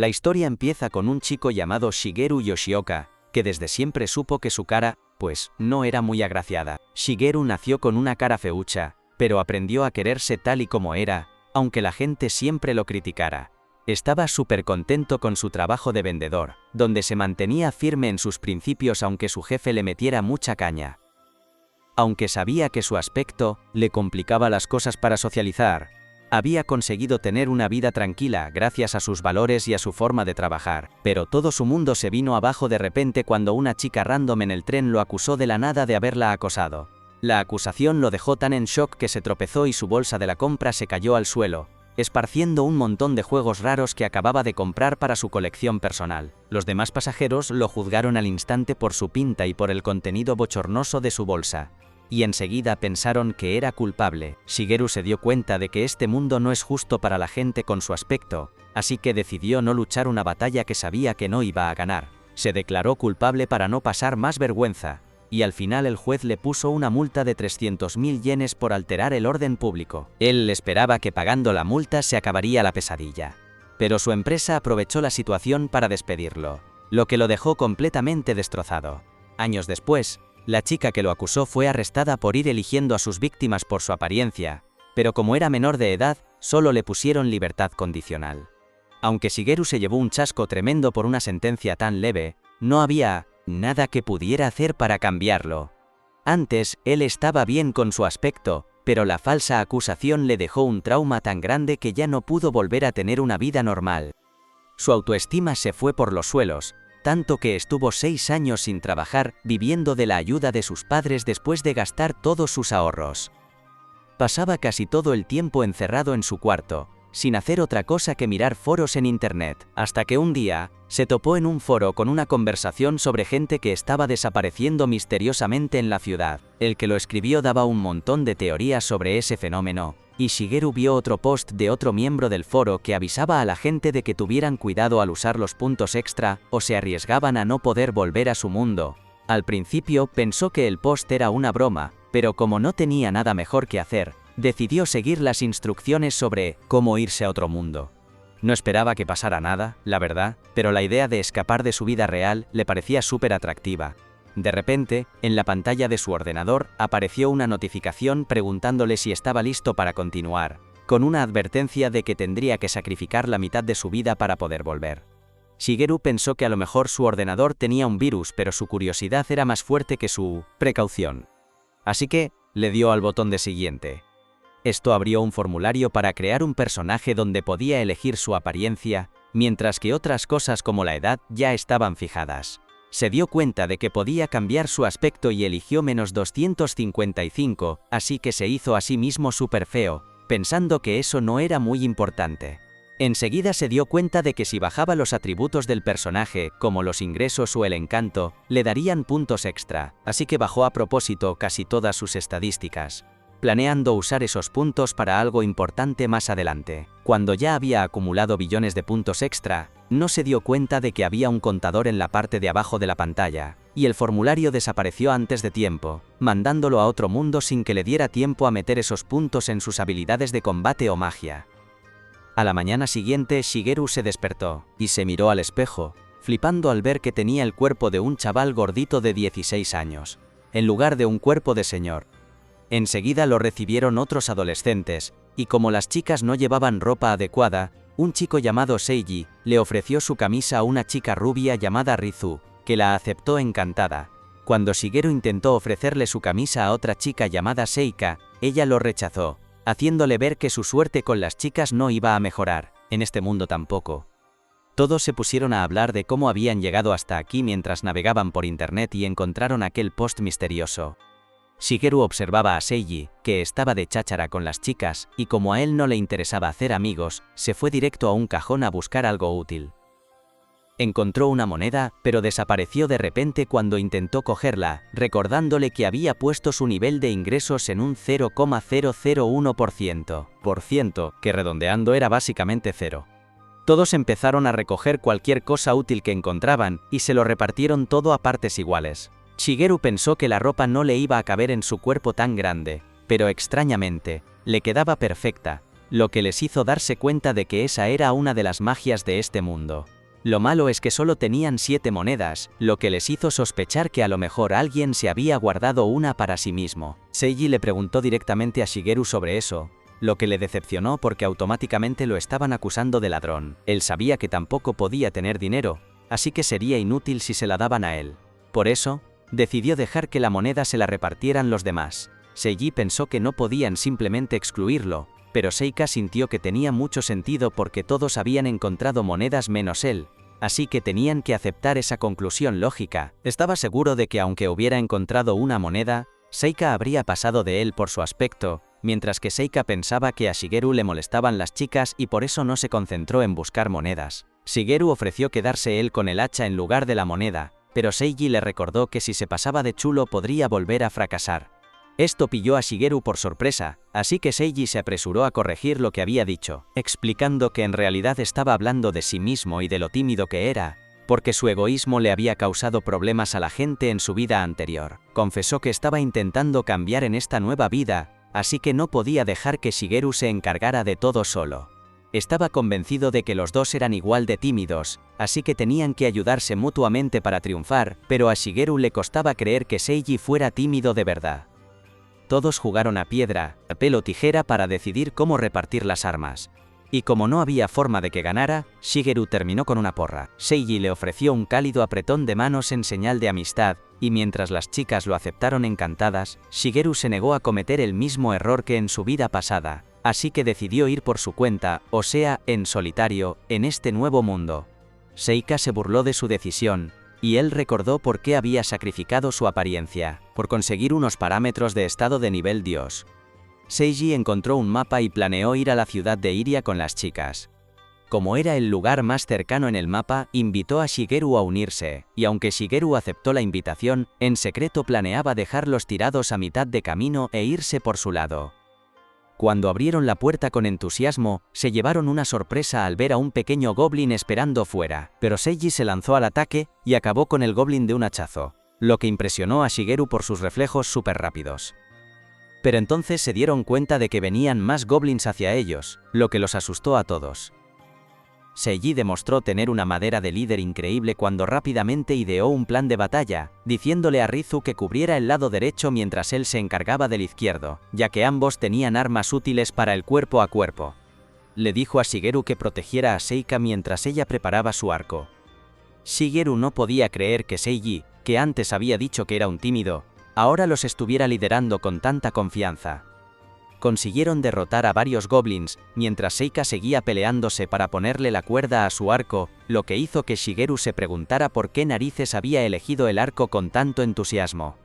La historia empieza con un chico llamado Shigeru Yoshioka, que desde siempre supo que su cara, pues, no era muy agraciada. Shigeru nació con una cara feucha, pero aprendió a quererse tal y como era, aunque la gente siempre lo criticara. Estaba súper contento con su trabajo de vendedor, donde se mantenía firme en sus principios aunque su jefe le metiera mucha caña. Aunque sabía que su aspecto le complicaba las cosas para socializar, había conseguido tener una vida tranquila gracias a sus valores y a su forma de trabajar, pero todo su mundo se vino abajo de repente cuando una chica random en el tren lo acusó de la nada de haberla acosado. La acusación lo dejó tan en shock que se tropezó y su bolsa de la compra se cayó al suelo, esparciendo un montón de juegos raros que acababa de comprar para su colección personal. Los demás pasajeros lo juzgaron al instante por su pinta y por el contenido bochornoso de su bolsa, y enseguida pensaron que era culpable. Shigeru se dio cuenta de que este mundo no es justo para la gente con su aspecto, así que decidió no luchar una batalla que sabía que no iba a ganar. Se declaró culpable para no pasar más vergüenza, y al final el juez le puso una multa de 300.000 yenes por alterar el orden público. Él esperaba que pagando la multa se acabaría la pesadilla, pero su empresa aprovechó la situación para despedirlo, lo que lo dejó completamente destrozado. Años después, la chica que lo acusó fue arrestada por ir eligiendo a sus víctimas por su apariencia, pero como era menor de edad, solo le pusieron libertad condicional. Aunque Shigeru se llevó un chasco tremendo por una sentencia tan leve, no había nada que pudiera hacer para cambiarlo. Antes, él estaba bien con su aspecto, pero la falsa acusación le dejó un trauma tan grande que ya no pudo volver a tener una vida normal. Su autoestima se fue por los suelos, tanto que estuvo 6 años sin trabajar, viviendo de la ayuda de sus padres después de gastar todos sus ahorros. Pasaba casi todo el tiempo encerrado en su cuarto, sin hacer otra cosa que mirar foros en internet, hasta que un día, se topó en un foro con una conversación sobre gente que estaba desapareciendo misteriosamente en la ciudad. El que lo escribió daba un montón de teorías sobre ese fenómeno, y Shigeru vio otro post de otro miembro del foro que avisaba a la gente de que tuvieran cuidado al usar los puntos extra, o se arriesgaban a no poder volver a su mundo. Al principio pensó que el post era una broma, pero como no tenía nada mejor que hacer, decidió seguir las instrucciones sobre cómo irse a otro mundo. No esperaba que pasara nada, la verdad, pero la idea de escapar de su vida real le parecía súper atractiva. De repente, en la pantalla de su ordenador, apareció una notificación preguntándole si estaba listo para continuar, con una advertencia de que tendría que sacrificar la mitad de su vida para poder volver. Shigeru pensó que a lo mejor su ordenador tenía un virus, pero su curiosidad era más fuerte que su precaución. Así que, le dio al botón de siguiente. Esto abrió un formulario para crear un personaje donde podía elegir su apariencia, mientras que otras cosas como la edad ya estaban fijadas. Se dio cuenta de que podía cambiar su aspecto y eligió -255, así que se hizo a sí mismo súper feo, pensando que eso no era muy importante. Enseguida se dio cuenta de que si bajaba los atributos del personaje, como los ingresos o el encanto, le darían puntos extra, así que bajó a propósito casi todas sus estadísticas, planeando usar esos puntos para algo importante más adelante. Cuando ya había acumulado billones de puntos extra, no se dio cuenta de que había un contador en la parte de abajo de la pantalla, y el formulario desapareció antes de tiempo, mandándolo a otro mundo sin que le diera tiempo a meter esos puntos en sus habilidades de combate o magia. A la mañana siguiente Shigeru se despertó, y se miró al espejo, flipando al ver que tenía el cuerpo de un chaval gordito de 16 años, en lugar de un cuerpo de señor. Enseguida lo recibieron otros adolescentes, y como las chicas no llevaban ropa adecuada, un chico llamado Seiji le ofreció su camisa a una chica rubia llamada Rizu, que la aceptó encantada. Cuando Shigeru intentó ofrecerle su camisa a otra chica llamada Seika, ella lo rechazó, haciéndole ver que su suerte con las chicas no iba a mejorar, en este mundo tampoco. Todos se pusieron a hablar de cómo habían llegado hasta aquí mientras navegaban por internet y encontraron aquel post misterioso. Shigeru observaba a Seiji, que estaba de cháchara con las chicas, y como a él no le interesaba hacer amigos, se fue directo a un cajón a buscar algo útil. Encontró una moneda, pero desapareció de repente cuando intentó cogerla, recordándole que había puesto su nivel de ingresos en un 0,001%, que redondeando era básicamente cero. Todos empezaron a recoger cualquier cosa útil que encontraban, y se lo repartieron todo a partes iguales. Shigeru pensó que la ropa no le iba a caber en su cuerpo tan grande, pero extrañamente, le quedaba perfecta, lo que les hizo darse cuenta de que esa era una de las magias de este mundo. Lo malo es que solo tenían 7 monedas, lo que les hizo sospechar que a lo mejor alguien se había guardado una para sí mismo. Seiji le preguntó directamente a Shigeru sobre eso, lo que le decepcionó porque automáticamente lo estaban acusando de ladrón. Él sabía que tampoco podía tener dinero, así que sería inútil si se la daban a él. Por eso, decidió dejar que la moneda se la repartieran los demás. Seiji pensó que no podían simplemente excluirlo, pero Seika sintió que tenía mucho sentido porque todos habían encontrado monedas menos él, así que tenían que aceptar esa conclusión lógica. Estaba seguro de que aunque hubiera encontrado una moneda, Seika habría pasado de él por su aspecto, mientras que Seika pensaba que a Shigeru le molestaban las chicas y por eso no se concentró en buscar monedas. Shigeru ofreció quedarse él con el hacha en lugar de la moneda, pero Seiji le recordó que si se pasaba de chulo podría volver a fracasar. Esto pilló a Shigeru por sorpresa, así que Seiji se apresuró a corregir lo que había dicho, explicando que en realidad estaba hablando de sí mismo y de lo tímido que era, porque su egoísmo le había causado problemas a la gente en su vida anterior. Confesó que estaba intentando cambiar en esta nueva vida, así que no podía dejar que Shigeru se encargara de todo solo. Estaba convencido de que los dos eran igual de tímidos, así que tenían que ayudarse mutuamente para triunfar, pero a Shigeru le costaba creer que Seiji fuera tímido de verdad. Todos jugaron a piedra, papel o tijera para decidir cómo repartir las armas. Y como no había forma de que ganara, Shigeru terminó con una porra. Seiji le ofreció un cálido apretón de manos en señal de amistad, y mientras las chicas lo aceptaron encantadas, Shigeru se negó a cometer el mismo error que en su vida pasada, así que decidió ir por su cuenta, o sea, en solitario, en este nuevo mundo. Seika se burló de su decisión, y él recordó por qué había sacrificado su apariencia, por conseguir unos parámetros de estado de nivel Dios. Seiji encontró un mapa y planeó ir a la ciudad de Iria con las chicas. Como era el lugar más cercano en el mapa, invitó a Shigeru a unirse, y aunque Shigeru aceptó la invitación, en secreto planeaba dejarlos tirados a mitad de camino e irse por su lado. Cuando abrieron la puerta con entusiasmo, se llevaron una sorpresa al ver a un pequeño goblin esperando fuera, pero Seiji se lanzó al ataque y acabó con el goblin de un hachazo, lo que impresionó a Shigeru por sus reflejos súper rápidos. Pero entonces se dieron cuenta de que venían más goblins hacia ellos, lo que los asustó a todos. Seiji demostró tener una madera de líder increíble cuando rápidamente ideó un plan de batalla, diciéndole a Rizu que cubriera el lado derecho mientras él se encargaba del izquierdo, ya que ambos tenían armas útiles para el cuerpo a cuerpo. Le dijo a Shigeru que protegiera a Seika mientras ella preparaba su arco. Shigeru no podía creer que Seiji, que antes había dicho que era un tímido, ahora los estuviera liderando con tanta confianza. Consiguieron derrotar a varios goblins, mientras Seika seguía peleándose para ponerle la cuerda a su arco, lo que hizo que Shigeru se preguntara por qué narices había elegido el arco con tanto entusiasmo.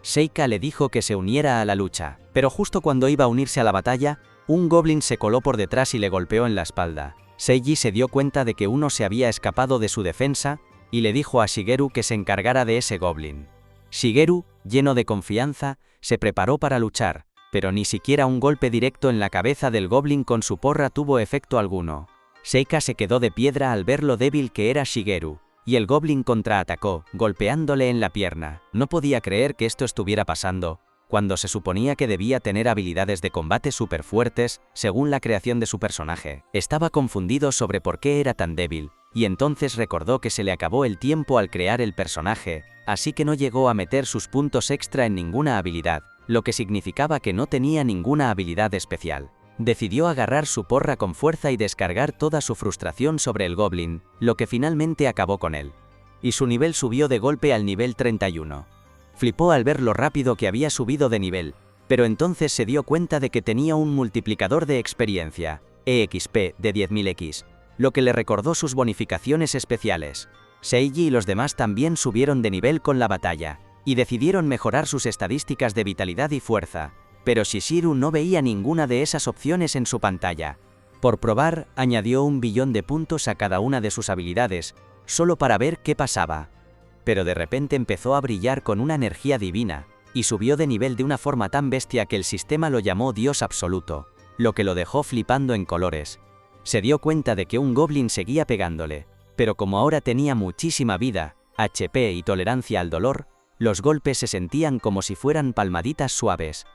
Seika le dijo que se uniera a la lucha, pero justo cuando iba a unirse a la batalla, un goblin se coló por detrás y le golpeó en la espalda. Seiji se dio cuenta de que uno se había escapado de su defensa, y le dijo a Shigeru que se encargara de ese goblin. Shigeru, lleno de confianza, se preparó para luchar, pero ni siquiera un golpe directo en la cabeza del goblin con su porra tuvo efecto alguno. Seika se quedó de piedra al ver lo débil que era Shigeru, y el goblin contraatacó, golpeándole en la pierna. No podía creer que esto estuviera pasando, cuando se suponía que debía tener habilidades de combate súper fuertes, según la creación de su personaje. Estaba confundido sobre por qué era tan débil, y entonces recordó que se le acabó el tiempo al crear el personaje, así que no llegó a meter sus puntos extra en ninguna habilidad, lo que significaba que no tenía ninguna habilidad especial. Decidió agarrar su porra con fuerza y descargar toda su frustración sobre el goblin, lo que finalmente acabó con él. Y su nivel subió de golpe al nivel 31. Flipó al ver lo rápido que había subido de nivel, pero entonces se dio cuenta de que tenía un multiplicador de experiencia, EXP, de 10.000x, lo que le recordó sus bonificaciones especiales. Seiji y los demás también subieron de nivel con la batalla, y decidieron mejorar sus estadísticas de vitalidad y fuerza, pero Shishiru no veía ninguna de esas opciones en su pantalla. Por probar, añadió 1 billón de puntos a cada una de sus habilidades, solo para ver qué pasaba. Pero de repente empezó a brillar con una energía divina, y subió de nivel de una forma tan bestia que el sistema lo llamó Dios absoluto, lo que lo dejó flipando en colores. Se dio cuenta de que un goblin seguía pegándole, pero como ahora tenía muchísima vida, HP y tolerancia al dolor, los golpes se sentían como si fueran palmaditas suaves.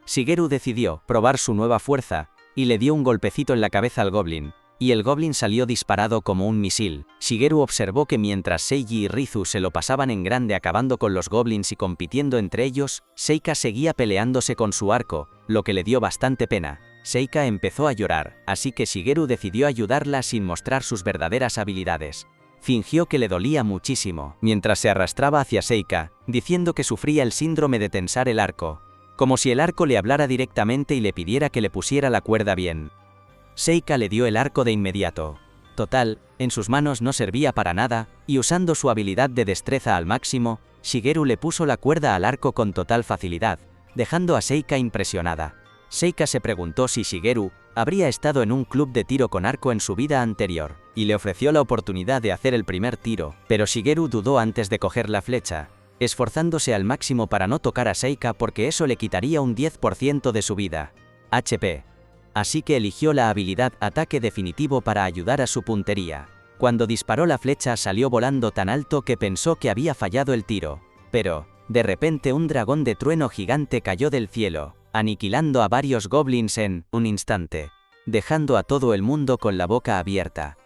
Shigeru decidió probar su nueva fuerza, y le dio un golpecito en la cabeza al goblin, y el goblin salió disparado como un misil. Shigeru observó que mientras Seiji y Rizu se lo pasaban en grande acabando con los goblins y compitiendo entre ellos, Seika seguía peleándose con su arco, lo que le dio bastante pena. Seika empezó a llorar, así que Shigeru decidió ayudarla sin mostrar sus verdaderas habilidades. Fingió que le dolía muchísimo, mientras se arrastraba hacia Seika, diciendo que sufría el síndrome de tensar el arco, como si el arco le hablara directamente y le pidiera que le pusiera la cuerda bien. Seika le dio el arco de inmediato. Total, en sus manos no servía para nada, y usando su habilidad de destreza al máximo, Shigeru le puso la cuerda al arco con total facilidad, dejando a Seika impresionada. Seika se preguntó si Shigeru habría estado en un club de tiro con arco en su vida anterior, y le ofreció la oportunidad de hacer el primer tiro, pero Shigeru dudó antes de coger la flecha, esforzándose al máximo para no tocar a Seika porque eso le quitaría un 10% de su vida. HP. Así que eligió la habilidad Ataque Definitivo para ayudar a su puntería. Cuando disparó la flecha salió volando tan alto que pensó que había fallado el tiro, pero, de repente un dragón de trueno gigante cayó del cielo, aniquilando a varios goblins en un instante, dejando a todo el mundo con la boca abierta.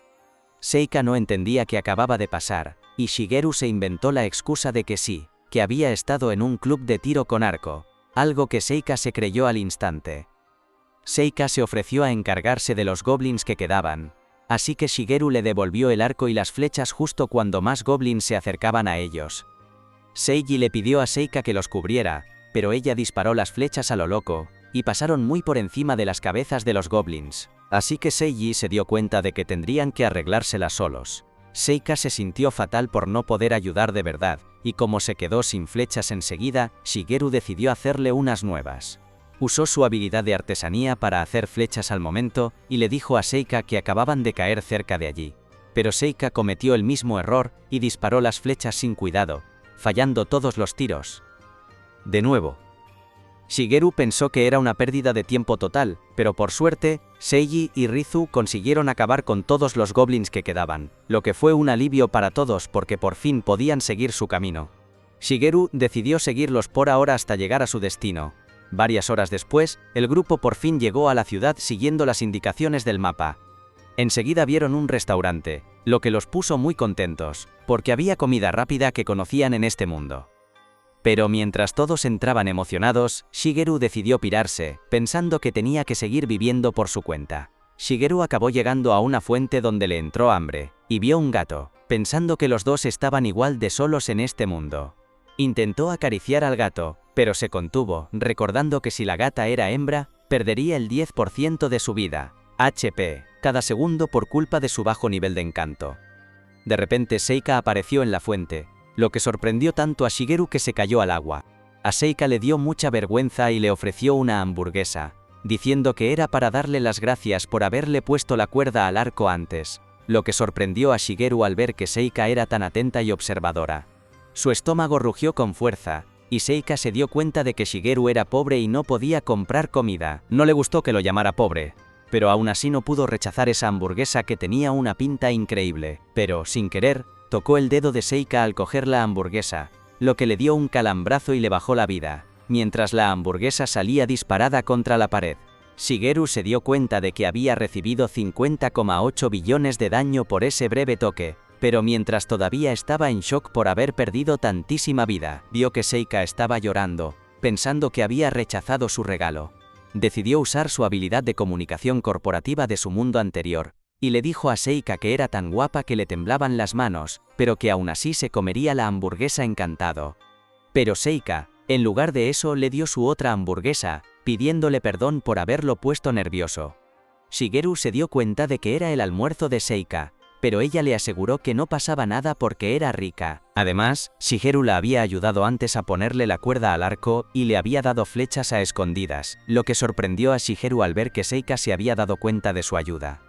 Seika no entendía qué acababa de pasar, y Shigeru se inventó la excusa de que sí, que había estado en un club de tiro con arco, algo que Seika se creyó al instante. Seika se ofreció a encargarse de los goblins que quedaban, así que Shigeru le devolvió el arco y las flechas justo cuando más goblins se acercaban a ellos. Seiji le pidió a Seika que los cubriera, pero ella disparó las flechas a lo loco, y pasaron muy por encima de las cabezas de los goblins, así que Seiji se dio cuenta de que tendrían que arreglárselas solos. Seika se sintió fatal por no poder ayudar de verdad, y como se quedó sin flechas enseguida, Shigeru decidió hacerle unas nuevas. Usó su habilidad de artesanía para hacer flechas al momento, y le dijo a Seika que acababan de caer cerca de allí. Pero Seika cometió el mismo error, y disparó las flechas sin cuidado, fallando todos los tiros. De nuevo. Shigeru pensó que era una pérdida de tiempo total, pero por suerte, Seiji y Rizu consiguieron acabar con todos los goblins que quedaban, lo que fue un alivio para todos porque por fin podían seguir su camino. Shigeru decidió seguirlos por ahora hasta llegar a su destino. Varias horas después, el grupo por fin llegó a la ciudad siguiendo las indicaciones del mapa. Enseguida vieron un restaurante, lo que los puso muy contentos, porque había comida rápida que conocían en este mundo. Pero mientras todos entraban emocionados, Shigeru decidió pirarse, pensando que tenía que seguir viviendo por su cuenta. Shigeru acabó llegando a una fuente donde le entró hambre, y vio un gato, pensando que los dos estaban igual de solos en este mundo. Intentó acariciar al gato, pero se contuvo, recordando que si la gata era hembra, perdería el 10% de su vida, HP, cada segundo por culpa de su bajo nivel de encanto. De repente Seika apareció en la fuente, lo que sorprendió tanto a Shigeru que se cayó al agua. A Seika le dio mucha vergüenza y le ofreció una hamburguesa, diciendo que era para darle las gracias por haberle puesto la cuerda al arco antes, lo que sorprendió a Shigeru al ver que Seika era tan atenta y observadora. Su estómago rugió con fuerza, y Seika se dio cuenta de que Shigeru era pobre y no podía comprar comida. No le gustó que lo llamara pobre, pero aún así no pudo rechazar esa hamburguesa que tenía una pinta increíble. Pero, sin querer, tocó el dedo de Seika al coger la hamburguesa, lo que le dio un calambrazo y le bajó la vida, mientras la hamburguesa salía disparada contra la pared. Shigeru se dio cuenta de que había recibido 50,8 billones de daño por ese breve toque, pero mientras todavía estaba en shock por haber perdido tantísima vida, vio que Seika estaba llorando, pensando que había rechazado su regalo. Decidió usar su habilidad de comunicación corporativa de su mundo anterior, y le dijo a Seika que era tan guapa que le temblaban las manos, pero que aún así se comería la hamburguesa encantado. Pero Seika, en lugar de eso, le dio su otra hamburguesa, pidiéndole perdón por haberlo puesto nervioso. Shigeru se dio cuenta de que era el almuerzo de Seika, pero ella le aseguró que no pasaba nada porque era rica. Además, Shigeru la había ayudado antes a ponerle la cuerda al arco y le había dado flechas a escondidas, lo que sorprendió a Shigeru al ver que Seika se había dado cuenta de su ayuda.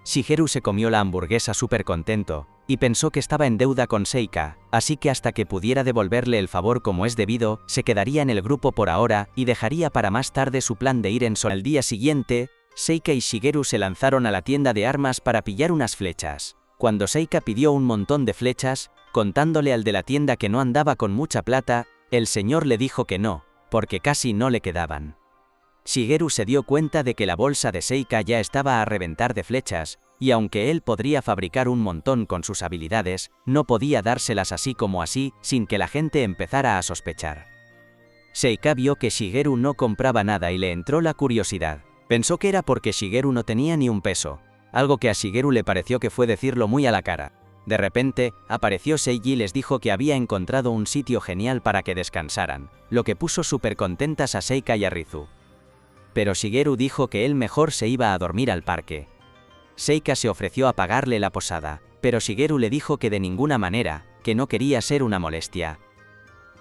Shigeru se comió la hamburguesa súper contento, y pensó que estaba en deuda con Seika, así que hasta que pudiera devolverle el favor como es debido, se quedaría en el grupo por ahora y dejaría para más tarde su plan de ir en solo. Al día siguiente, Seika y Shigeru se lanzaron a la tienda de armas para pillar unas flechas. Cuando Seika pidió un montón de flechas, contándole al de la tienda que no andaba con mucha plata, el señor le dijo que no, porque casi no le quedaban. Shigeru se dio cuenta de que la bolsa de Seika ya estaba a reventar de flechas, y aunque él podría fabricar un montón con sus habilidades, no podía dárselas así como así, sin que la gente empezara a sospechar. Seika vio que Shigeru no compraba nada y le entró la curiosidad. Pensó que era porque Shigeru no tenía ni un peso, algo que a Shigeru le pareció que fue decirlo muy a la cara. De repente, apareció Seiji y les dijo que había encontrado un sitio genial para que descansaran, lo que puso súper contentas a Seika y a Rizu. Pero Shigeru dijo que él mejor se iba a dormir al parque. Seika se ofreció a pagarle la posada, pero Shigeru le dijo que de ninguna manera, que no quería ser una molestia.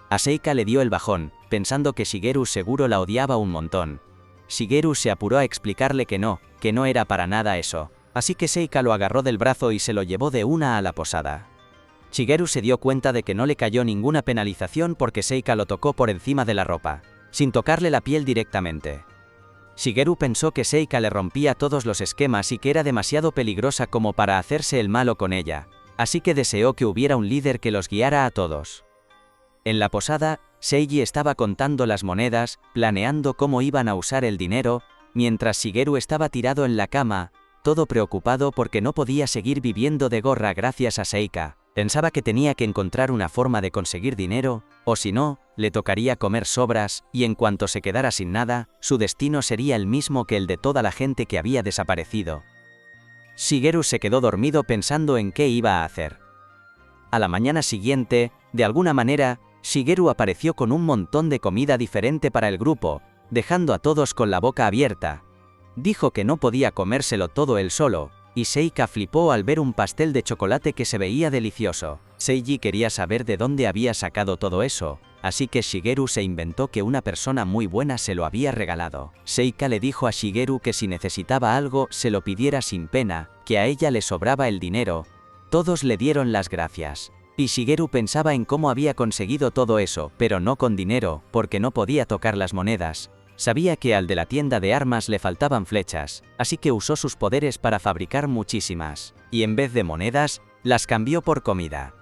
A Seika le dio el bajón, pensando que Shigeru seguro la odiaba un montón. Shigeru se apuró a explicarle que no era para nada eso, así que Seika lo agarró del brazo y se lo llevó de una a la posada. Shigeru se dio cuenta de que no le cayó ninguna penalización porque Seika lo tocó por encima de la ropa, sin tocarle la piel directamente. Shigeru pensó que Seika le rompía todos los esquemas y que era demasiado peligrosa como para hacerse el malo con ella, así que deseó que hubiera un líder que los guiara a todos. En la posada, Seiji estaba contando las monedas, planeando cómo iban a usar el dinero, mientras Shigeru estaba tirado en la cama, todo preocupado porque no podía seguir viviendo de gorra gracias a Seika. Pensaba que tenía que encontrar una forma de conseguir dinero, o si no, le tocaría comer sobras, y en cuanto se quedara sin nada, su destino sería el mismo que el de toda la gente que había desaparecido. Shigeru se quedó dormido pensando en qué iba a hacer. A la mañana siguiente, de alguna manera, Shigeru apareció con un montón de comida diferente para el grupo, dejando a todos con la boca abierta. Dijo que no podía comérselo todo él solo, y Seika flipó al ver un pastel de chocolate que se veía delicioso. Seiji quería saber de dónde había sacado todo eso, así que Shigeru se inventó que una persona muy buena se lo había regalado. Seika le dijo a Shigeru que si necesitaba algo se lo pidiera sin pena, que a ella le sobraba el dinero. Todos le dieron las gracias. Y Shigeru pensaba en cómo había conseguido todo eso, pero no con dinero, porque no podía tocar las monedas. Sabía que al de la tienda de armas le faltaban flechas, así que usó sus poderes para fabricar muchísimas, y en vez de monedas, las cambió por comida.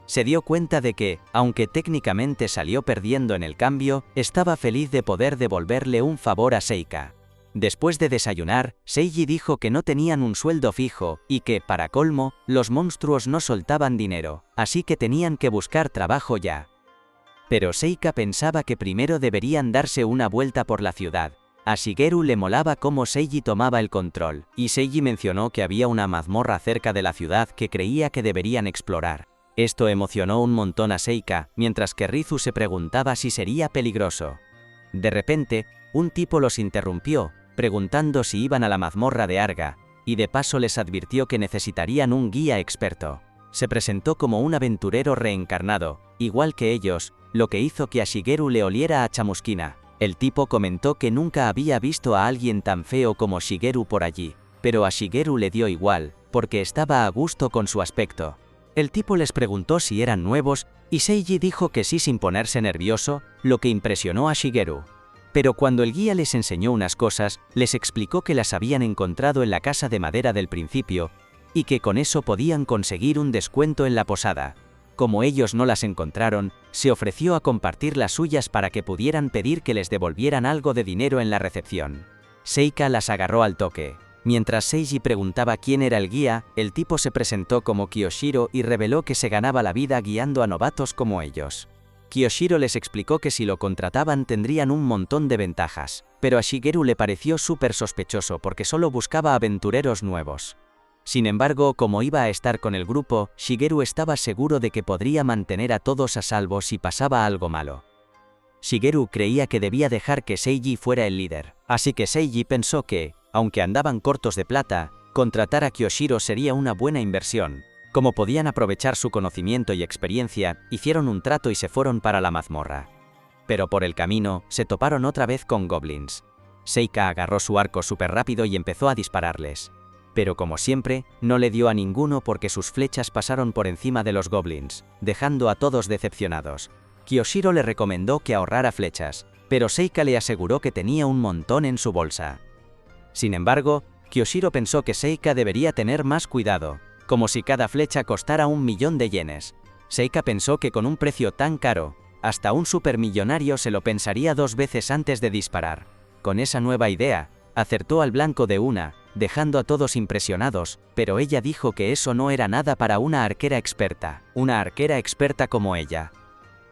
Se dio cuenta de que, aunque técnicamente salió perdiendo en el cambio, estaba feliz de poder devolverle un favor a Seika. Después de desayunar, Seiji dijo que no tenían un sueldo fijo, y que, para colmo, los monstruos no soltaban dinero, así que tenían que buscar trabajo ya. Pero Seika pensaba que primero deberían darse una vuelta por la ciudad. A Shigeru le molaba cómo Seiji tomaba el control, y Seiji mencionó que había una mazmorra cerca de la ciudad que creía que deberían explorar. Esto emocionó un montón a Seika, mientras que Rizu se preguntaba si sería peligroso. De repente, un tipo los interrumpió, preguntando si iban a la mazmorra de Arga, y de paso les advirtió que necesitarían un guía experto. Se presentó como un aventurero reencarnado, igual que ellos, lo que hizo que a Shigeru le oliera a chamusquina. El tipo comentó que nunca había visto a alguien tan feo como Shigeru por allí, pero a Shigeru le dio igual, porque estaba a gusto con su aspecto. El tipo les preguntó si eran nuevos, y Seiji dijo que sí sin ponerse nervioso, lo que impresionó a Shigeru. Pero cuando el guía les enseñó unas cosas, les explicó que las habían encontrado en la casa de madera del principio, y que con eso podían conseguir un descuento en la posada. Como ellos no las encontraron, se ofreció a compartir las suyas para que pudieran pedir que les devolvieran algo de dinero en la recepción. Seika las agarró al toque. Mientras Seiji preguntaba quién era el guía, el tipo se presentó como Kiyoshiro y reveló que se ganaba la vida guiando a novatos como ellos. Kiyoshiro les explicó que si lo contrataban tendrían un montón de ventajas, pero a Shigeru le pareció súper sospechoso porque solo buscaba aventureros nuevos. Sin embargo, como iba a estar con el grupo, Shigeru estaba seguro de que podría mantener a todos a salvo si pasaba algo malo. Shigeru creía que debía dejar que Seiji fuera el líder, así que Seiji pensó que, aunque andaban cortos de plata, contratar a Kiyoshiro sería una buena inversión. Como podían aprovechar su conocimiento y experiencia, hicieron un trato y se fueron para la mazmorra. Pero por el camino, se toparon otra vez con goblins. Seika agarró su arco súper rápido y empezó a dispararles. Pero como siempre, no le dio a ninguno porque sus flechas pasaron por encima de los goblins, dejando a todos decepcionados. Kiyoshiro le recomendó que ahorrara flechas, pero Seika le aseguró que tenía un montón en su bolsa. Sin embargo, Kiyoshiro pensó que Seika debería tener más cuidado, como si cada flecha costara 1.000.000 de yenes. Seika pensó que con un precio tan caro, hasta un supermillonario se lo pensaría 2 veces antes de disparar. con esa nueva idea, acertó al blanco de una, dejando a todos impresionados, pero ella dijo que eso no era nada para una arquera experta como ella.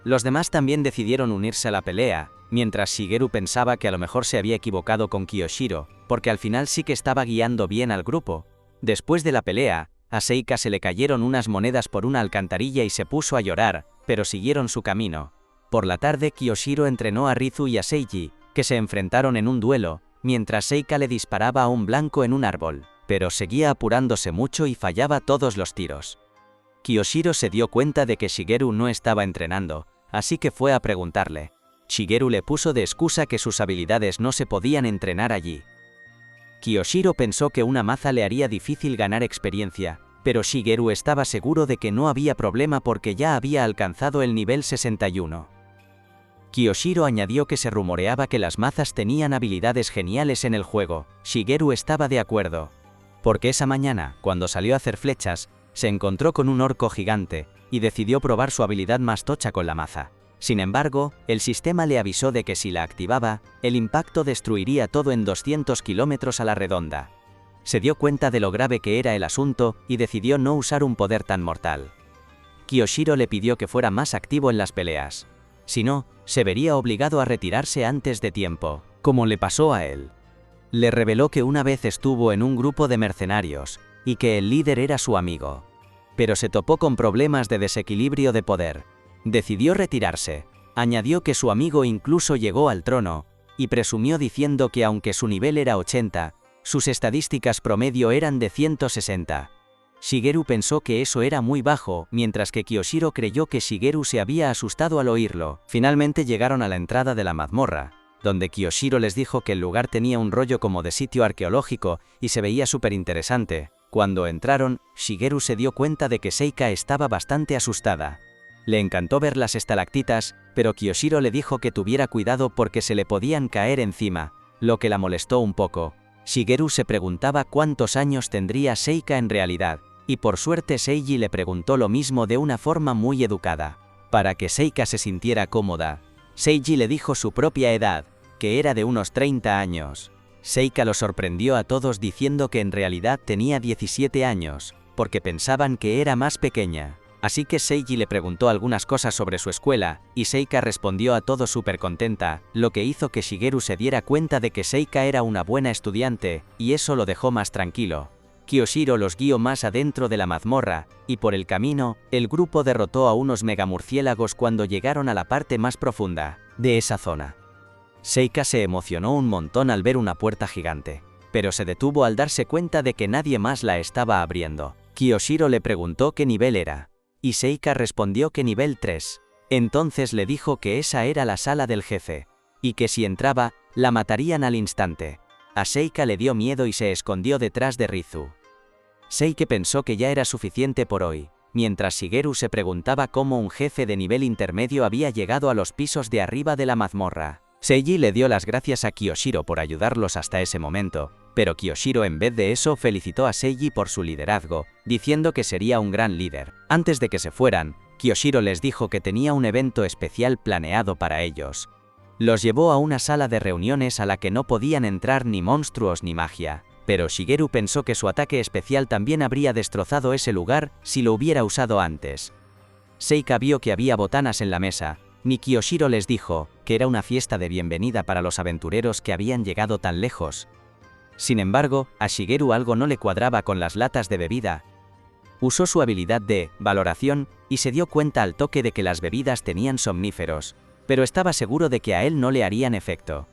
Los demás también decidieron unirse a la pelea, mientras Shigeru pensaba que a lo mejor se había equivocado con Kiyoshiro, porque al final sí que estaba guiando bien al grupo. Después de la pelea, a Seika se le cayeron unas monedas por una alcantarilla y se puso a llorar, pero siguieron su camino. Por la tarde Kiyoshiro entrenó a Rizu y a Seiji, que se enfrentaron en un duelo, mientras Seika le disparaba a un blanco en un árbol, pero seguía apurándose mucho y fallaba todos los tiros. Kiyoshiro se dio cuenta de que Shigeru no estaba entrenando, así que fue a preguntarle. Shigeru le puso de excusa que sus habilidades no se podían entrenar allí. Kiyoshiro pensó que una maza le haría difícil ganar experiencia, pero Shigeru estaba seguro de que no había problema porque ya había alcanzado el nivel 61. Kiyoshiro añadió que se rumoreaba que las mazas tenían habilidades geniales en el juego. Shigeru estaba de acuerdo. Porque esa mañana, cuando salió a hacer flechas, se encontró con un orco gigante, y decidió probar su habilidad más tocha con la maza. Sin embargo, el sistema le avisó de que si la activaba, el impacto destruiría todo en 200 kilómetros a la redonda. Se dio cuenta de lo grave que era el asunto, y decidió no usar un poder tan mortal. Kiyoshiro le pidió que fuera más activo en las peleas. Si no, se vería obligado a retirarse antes de tiempo, como le pasó a él. Le reveló que una vez estuvo en un grupo de mercenarios, y que el líder era su amigo. Pero se topó con problemas de desequilibrio de poder. Decidió retirarse. Añadió que su amigo incluso llegó al trono, y presumió diciendo que aunque su nivel era 80, sus estadísticas promedio eran de 160. Shigeru pensó que eso era muy bajo, mientras que Kiyoshiro creyó que Shigeru se había asustado al oírlo. Finalmente llegaron a la entrada de la mazmorra, donde Kiyoshiro les dijo que el lugar tenía un rollo como de sitio arqueológico y se veía súper interesante. Cuando entraron, Shigeru se dio cuenta de que Seika estaba bastante asustada. Le encantó ver las estalactitas, pero Kiyoshiro le dijo que tuviera cuidado porque se le podían caer encima, lo que la molestó un poco. Shigeru se preguntaba cuántos años tendría Seika en realidad, y por suerte Seiji le preguntó lo mismo de una forma muy educada, para que Seika se sintiera cómoda. Seiji le dijo su propia edad, que era de unos 30 años. Seika lo sorprendió a todos diciendo que en realidad tenía 17 años, porque pensaban que era más pequeña. Así que Seiji le preguntó algunas cosas sobre su escuela, y Seika respondió a todo súper contenta, lo que hizo que Shigeru se diera cuenta de que Seika era una buena estudiante, y eso lo dejó más tranquilo. Kiyoshiro los guió más adentro de la mazmorra, y por el camino, el grupo derrotó a unos megamurciélagos cuando llegaron a la parte más profunda de esa zona. Seika se emocionó un montón al ver una puerta gigante, pero se detuvo al darse cuenta de que nadie más la estaba abriendo. Kiyoshiro le preguntó qué nivel era, y Seika respondió que nivel 3. Entonces le dijo que esa era la sala del jefe, y que si entraba, la matarían al instante. A Seika le dio miedo y se escondió detrás de Rizu. Seika pensó que ya era suficiente por hoy, mientras Shigeru se preguntaba cómo un jefe de nivel intermedio había llegado a los pisos de arriba de la mazmorra. Seiji le dio las gracias a Kiyoshiro por ayudarlos hasta ese momento, pero Kiyoshiro en vez de eso felicitó a Seiji por su liderazgo, diciendo que sería un gran líder. Antes de que se fueran, Kiyoshiro les dijo que tenía un evento especial planeado para ellos. Los llevó a una sala de reuniones a la que no podían entrar ni monstruos ni magia, pero Shigeru pensó que su ataque especial también habría destrozado ese lugar si lo hubiera usado antes. Seika vio que había botanas en la mesa, y Kiyoshiro les dijo que era una fiesta de bienvenida para los aventureros que habían llegado tan lejos. Sin embargo, a Shigeru algo no le cuadraba con las latas de bebida. Usó su habilidad de valoración y se dio cuenta al toque de que las bebidas tenían somníferos, pero estaba seguro de que a él no le harían efecto.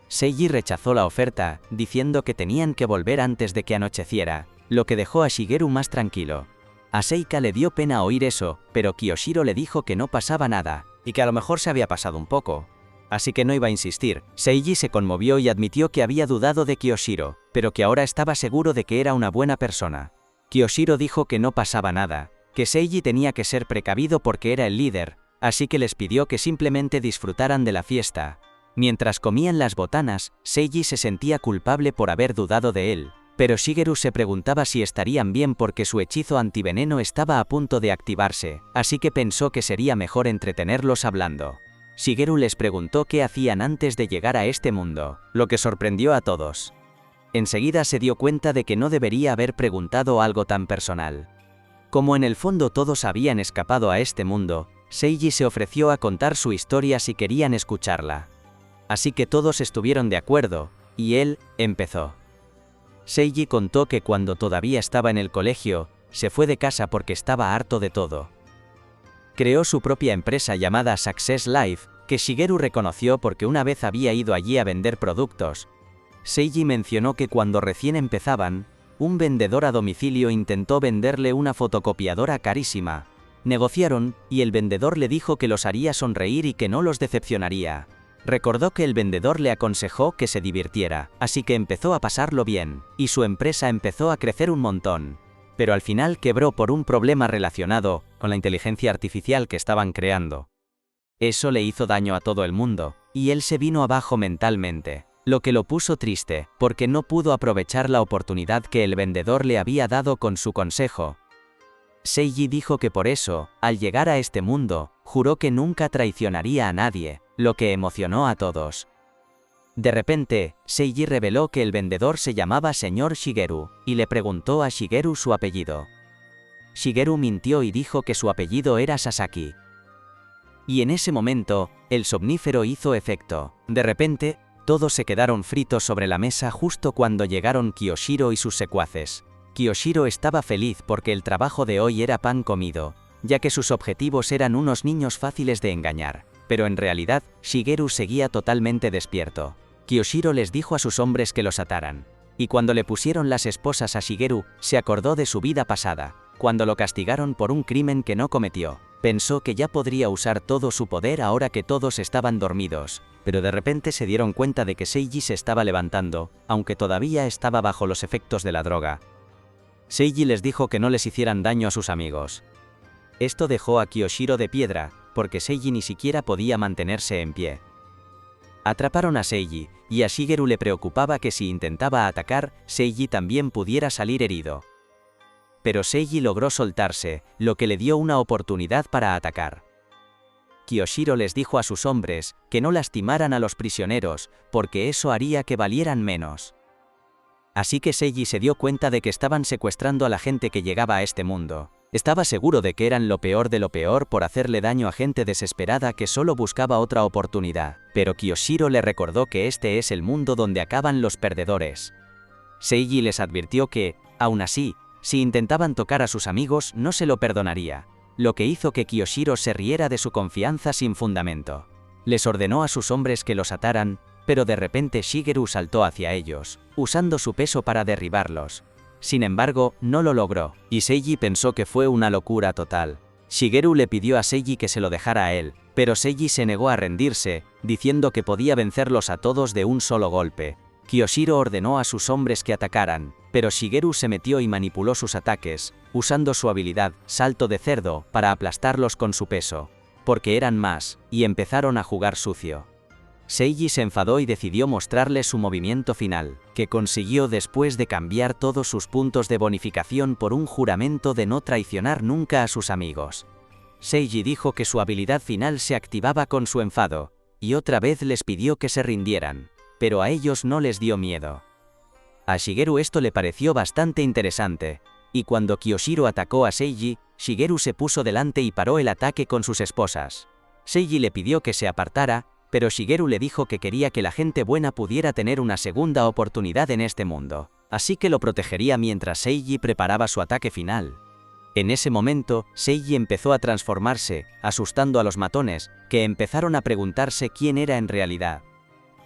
Seiji rechazó la oferta, diciendo que tenían que volver antes de que anocheciera, lo que dejó a Shigeru más tranquilo. A Seika le dio pena oír eso, pero Kiyoshiro le dijo que no pasaba nada, y que a lo mejor se había pasado un poco. Así que no iba a insistir. Seiji se conmovió y admitió que había dudado de Kiyoshiro, pero que ahora estaba seguro de que era una buena persona. Kiyoshiro dijo que no pasaba nada, que Seiji tenía que ser precavido porque era el líder, así que les pidió que simplemente disfrutaran de la fiesta. Mientras comían las botanas, Seiji se sentía culpable por haber dudado de él, pero Shigeru se preguntaba si estarían bien porque su hechizo antiveneno estaba a punto de activarse, así que pensó que sería mejor entretenerlos hablando. Shigeru les preguntó qué hacían antes de llegar a este mundo, lo que sorprendió a todos. Enseguida se dio cuenta de que no debería haber preguntado algo tan personal. Como en el fondo todos habían escapado a este mundo, Seiji se ofreció a contar su historia si querían escucharla. Así que todos estuvieron de acuerdo, y él empezó. Seiji contó que cuando todavía estaba en el colegio, se fue de casa porque estaba harto de todo. Creó su propia empresa llamada Success Life, que Shigeru reconoció porque una vez había ido allí a vender productos. Seiji mencionó que cuando recién empezaban, un vendedor a domicilio intentó venderle una fotocopiadora carísima. Negociaron, y el vendedor le dijo que los haría sonreír y que no los decepcionaría. Recordó que el vendedor le aconsejó que se divirtiera, así que empezó a pasarlo bien, y su empresa empezó a crecer un montón. Pero al final quebró por un problema relacionado con la inteligencia artificial que estaban creando. Eso le hizo daño a todo el mundo, y él se vino abajo mentalmente, lo que lo puso triste, porque no pudo aprovechar la oportunidad que el vendedor le había dado con su consejo. Seiji dijo que por eso, al llegar a este mundo, juró que nunca traicionaría a nadie, lo que emocionó a todos. De repente, Seiji reveló que el vendedor se llamaba Sr. Shigeru, y le preguntó a Shigeru su apellido. Shigeru mintió y dijo que su apellido era Sasaki. Y en ese momento, el somnífero hizo efecto. De repente, todos se quedaron fritos sobre la mesa justo cuando llegaron Kiyoshiro y sus secuaces. Kiyoshiro estaba feliz porque el trabajo de hoy era pan comido, ya que sus objetivos eran unos niños fáciles de engañar. Pero en realidad, Shigeru seguía totalmente despierto. Kiyoshiro les dijo a sus hombres que los ataran. Y cuando le pusieron las esposas a Shigeru, se acordó de su vida pasada, cuando lo castigaron por un crimen que no cometió. Pensó que ya podría usar todo su poder ahora que todos estaban dormidos, pero de repente se dieron cuenta de que Seiji se estaba levantando, aunque todavía estaba bajo los efectos de la droga. Seiji les dijo que no les hicieran daño a sus amigos. Esto dejó a Kiyoshiro de piedra, porque Seiji ni siquiera podía mantenerse en pie. Atraparon a Seiji, y a Shigeru le preocupaba que si intentaba atacar, Seiji también pudiera salir herido. Pero Seiji logró soltarse, lo que le dio una oportunidad para atacar. Kiyoshiro les dijo a sus hombres que no lastimaran a los prisioneros, porque eso haría que valieran menos. Así que Seiji se dio cuenta de que estaban secuestrando a la gente que llegaba a este mundo. Estaba seguro de que eran lo peor de lo peor por hacerle daño a gente desesperada que solo buscaba otra oportunidad, pero Kiyoshiro le recordó que este es el mundo donde acaban los perdedores. Seiji les advirtió que, aún así, si intentaban tocar a sus amigos no se lo perdonaría, lo que hizo que Kiyoshiro se riera de su confianza sin fundamento. Les ordenó a sus hombres que los ataran, pero de repente Shigeru saltó hacia ellos, usando su peso para derribarlos. Sin embargo, no lo logró, y Seiji pensó que fue una locura total. Shigeru le pidió a Seiji que se lo dejara a él, pero Seiji se negó a rendirse, diciendo que podía vencerlos a todos de un solo golpe. Kiyoshiro ordenó a sus hombres que atacaran, pero Shigeru se metió y manipuló sus ataques, usando su habilidad, salto de cerdo, para aplastarlos con su peso. Porque eran más, y empezaron a jugar sucio. Seiji se enfadó y decidió mostrarle su movimiento final, que consiguió después de cambiar todos sus puntos de bonificación por un juramento de no traicionar nunca a sus amigos. Seiji dijo que su habilidad final se activaba con su enfado, y otra vez les pidió que se rindieran, pero a ellos no les dio miedo. A Shigeru esto le pareció bastante interesante, y cuando Kiyoshiro atacó a Seiji, Shigeru se puso delante y paró el ataque con sus esposas. Seiji le pidió que se apartara, pero Shigeru le dijo que quería que la gente buena pudiera tener una segunda oportunidad en este mundo, así que lo protegería mientras Seiji preparaba su ataque final. En ese momento, Seiji empezó a transformarse, asustando a los matones, que empezaron a preguntarse quién era en realidad.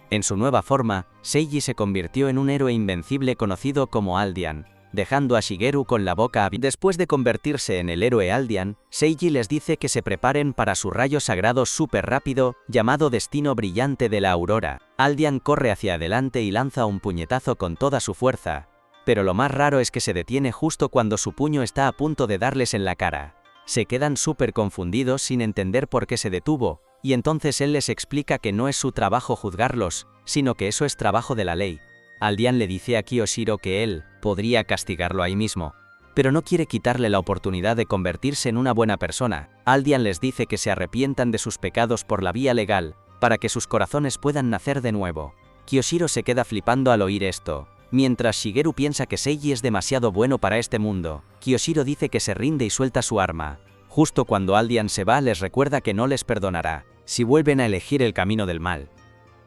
En su nueva forma, Seiji se convirtió en un héroe invencible conocido como Aldian, dejando a Shigeru con la boca abierta. Después de convertirse en el héroe Aldian, Seiji les dice que se preparen para su rayo sagrado súper rápido, llamado Destino Brillante de la Aurora. Aldian corre hacia adelante y lanza un puñetazo con toda su fuerza, pero lo más raro es que se detiene justo cuando su puño está a punto de darles en la cara. Se quedan súper confundidos sin entender por qué se detuvo, y entonces él les explica que no es su trabajo juzgarlos, sino que eso es trabajo de la ley. Aldian le dice a Kiyoshiro que él podría castigarlo ahí mismo, pero no quiere quitarle la oportunidad de convertirse en una buena persona. Aldian les dice que se arrepientan de sus pecados por la vía legal, para que sus corazones puedan nacer de nuevo. Kiyoshiro se queda flipando al oír esto. Mientras Shigeru piensa que Seiji es demasiado bueno para este mundo, Kiyoshiro dice que se rinde y suelta su arma. Justo cuando Aldian se va, les recuerda que no les perdonará si vuelven a elegir el camino del mal.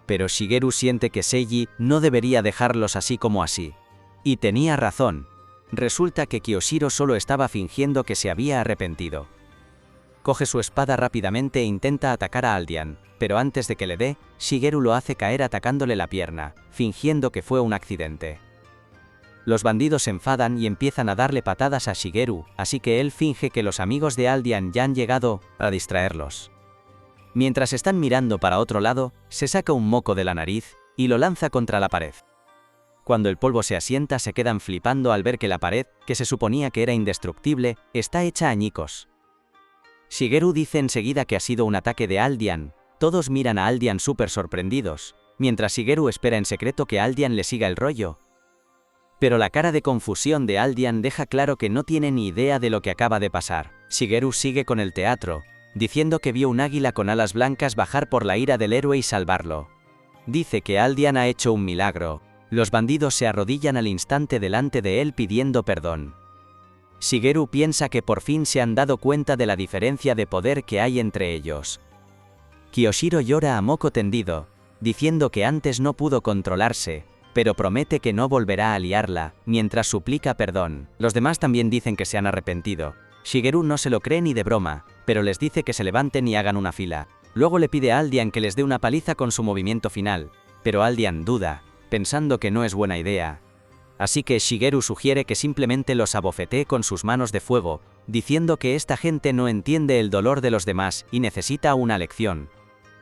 Pero Shigeru siente que Seiji no debería dejarlos así como así. Y tenía razón. Resulta que Kiyoshiro solo estaba fingiendo que se había arrepentido. Coge su espada rápidamente e intenta atacar a Aldian, pero antes de que le dé, Shigeru lo hace caer atacándole la pierna, fingiendo que fue un accidente. Los bandidos se enfadan y empiezan a darle patadas a Shigeru, así que él finge que los amigos de Aldian ya han llegado para distraerlos. Mientras están mirando para otro lado, se saca un moco de la nariz y lo lanza contra la pared. Cuando el polvo se asienta, se quedan flipando al ver que la pared, que se suponía que era indestructible, está hecha añicos. Shigeru dice enseguida que ha sido un ataque de Aldian. Todos miran a Aldian súper sorprendidos, mientras Shigeru espera en secreto que Aldian le siga el rollo. Pero la cara de confusión de Aldian deja claro que no tiene ni idea de lo que acaba de pasar. Shigeru sigue con el teatro, diciendo que vio un águila con alas blancas bajar por la ira del héroe y salvarlo. Dice que Aldian ha hecho un milagro. Los bandidos se arrodillan al instante delante de él pidiendo perdón. Shigeru piensa que por fin se han dado cuenta de la diferencia de poder que hay entre ellos. Kiyoshiro llora a moco tendido, diciendo que antes no pudo controlarse, pero promete que no volverá a liarla, mientras suplica perdón. Los demás también dicen que se han arrepentido. Shigeru no se lo cree ni de broma, pero les dice que se levanten y hagan una fila. Luego le pide a Aldian que les dé una paliza con su movimiento final, pero Aldian duda, pensando que no es buena idea. Así que Shigeru sugiere que simplemente los abofetee con sus manos de fuego, diciendo que esta gente no entiende el dolor de los demás y necesita una lección.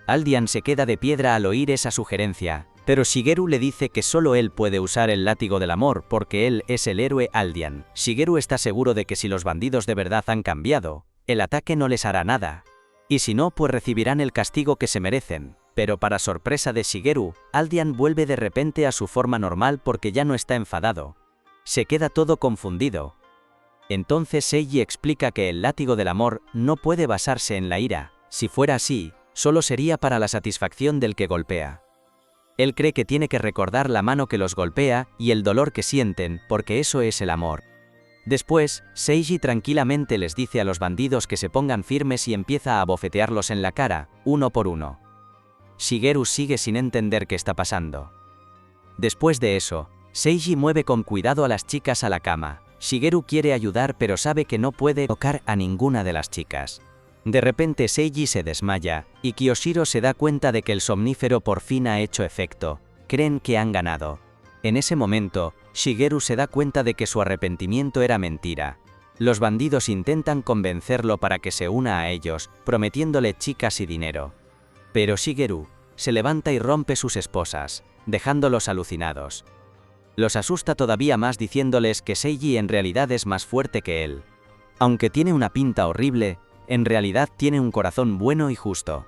Aldian se queda de piedra al oír esa sugerencia, pero Shigeru le dice que solo él puede usar el látigo del amor porque él es el héroe Aldian. Shigeru está seguro de que si los bandidos de verdad han cambiado, el ataque no les hará nada. Y si no, pues recibirán el castigo que se merecen. Pero para sorpresa de Shigeru, Aldian vuelve de repente a su forma normal porque ya no está enfadado. Se queda todo confundido. Entonces Seiji explica que el látigo del amor no puede basarse en la ira. Si fuera así, solo sería para la satisfacción del que golpea. Él cree que tiene que recordar la mano que los golpea y el dolor que sienten, porque eso es el amor. Después, Seiji tranquilamente les dice a los bandidos que se pongan firmes y empieza a abofetearlos en la cara, uno por uno. Shigeru sigue sin entender qué está pasando. Después de eso, Seiji mueve con cuidado a las chicas a la cama. Shigeru quiere ayudar pero sabe que no puede tocar a ninguna de las chicas. De repente Seiji se desmaya, y Kiyoshiro se da cuenta de que el somnífero por fin ha hecho efecto. Creen que han ganado. En ese momento, Shigeru se da cuenta de que su arrepentimiento era mentira. Los bandidos intentan convencerlo para que se una a ellos, prometiéndole chicas y dinero. Pero Shigeru se levanta y rompe sus esposas, dejándolos alucinados. Los asusta todavía más diciéndoles que Seiji en realidad es más fuerte que él. Aunque tiene una pinta horrible, en realidad tiene un corazón bueno y justo.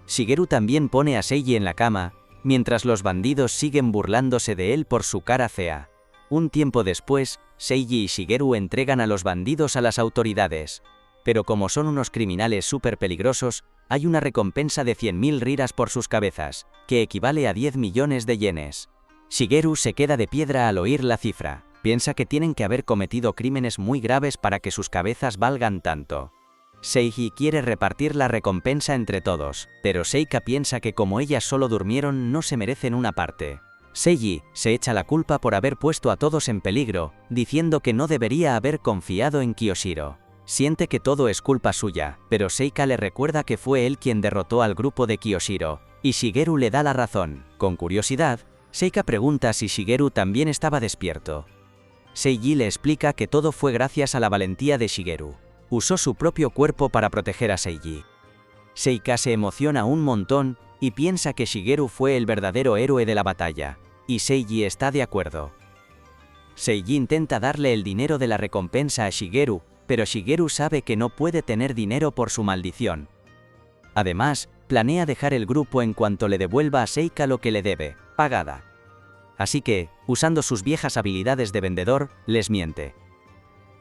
Shigeru también pone a Seiji en la cama, mientras los bandidos siguen burlándose de él por su cara fea. Un tiempo después, Seiji y Shigeru entregan a los bandidos a las autoridades. Pero como son unos criminales súper peligrosos, hay una recompensa de 100.000 riras por sus cabezas, que equivale a 10 millones de yenes. Shigeru se queda de piedra al oír la cifra. Piensa que tienen que haber cometido crímenes muy graves para que sus cabezas valgan tanto. Seiji quiere repartir la recompensa entre todos, pero Seika piensa que como ellas solo durmieron no se merecen una parte. Seiji se echa la culpa por haber puesto a todos en peligro, diciendo que no debería haber confiado en Kiyoshiro. Siente que todo es culpa suya, pero Seika le recuerda que fue él quien derrotó al grupo de Kiyoshiro, y Shigeru le da la razón. Con curiosidad, Seika pregunta si Shigeru también estaba despierto. Seiji le explica que todo fue gracias a la valentía de Shigeru. Usó su propio cuerpo para proteger a Seiji. Seika se emociona un montón y piensa que Shigeru fue el verdadero héroe de la batalla, y Seiji está de acuerdo. Seiji intenta darle el dinero de la recompensa a Shigeru, pero Shigeru sabe que no puede tener dinero por su maldición. Además, planea dejar el grupo en cuanto le devuelva a Seika lo que le debe, pagada. Así que, usando sus viejas habilidades de vendedor, les miente.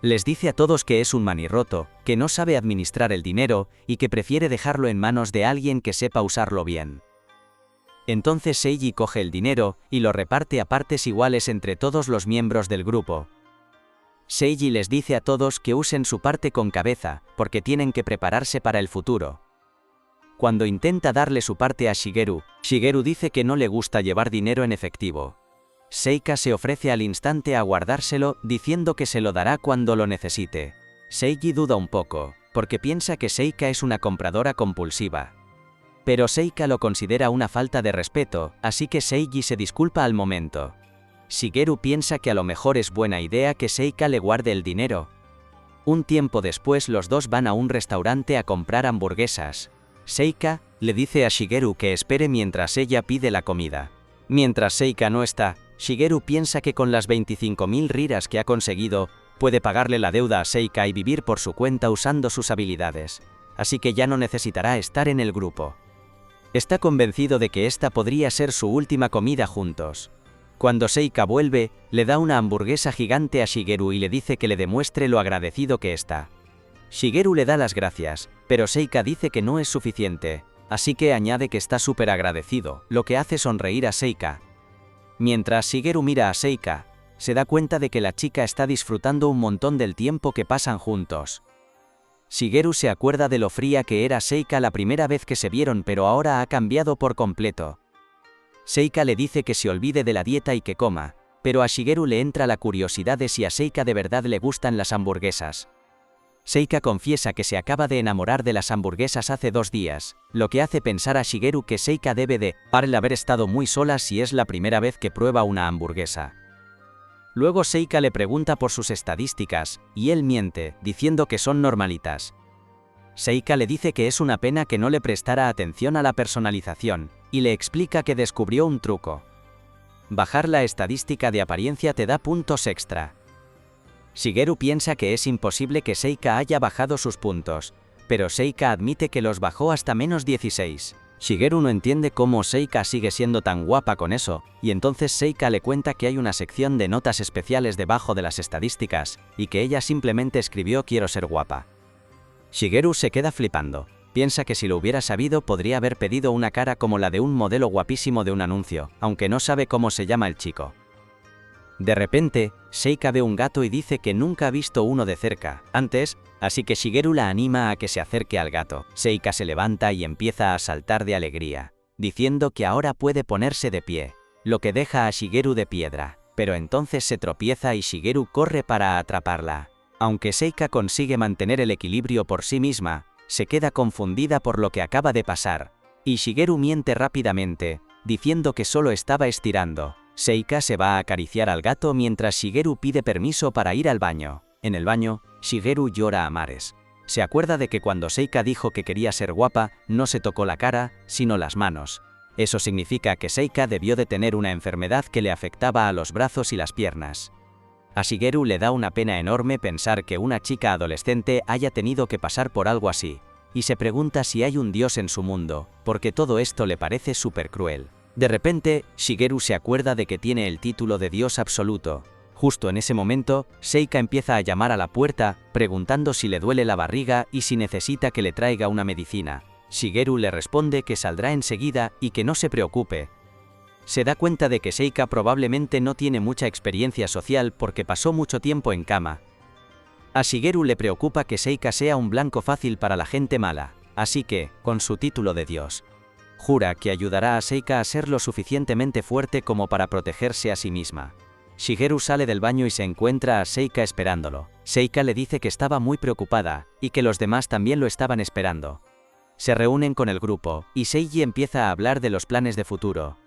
Les dice a todos que es un manirroto, que no sabe administrar el dinero y que prefiere dejarlo en manos de alguien que sepa usarlo bien. Entonces Seiji coge el dinero y lo reparte a partes iguales entre todos los miembros del grupo. Seiji les dice a todos que usen su parte con cabeza, porque tienen que prepararse para el futuro. Cuando intenta darle su parte a Shigeru, Shigeru dice que no le gusta llevar dinero en efectivo. Seika se ofrece al instante a guardárselo, diciendo que se lo dará cuando lo necesite. Seiji duda un poco, porque piensa que Seika es una compradora compulsiva. Pero Seika lo considera una falta de respeto, así que Seiji se disculpa al momento. Shigeru piensa que a lo mejor es buena idea que Seika le guarde el dinero. Un tiempo después los dos van a un restaurante a comprar hamburguesas. Seika le dice a Shigeru que espere mientras ella pide la comida. Mientras Seika no está, Shigeru piensa que con las 25.000 riras que ha conseguido, puede pagarle la deuda a Seika y vivir por su cuenta usando sus habilidades. Así que ya no necesitará estar en el grupo. Está convencido de que esta podría ser su última comida juntos. Cuando Seika vuelve, le da una hamburguesa gigante a Shigeru y le dice que le demuestre lo agradecido que está. Shigeru le da las gracias, pero Seika dice que no es suficiente, así que añade que está súper agradecido, lo que hace sonreír a Seika. Mientras Shigeru mira a Seika, se da cuenta de que la chica está disfrutando un montón del tiempo que pasan juntos. Shigeru se acuerda de lo fría que era Seika la primera vez que se vieron, pero ahora ha cambiado por completo. Seika le dice que se olvide de la dieta y que coma, pero a Shigeru le entra la curiosidad de si a Seika de verdad le gustan las hamburguesas. Seika confiesa que se acaba de enamorar de las hamburguesas hace 2 días, lo que hace pensar a Shigeru que Seika debe de haber estado muy sola si es la primera vez que prueba una hamburguesa. Luego Seika le pregunta por sus estadísticas, y él miente, diciendo que son normalitas. Seika le dice que es una pena que no le prestara atención a la personalización, y le explica que descubrió un truco. Bajar la estadística de apariencia te da puntos extra. Shigeru piensa que es imposible que Seika haya bajado sus puntos, pero Seika admite que los bajó hasta menos 16. Shigeru no entiende cómo Seika sigue siendo tan guapa con eso, y entonces Seika le cuenta que hay una sección de notas especiales debajo de las estadísticas, y que ella simplemente escribió "quiero ser guapa". Shigeru se queda flipando. Piensa que si lo hubiera sabido podría haber pedido una cara como la de un modelo guapísimo de un anuncio, aunque no sabe cómo se llama el chico. De repente, Seika ve un gato y dice que nunca ha visto uno de cerca antes, así que Shigeru la anima a que se acerque al gato. Seika se levanta y empieza a saltar de alegría, diciendo que ahora puede ponerse de pie, lo que deja a Shigeru de piedra, pero entonces se tropieza y Shigeru corre para atraparla. Aunque Seika consigue mantener el equilibrio por sí misma, se queda confundida por lo que acaba de pasar, y Shigeru miente rápidamente, diciendo que solo estaba estirando. Seika se va a acariciar al gato mientras Shigeru pide permiso para ir al baño. En el baño, Shigeru llora a mares. Se acuerda de que cuando Seika dijo que quería ser guapa, no se tocó la cara, sino las manos. Eso significa que Seika debió de tener una enfermedad que le afectaba a los brazos y las piernas. A Shigeru le da una pena enorme pensar que una chica adolescente haya tenido que pasar por algo así, y se pregunta si hay un dios en su mundo, porque todo esto le parece súper cruel. De repente, Shigeru se acuerda de que tiene el título de Dios absoluto. Justo en ese momento, Seika empieza a llamar a la puerta, preguntando si le duele la barriga y si necesita que le traiga una medicina. Shigeru le responde que saldrá enseguida y que no se preocupe. Se da cuenta de que Seika probablemente no tiene mucha experiencia social porque pasó mucho tiempo en cama. A Shigeru le preocupa que Seika sea un blanco fácil para la gente mala, así que, con su título de Dios, jura que ayudará a Seika a ser lo suficientemente fuerte como para protegerse a sí misma. Shigeru sale del baño y se encuentra a Seika esperándolo. Seika le dice que estaba muy preocupada, y que los demás también lo estaban esperando. Se reúnen con el grupo, y Seiji empieza a hablar de los planes de futuro.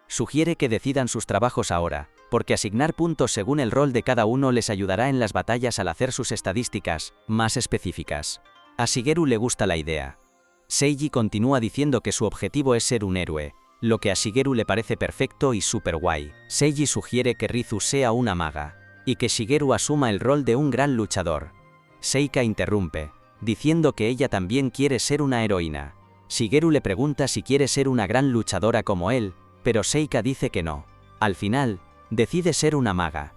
Sugiere que decidan sus trabajos ahora, porque asignar puntos según el rol de cada uno les ayudará en las batallas al hacer sus estadísticas más específicas. A Shigeru le gusta la idea. Seiji continúa diciendo que su objetivo es ser un héroe, lo que a Shigeru le parece perfecto y súper guay. Seiji sugiere que Rizu sea una maga, y que Shigeru asuma el rol de un gran luchador. Seika interrumpe, diciendo que ella también quiere ser una heroína. Shigeru le pregunta si quiere ser una gran luchadora como él, pero Seika dice que no. Al final, decide ser una maga.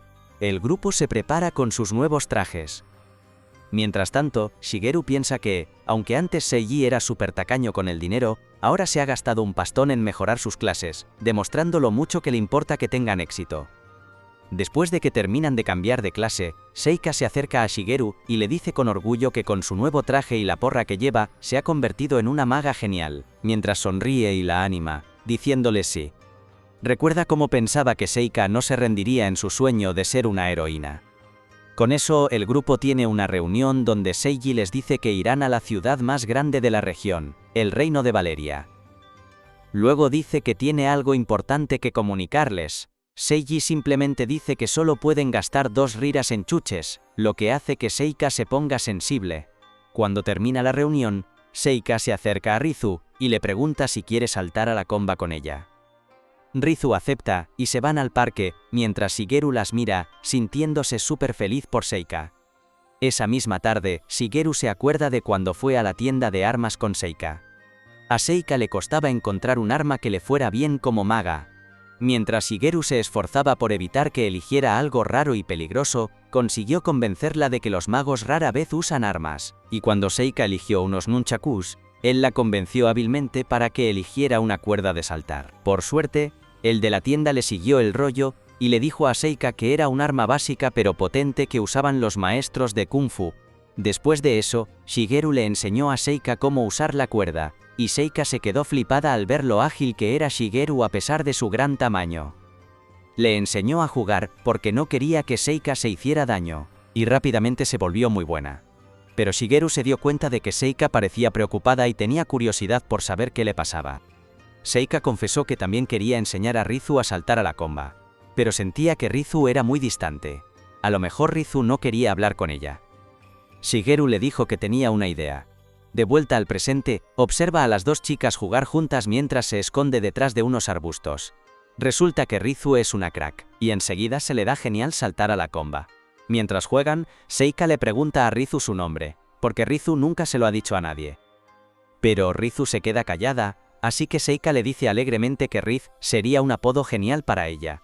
el grupo se prepara con sus nuevos trajes. Mientras tanto, Shigeru piensa que, aunque antes Seiji era súper tacaño con el dinero, ahora se ha gastado un pastón en mejorar sus clases, demostrando lo mucho que le importa que tengan éxito. Después de que terminan de cambiar de clase, Seika se acerca a Shigeru y le dice con orgullo que con su nuevo traje y la porra que lleva, se ha convertido en una maga genial, mientras sonríe y la anima, diciéndole sí. Recuerda cómo pensaba que Seika no se rendiría en su sueño de ser una heroína. Con eso, el grupo tiene una reunión donde Seiji les dice que irán a la ciudad más grande de la región, el reino de Valeria. Luego dice que tiene algo importante que comunicarles. Seiji simplemente dice que solo pueden gastar 2 riras en chuches, lo que hace que Seika se ponga sensible. Cuando termina la reunión, Seika se acerca a Rizu y le pregunta si quiere saltar a la comba con ella. Rizu acepta y se van al parque, mientras Shigeru las mira, sintiéndose súper feliz por Seika. Esa misma tarde, Shigeru se acuerda de cuando fue a la tienda de armas con Seika. A Seika le costaba encontrar un arma que le fuera bien como maga. Mientras Shigeru se esforzaba por evitar que eligiera algo raro y peligroso, consiguió convencerla de que los magos rara vez usan armas, y cuando Seika eligió unos nunchakus, él la convenció hábilmente para que eligiera una cuerda de saltar. Por suerte, el de la tienda le siguió el rollo y le dijo a Seika que era un arma básica pero potente que usaban los maestros de Kung Fu. Después de eso, Shigeru le enseñó a Seika cómo usar la cuerda, y Seika se quedó flipada al ver lo ágil que era Shigeru a pesar de su gran tamaño. Le enseñó a jugar porque no quería que Seika se hiciera daño, y rápidamente se volvió muy buena. Pero Shigeru se dio cuenta de que Seika parecía preocupada y tenía curiosidad por saber qué le pasaba. Seika confesó que también quería enseñar a Rizu a saltar a la comba, pero sentía que Rizu era muy distante. A lo mejor Rizu no quería hablar con ella. Shigeru le dijo que tenía una idea. De vuelta al presente, observa a las 2 chicas jugar juntas mientras se esconde detrás de unos arbustos. Resulta que Rizu es una crack, y enseguida se le da genial saltar a la comba. Mientras juegan, Seika le pregunta a Rizu su nombre, porque Rizu nunca se lo ha dicho a nadie. Pero Rizu se queda callada, así que Seika le dice alegremente que Riz sería un apodo genial para ella.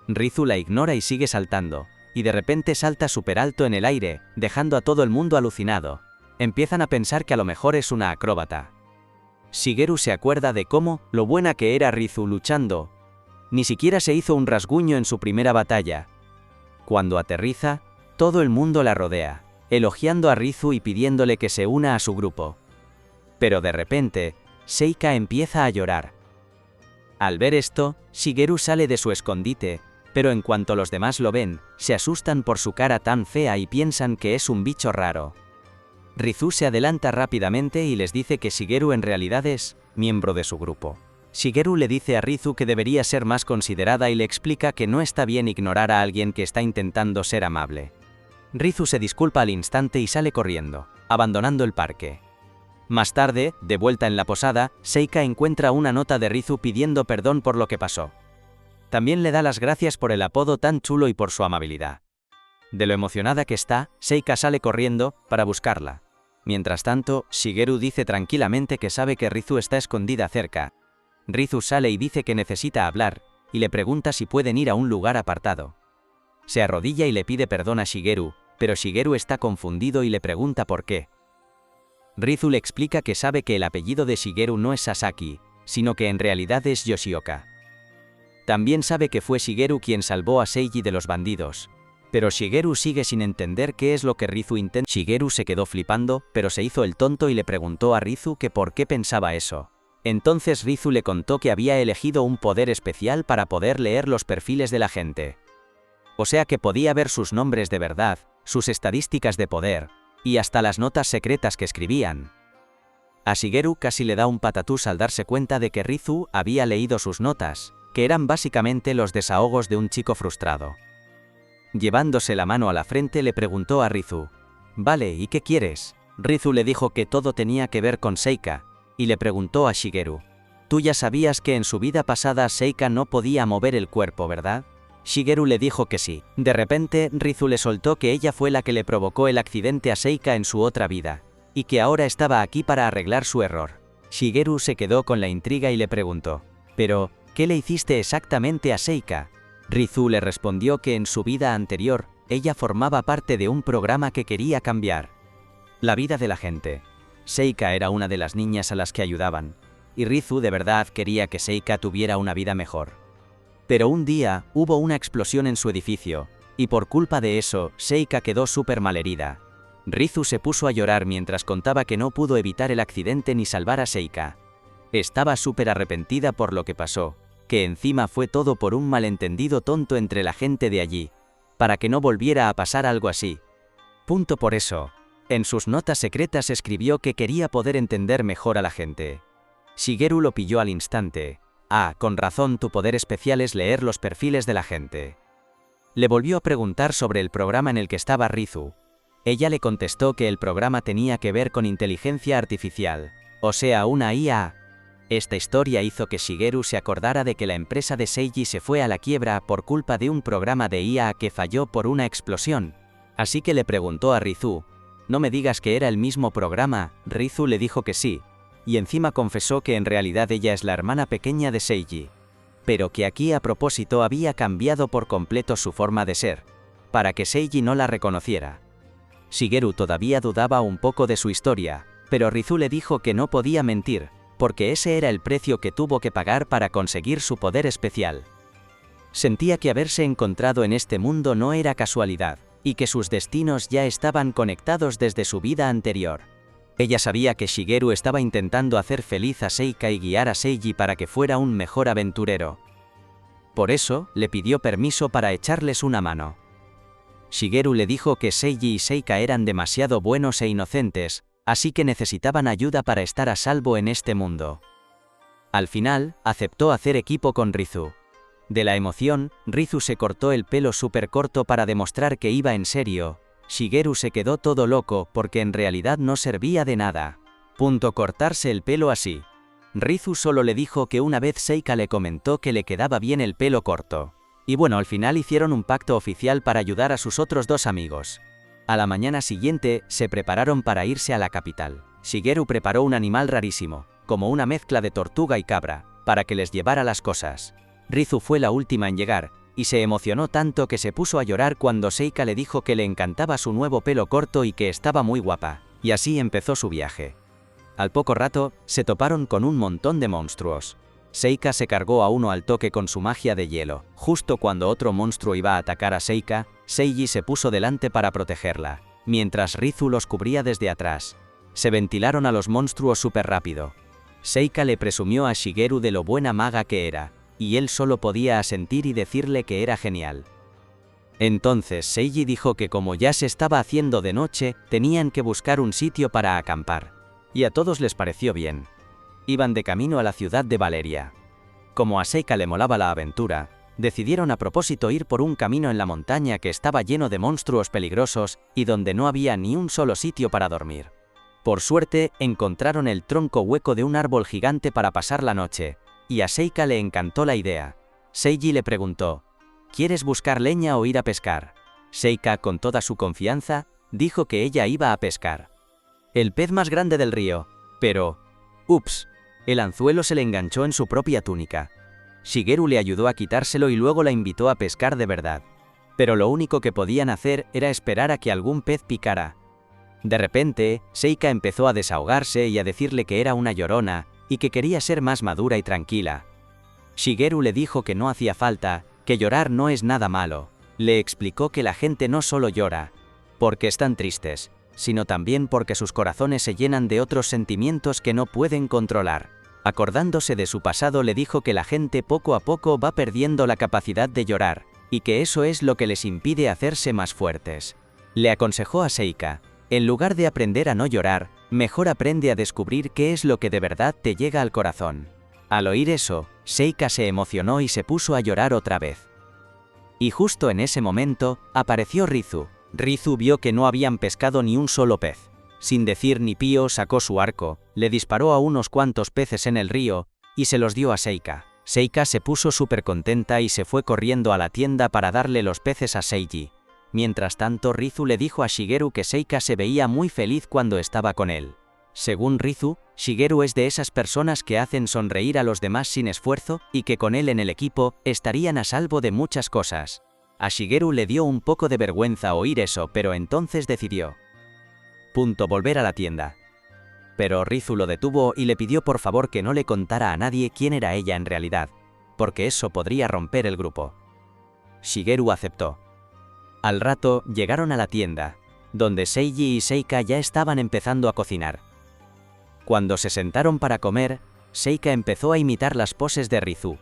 Rizu la ignora y sigue saltando, y de repente salta súper alto en el aire, dejando a todo el mundo alucinado. Empiezan a pensar que a lo mejor es una acróbata. Shigeru se acuerda de lo buena que era Rizu luchando. Ni siquiera se hizo un rasguño en su primera batalla. Cuando aterriza, todo el mundo la rodea, elogiando a Rizu y pidiéndole que se una a su grupo. Pero de repente, Seika empieza a llorar. Al ver esto, Shigeru sale de su escondite, pero en cuanto los demás lo ven, se asustan por su cara tan fea y piensan que es un bicho raro. Rizu se adelanta rápidamente y les dice que Shigeru en realidad es miembro de su grupo. Shigeru le dice a Rizu que debería ser más considerada y le explica que no está bien ignorar a alguien que está intentando ser amable. Rizu se disculpa al instante y sale corriendo, abandonando el parque. Más tarde, de vuelta en la posada, Seika encuentra una nota de Rizu pidiendo perdón por lo que pasó. También le da las gracias por el apodo tan chulo y por su amabilidad. De lo emocionada que está, Seika sale corriendo para buscarla. Mientras tanto, Shigeru dice tranquilamente que sabe que Rizu está escondida cerca. Rizu sale y dice que necesita hablar, y le pregunta si pueden ir a un lugar apartado. Se arrodilla y le pide perdón a Shigeru, pero Shigeru está confundido y le pregunta por qué. Rizu le explica que sabe que el apellido de Shigeru no es Sasaki, sino que en realidad es Yoshioka. También sabe que fue Shigeru quien salvó a Seiji de los bandidos. Pero Shigeru sigue sin entender qué es lo que Rizu intenta. Shigeru se quedó flipando, pero se hizo el tonto y le preguntó a Rizu que por qué pensaba eso. Entonces Rizu le contó que había elegido un poder especial para poder leer los perfiles de la gente. O sea que podía ver sus nombres de verdad, sus estadísticas de poder, y hasta las notas secretas que escribían. A Shigeru casi le da un patatús al darse cuenta de que Rizu había leído sus notas, que eran básicamente los desahogos de un chico frustrado. Llevándose la mano a la frente le preguntó a Rizu, «Vale, ¿y qué quieres?» Rizu le dijo que todo tenía que ver con Seika, y le preguntó a Shigeru, «Tú ya sabías que en su vida pasada Seika no podía mover el cuerpo, ¿verdad?» Shigeru le dijo que sí. De repente, Rizu le soltó que ella fue la que le provocó el accidente a Seika en su otra vida, y que ahora estaba aquí para arreglar su error. Shigeru se quedó con la intriga y le preguntó, «¿Pero qué le hiciste exactamente a Seika?» Rizu le respondió que en su vida anterior, ella formaba parte de un programa que quería cambiar la vida de la gente. Seika era una de las niñas a las que ayudaban, y Rizu de verdad quería que Seika tuviera una vida mejor. Pero un día, hubo una explosión en su edificio, y por culpa de eso, Seika quedó súper malherida. Rizu se puso a llorar mientras contaba que no pudo evitar el accidente ni salvar a Seika. Estaba súper arrepentida por lo que pasó, que encima fue todo por un malentendido tonto entre la gente de allí, para que no volviera a pasar algo así. Por eso, en sus notas secretas escribió que quería poder entender mejor a la gente. Shigeru lo pilló al instante. Ah, con razón, tu poder especial es leer los perfiles de la gente. Le volvió a preguntar sobre el programa en el que estaba Rizu. Ella le contestó que el programa tenía que ver con inteligencia artificial, o sea, una IA. Esta historia hizo que Shigeru se acordara de que la empresa de Seiji se fue a la quiebra por culpa de un programa de IA que falló por una explosión. Así que le preguntó a Rizu, «No me digas que era el mismo programa». Rizu le dijo que sí, y encima confesó que en realidad ella es la hermana pequeña de Seiji. Pero que aquí a propósito había cambiado por completo su forma de ser, para que Seiji no la reconociera. Shigeru todavía dudaba un poco de su historia, pero Rizu le dijo que no podía mentir, porque ese era el precio que tuvo que pagar para conseguir su poder especial. Sentía que haberse encontrado en este mundo no era casualidad, y que sus destinos ya estaban conectados desde su vida anterior. Ella sabía que Shigeru estaba intentando hacer feliz a Seika y guiar a Seiji para que fuera un mejor aventurero. Por eso, le pidió permiso para echarles una mano. Shigeru le dijo que Seiji y Seika eran demasiado buenos e inocentes, así que necesitaban ayuda para estar a salvo en este mundo. Al final, aceptó hacer equipo con Rizu. De la emoción, Rizu se cortó el pelo súper corto para demostrar que iba en serio. Shigeru se quedó todo loco porque en realidad no servía de nada. Cortarse el pelo así. Rizu solo le dijo que una vez Seika le comentó que le quedaba bien el pelo corto. Y bueno, al final hicieron un pacto oficial para ayudar a sus otros dos amigos. A la mañana siguiente, se prepararon para irse a la capital. Shigeru preparó un animal rarísimo, como una mezcla de tortuga y cabra, para que les llevara las cosas. Rizu fue la última en llegar, y se emocionó tanto que se puso a llorar cuando Seika le dijo que le encantaba su nuevo pelo corto y que estaba muy guapa, y así empezó su viaje. Al poco rato, se toparon con un montón de monstruos. Seika se cargó a uno al toque con su magia de hielo. Justo cuando otro monstruo iba a atacar a Seika, Seiji se puso delante para protegerla, mientras Rizu los cubría desde atrás. Se ventilaron a los monstruos súper rápido. Seika le presumió a Shigeru de lo buena maga que era, y él solo podía asentir y decirle que era genial. Entonces Seiji dijo que como ya se estaba haciendo de noche, tenían que buscar un sitio para acampar. Y a todos les pareció bien. Iban de camino a la ciudad de Valeria. Como a Seika le molaba la aventura, decidieron a propósito ir por un camino en la montaña que estaba lleno de monstruos peligrosos y donde no había ni un solo sitio para dormir. Por suerte, encontraron el tronco hueco de un árbol gigante para pasar la noche, y a Seika le encantó la idea. Seiji le preguntó, ¿quieres buscar leña o ir a pescar? Seika, con toda su confianza, dijo que ella iba a pescar. El pez más grande del río, pero... ¡ups! El anzuelo se le enganchó en su propia túnica. Shigeru le ayudó a quitárselo y luego la invitó a pescar de verdad. Pero lo único que podían hacer era esperar a que algún pez picara. De repente, Seika empezó a desahogarse y a decirle que era una llorona, y que quería ser más madura y tranquila. Shigeru le dijo que no hacía falta, que llorar no es nada malo. Le explicó que la gente no solo llora porque están tristes, sino también porque sus corazones se llenan de otros sentimientos que no pueden controlar. Acordándose de su pasado, le dijo que la gente poco a poco va perdiendo la capacidad de llorar, y que eso es lo que les impide hacerse más fuertes. Le aconsejó a Seika, en lugar de aprender a no llorar, mejor aprende a descubrir qué es lo que de verdad te llega al corazón. Al oír eso, Seika se emocionó y se puso a llorar otra vez. Y justo en ese momento, apareció Rizu. Rizu vio que no habían pescado ni un solo pez. Sin decir ni pío, sacó su arco, le disparó a unos cuantos peces en el río, y se los dio a Seika. Seika se puso súper contenta y se fue corriendo a la tienda para darle los peces a Seiji. Mientras tanto, Rizu le dijo a Shigeru que Seika se veía muy feliz cuando estaba con él. Según Rizu, Shigeru es de esas personas que hacen sonreír a los demás sin esfuerzo y que con él en el equipo estarían a salvo de muchas cosas. A Shigeru le dio un poco de vergüenza oír eso, pero entonces decidió volver a la tienda. Pero Rizu lo detuvo y le pidió por favor que no le contara a nadie quién era ella en realidad, porque eso podría romper el grupo. Shigeru aceptó. Al rato llegaron a la tienda, donde Seiji y Seika ya estaban empezando a cocinar. Cuando se sentaron para comer, Seika empezó a imitar las poses de Rizu.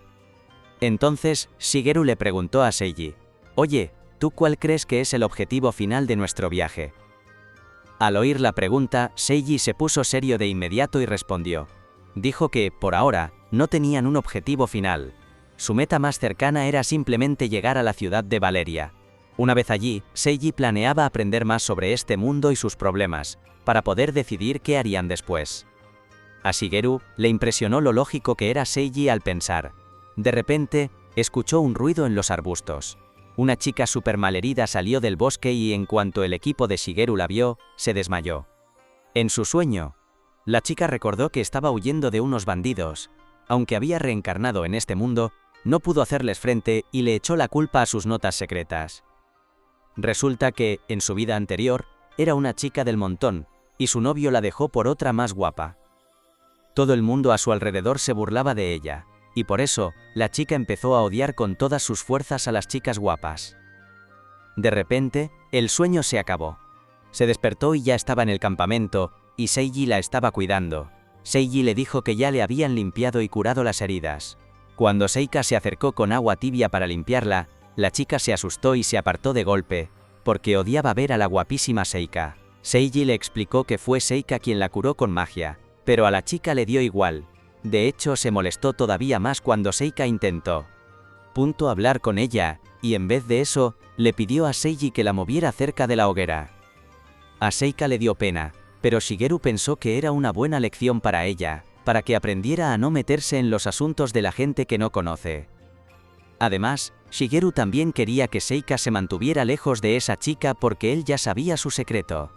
Entonces, Shigeru le preguntó a Seiji: «Oye, ¿tú cuál crees que es el objetivo final de nuestro viaje?». Al oír la pregunta, Seiji se puso serio de inmediato y respondió. Dijo que, por ahora, no tenían un objetivo final. Su meta más cercana era simplemente llegar a la ciudad de Valeria. Una vez allí, Seiji planeaba aprender más sobre este mundo y sus problemas, para poder decidir qué harían después. A Shigeru le impresionó lo lógico que era Seiji al pensar. De repente, escuchó un ruido en los arbustos. Una chica súper malherida salió del bosque y en cuanto el equipo de Shigeru la vio, se desmayó. En su sueño, la chica recordó que estaba huyendo de unos bandidos. Aunque había reencarnado en este mundo, no pudo hacerles frente y le echó la culpa a sus notas secretas. Resulta que, en su vida anterior, era una chica del montón, y su novio la dejó por otra más guapa. Todo el mundo a su alrededor se burlaba de ella, y por eso, la chica empezó a odiar con todas sus fuerzas a las chicas guapas. De repente, el sueño se acabó. Se despertó y ya estaba en el campamento, y Seiji la estaba cuidando. Seiji le dijo que ya le habían limpiado y curado las heridas. Cuando Seika se acercó con agua tibia para limpiarla, la chica se asustó y se apartó de golpe, porque odiaba ver a la guapísima Seika. Seiji le explicó que fue Seika quien la curó con magia, pero a la chica le dio igual. De hecho, se molestó todavía más cuando Seika intentó hablar con ella, y en vez de eso, le pidió a Seiji que la moviera cerca de la hoguera. A Seika le dio pena, pero Shigeru pensó que era una buena lección para ella, para que aprendiera a no meterse en los asuntos de la gente que no conoce. Además, Shigeru también quería que Seika se mantuviera lejos de esa chica porque él ya sabía su secreto.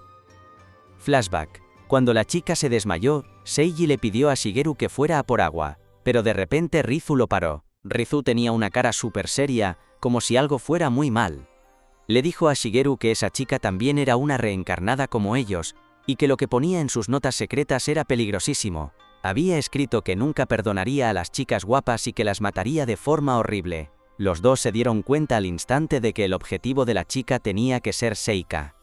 Flashback. Cuando la chica se desmayó, Seiji le pidió a Shigeru que fuera a por agua, pero de repente Rizu lo paró. Rizu tenía una cara súper seria, como si algo fuera muy mal. Le dijo a Shigeru que esa chica también era una reencarnada como ellos, y que lo que ponía en sus notas secretas era peligrosísimo. Había escrito que nunca perdonaría a las chicas guapas y que las mataría de forma horrible. Los dos se dieron cuenta al instante de que el objetivo de la chica tenía que ser Seika.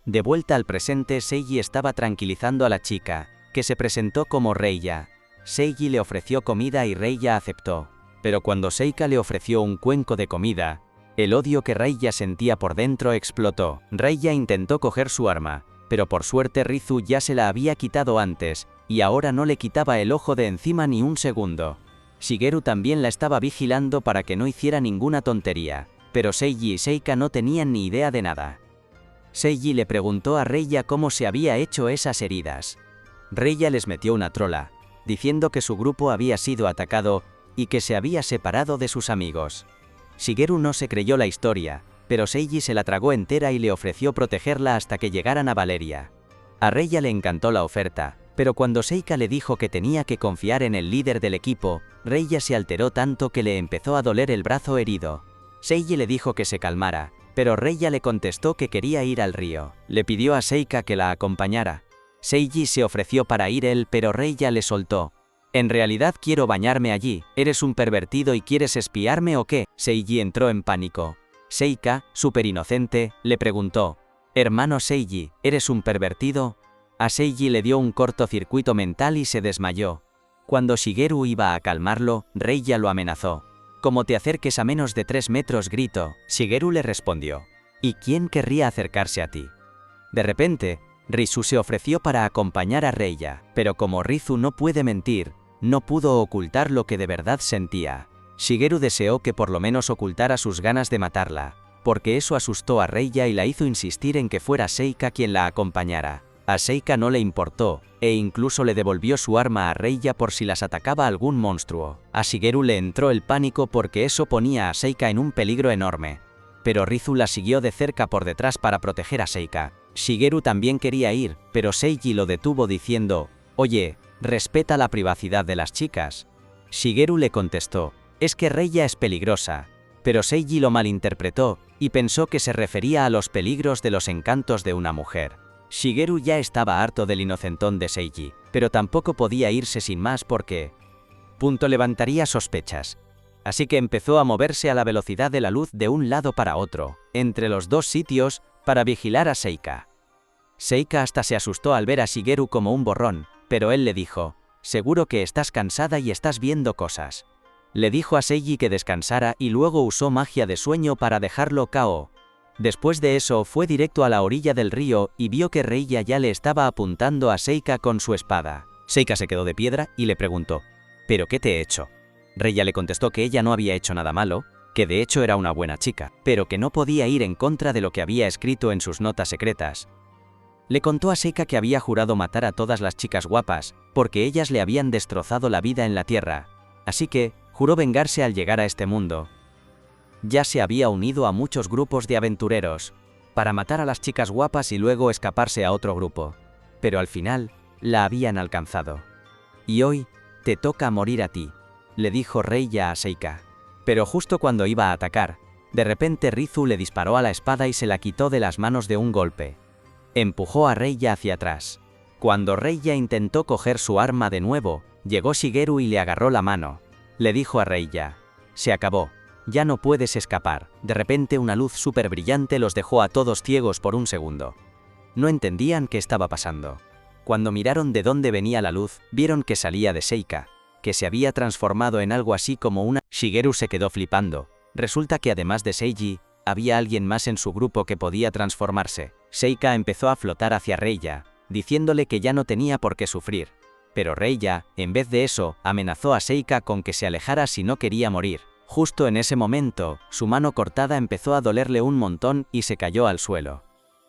De vuelta al presente, Seiji estaba tranquilizando a la chica, que se presentó como Reiya. Seiji le ofreció comida y Reiya aceptó. Pero cuando Seika le ofreció un cuenco de comida, el odio que Reiya sentía por dentro explotó. Reiya intentó coger su arma, pero por suerte Rizu ya se la había quitado antes, y ahora no le quitaba el ojo de encima ni un segundo. Shigeru también la estaba vigilando para que no hiciera ninguna tontería, pero Seiji y Seika no tenían ni idea de nada. Seiji le preguntó a Reiya cómo se había hecho esas heridas. Reiya les metió una trola, diciendo que su grupo había sido atacado y que se había separado de sus amigos. Shigeru no se creyó la historia, pero Seiji se la tragó entera y le ofreció protegerla hasta que llegaran a Valeria. A Reiya le encantó la oferta, pero cuando Seika le dijo que tenía que confiar en el líder del equipo, Reiya se alteró tanto que le empezó a doler el brazo herido. Seiji le dijo que se calmara, pero Reiya le contestó que quería ir al río. Le pidió a Seika que la acompañara. Seiji se ofreció para ir él, pero Reiya le soltó. En realidad quiero bañarme allí, ¿eres un pervertido y quieres espiarme o qué? Seiji entró en pánico. Seika, súper inocente, le preguntó: «Hermano Seiji, ¿eres un pervertido?». A Seiji le dio un cortocircuito mental y se desmayó. Cuando Shigeru iba a calmarlo, Reiya lo amenazó. «Como te acerques a menos de 3 metros», gritó. Shigeru le respondió: «¿Y quién querría acercarse a ti?». De repente, Rizu se ofreció para acompañar a Reiya, pero como Rizu no puede mentir, no pudo ocultar lo que de verdad sentía. Shigeru deseó que por lo menos ocultara sus ganas de matarla, porque eso asustó a Reiya y la hizo insistir en que fuera Seika quien la acompañara. A Seika no le importó, e incluso le devolvió su arma a Reiya por si las atacaba algún monstruo. A Shigeru le entró el pánico porque eso ponía a Seika en un peligro enorme. Pero Rizu la siguió de cerca por detrás para proteger a Seika. Shigeru también quería ir, pero Seiji lo detuvo diciendo, «Oye, respeta la privacidad de las chicas». Shigeru le contestó, «Es que Reiya es peligrosa». Pero Seiji lo malinterpretó, y pensó que se refería a los peligros de los encantos de una mujer. Shigeru ya estaba harto del inocentón de Seiji, pero tampoco podía irse sin más porque... levantaría sospechas. Así que empezó a moverse a la velocidad de la luz de un lado para otro, entre los dos sitios, para vigilar a Seika. Seika hasta se asustó al ver a Shigeru como un borrón, pero él le dijo, «Seguro que estás cansada y estás viendo cosas». Le dijo a Seiji que descansara y luego usó magia de sueño para dejarlo KO. Después de eso fue directo a la orilla del río y vio que Reiya ya le estaba apuntando a Seika con su espada. Seika se quedó de piedra y le preguntó, «¿Pero qué te he hecho?». Reiya le contestó que ella no había hecho nada malo, que de hecho era una buena chica, pero que no podía ir en contra de lo que había escrito en sus notas secretas. Le contó a Seika que había jurado matar a todas las chicas guapas, porque ellas le habían destrozado la vida en la tierra, así que juró vengarse al llegar a este mundo. Ya se había unido a muchos grupos de aventureros, para matar a las chicas guapas y luego escaparse a otro grupo, pero al final, la habían alcanzado. «Y hoy, te toca morir a ti», le dijo Reiya a Seika. Pero justo cuando iba a atacar, de repente Rizu le disparó a la espada y se la quitó de las manos de un golpe. Empujó a Reiya hacia atrás. Cuando Reiya intentó coger su arma de nuevo, llegó Shigeru y le agarró la mano. Le dijo a Reiya, «Se acabó, ya no puedes escapar». De repente una luz súper brillante los dejó a todos ciegos por un segundo. No entendían qué estaba pasando. Cuando miraron de dónde venía la luz, vieron que salía de Seika, que se había transformado en algo así como una... Shigeru se quedó flipando. Resulta que además de Seiji, había alguien más en su grupo que podía transformarse. Seika empezó a flotar hacia Reiya, diciéndole que ya no tenía por qué sufrir. Pero Reiya, en vez de eso, amenazó a Seika con que se alejara si no quería morir. Justo en ese momento, su mano cortada empezó a dolerle un montón y se cayó al suelo.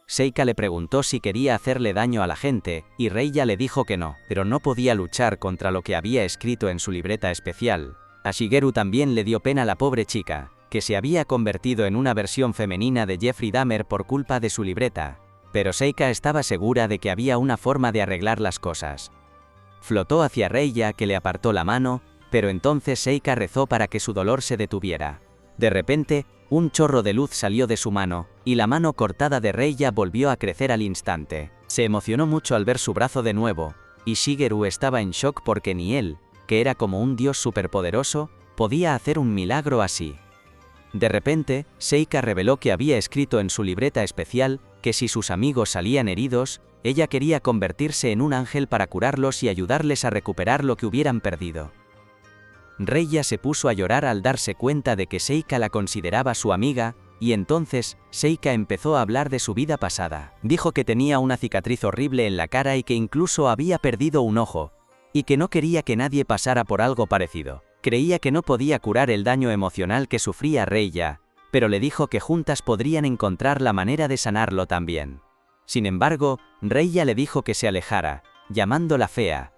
Seika le preguntó si quería hacerle daño a la gente, y Reiya le dijo que no, pero no podía luchar contra lo que había escrito en su libreta especial. A Shigeru también le dio pena la pobre chica, que se había convertido en una versión femenina de Jeffrey Dahmer por culpa de su libreta. Pero Seika estaba segura de que había una forma de arreglar las cosas. Flotó hacia Reiya, que le apartó la mano, pero entonces Seika rezó para que su dolor se detuviera. De repente, un chorro de luz salió de su mano, y la mano cortada de Reiya volvió a crecer al instante. Se emocionó mucho al ver su brazo de nuevo, y Shigeru estaba en shock porque ni él, que era como un dios superpoderoso, podía hacer un milagro así. De repente, Seika reveló que había escrito en su libreta especial que si sus amigos salían heridos, ella quería convertirse en un ángel para curarlos y ayudarles a recuperar lo que hubieran perdido. Reiya se puso a llorar al darse cuenta de que Seika la consideraba su amiga, y entonces, Seika empezó a hablar de su vida pasada. Dijo que tenía una cicatriz horrible en la cara y que incluso había perdido un ojo, y que no quería que nadie pasara por algo parecido. Creía que no podía curar el daño emocional que sufría Reiya, pero le dijo que juntas podrían encontrar la manera de sanarlo también. Sin embargo, Reiya le dijo que se alejara, llamándola fea.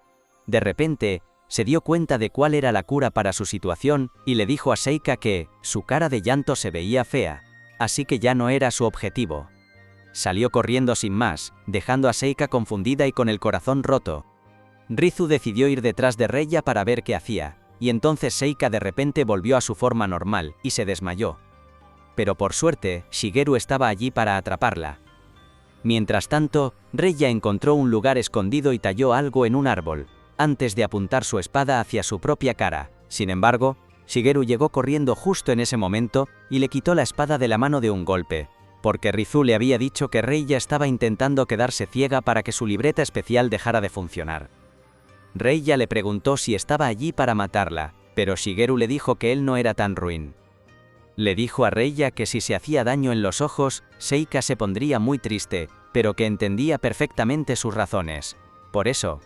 De repente, se dio cuenta de cuál era la cura para su situación, y le dijo a Seika que su cara de llanto se veía fea, así que ya no era su objetivo. Salió corriendo sin más, dejando a Seika confundida y con el corazón roto. Rizu decidió ir detrás de Reiya para ver qué hacía, y entonces Seika de repente volvió a su forma normal, y se desmayó. Pero por suerte, Shigeru estaba allí para atraparla. Mientras tanto, Reiya encontró un lugar escondido y talló algo en un árbol, antes de apuntar su espada hacia su propia cara. Sin embargo, Shigeru llegó corriendo justo en ese momento, y le quitó la espada de la mano de un golpe, porque Rizu le había dicho que Reiya estaba intentando quedarse ciega para que su libreta especial dejara de funcionar. Reiya le preguntó si estaba allí para matarla, pero Shigeru le dijo que él no era tan ruin. Le dijo a Reiya que si se hacía daño en los ojos, Seika se pondría muy triste, pero que entendía perfectamente sus razones. Por eso,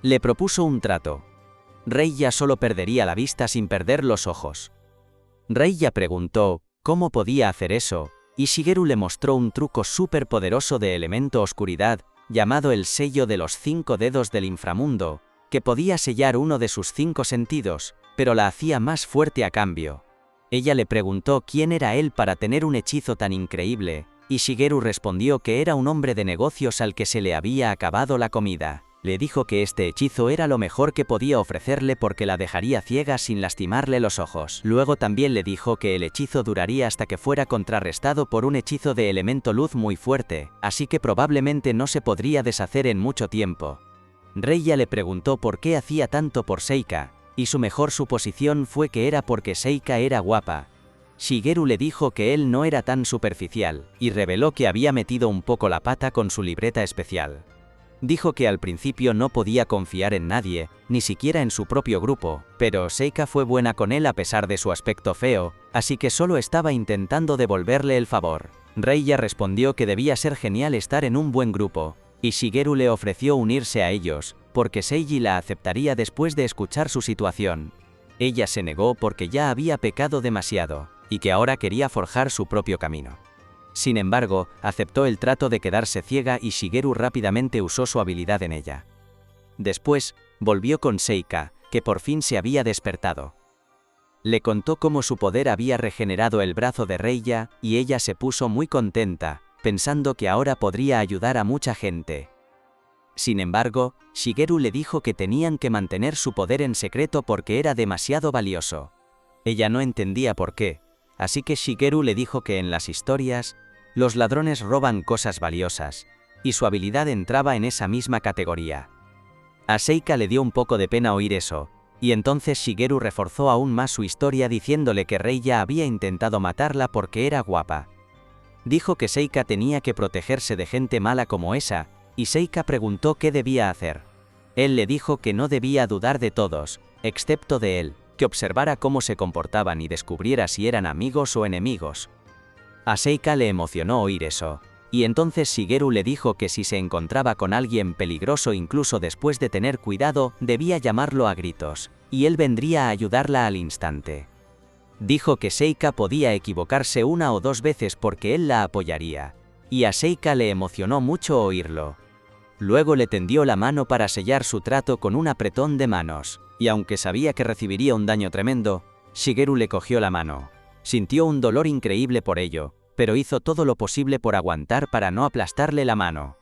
le propuso un trato. Reiya solo perdería la vista sin perder los ojos. Reiya preguntó cómo podía hacer eso, y Shigeru le mostró un truco súper poderoso de elemento oscuridad, llamado el sello de los 5 dedos del inframundo, que podía sellar uno de sus 5 sentidos, pero la hacía más fuerte a cambio. Ella le preguntó quién era él para tener un hechizo tan increíble, y Shigeru respondió que era un hombre de negocios al que se le había acabado la comida. Le dijo que este hechizo era lo mejor que podía ofrecerle porque la dejaría ciega sin lastimarle los ojos. Luego también le dijo que el hechizo duraría hasta que fuera contrarrestado por un hechizo de elemento luz muy fuerte, así que probablemente no se podría deshacer en mucho tiempo. Reiya le preguntó por qué hacía tanto por Seika, y su mejor suposición fue que era porque Seika era guapa. Shigeru le dijo que él no era tan superficial, y reveló que había metido un poco la pata con su libreta especial. Dijo que al principio no podía confiar en nadie, ni siquiera en su propio grupo, pero Seika fue buena con él a pesar de su aspecto feo, así que solo estaba intentando devolverle el favor. Reiya respondió que debía ser genial estar en un buen grupo, y Shigeru le ofreció unirse a ellos, porque Seiji la aceptaría después de escuchar su situación. Ella se negó porque ya había pecado demasiado, y que ahora quería forjar su propio camino. Sin embargo, aceptó el trato de quedarse ciega y Shigeru rápidamente usó su habilidad en ella. Después, volvió con Seika, que por fin se había despertado. Le contó cómo su poder había regenerado el brazo de Reiya, y ella se puso muy contenta, pensando que ahora podría ayudar a mucha gente. Sin embargo, Shigeru le dijo que tenían que mantener su poder en secreto porque era demasiado valioso. Ella no entendía por qué, así que Shigeru le dijo que en las historias, los ladrones roban cosas valiosas, y su habilidad entraba en esa misma categoría. A Seika le dio un poco de pena oír eso, y entonces Shigeru reforzó aún más su historia diciéndole que Reiya había intentado matarla porque era guapa. Dijo que Seika tenía que protegerse de gente mala como esa, y Seika preguntó qué debía hacer. Él le dijo que no debía dudar de todos, excepto de él, que observara cómo se comportaban y descubriera si eran amigos o enemigos. A Seika le emocionó oír eso, y entonces Shigeru le dijo que si se encontraba con alguien peligroso incluso después de tener cuidado, debía llamarlo a gritos, y él vendría a ayudarla al instante. Dijo que Seika podía equivocarse una o dos veces porque él la apoyaría, y a Seika le emocionó mucho oírlo. Luego le tendió la mano para sellar su trato con un apretón de manos, y aunque sabía que recibiría un daño tremendo, Shigeru le cogió la mano. Sintió un dolor increíble por ello, pero hizo todo lo posible por aguantar para no aplastarle la mano.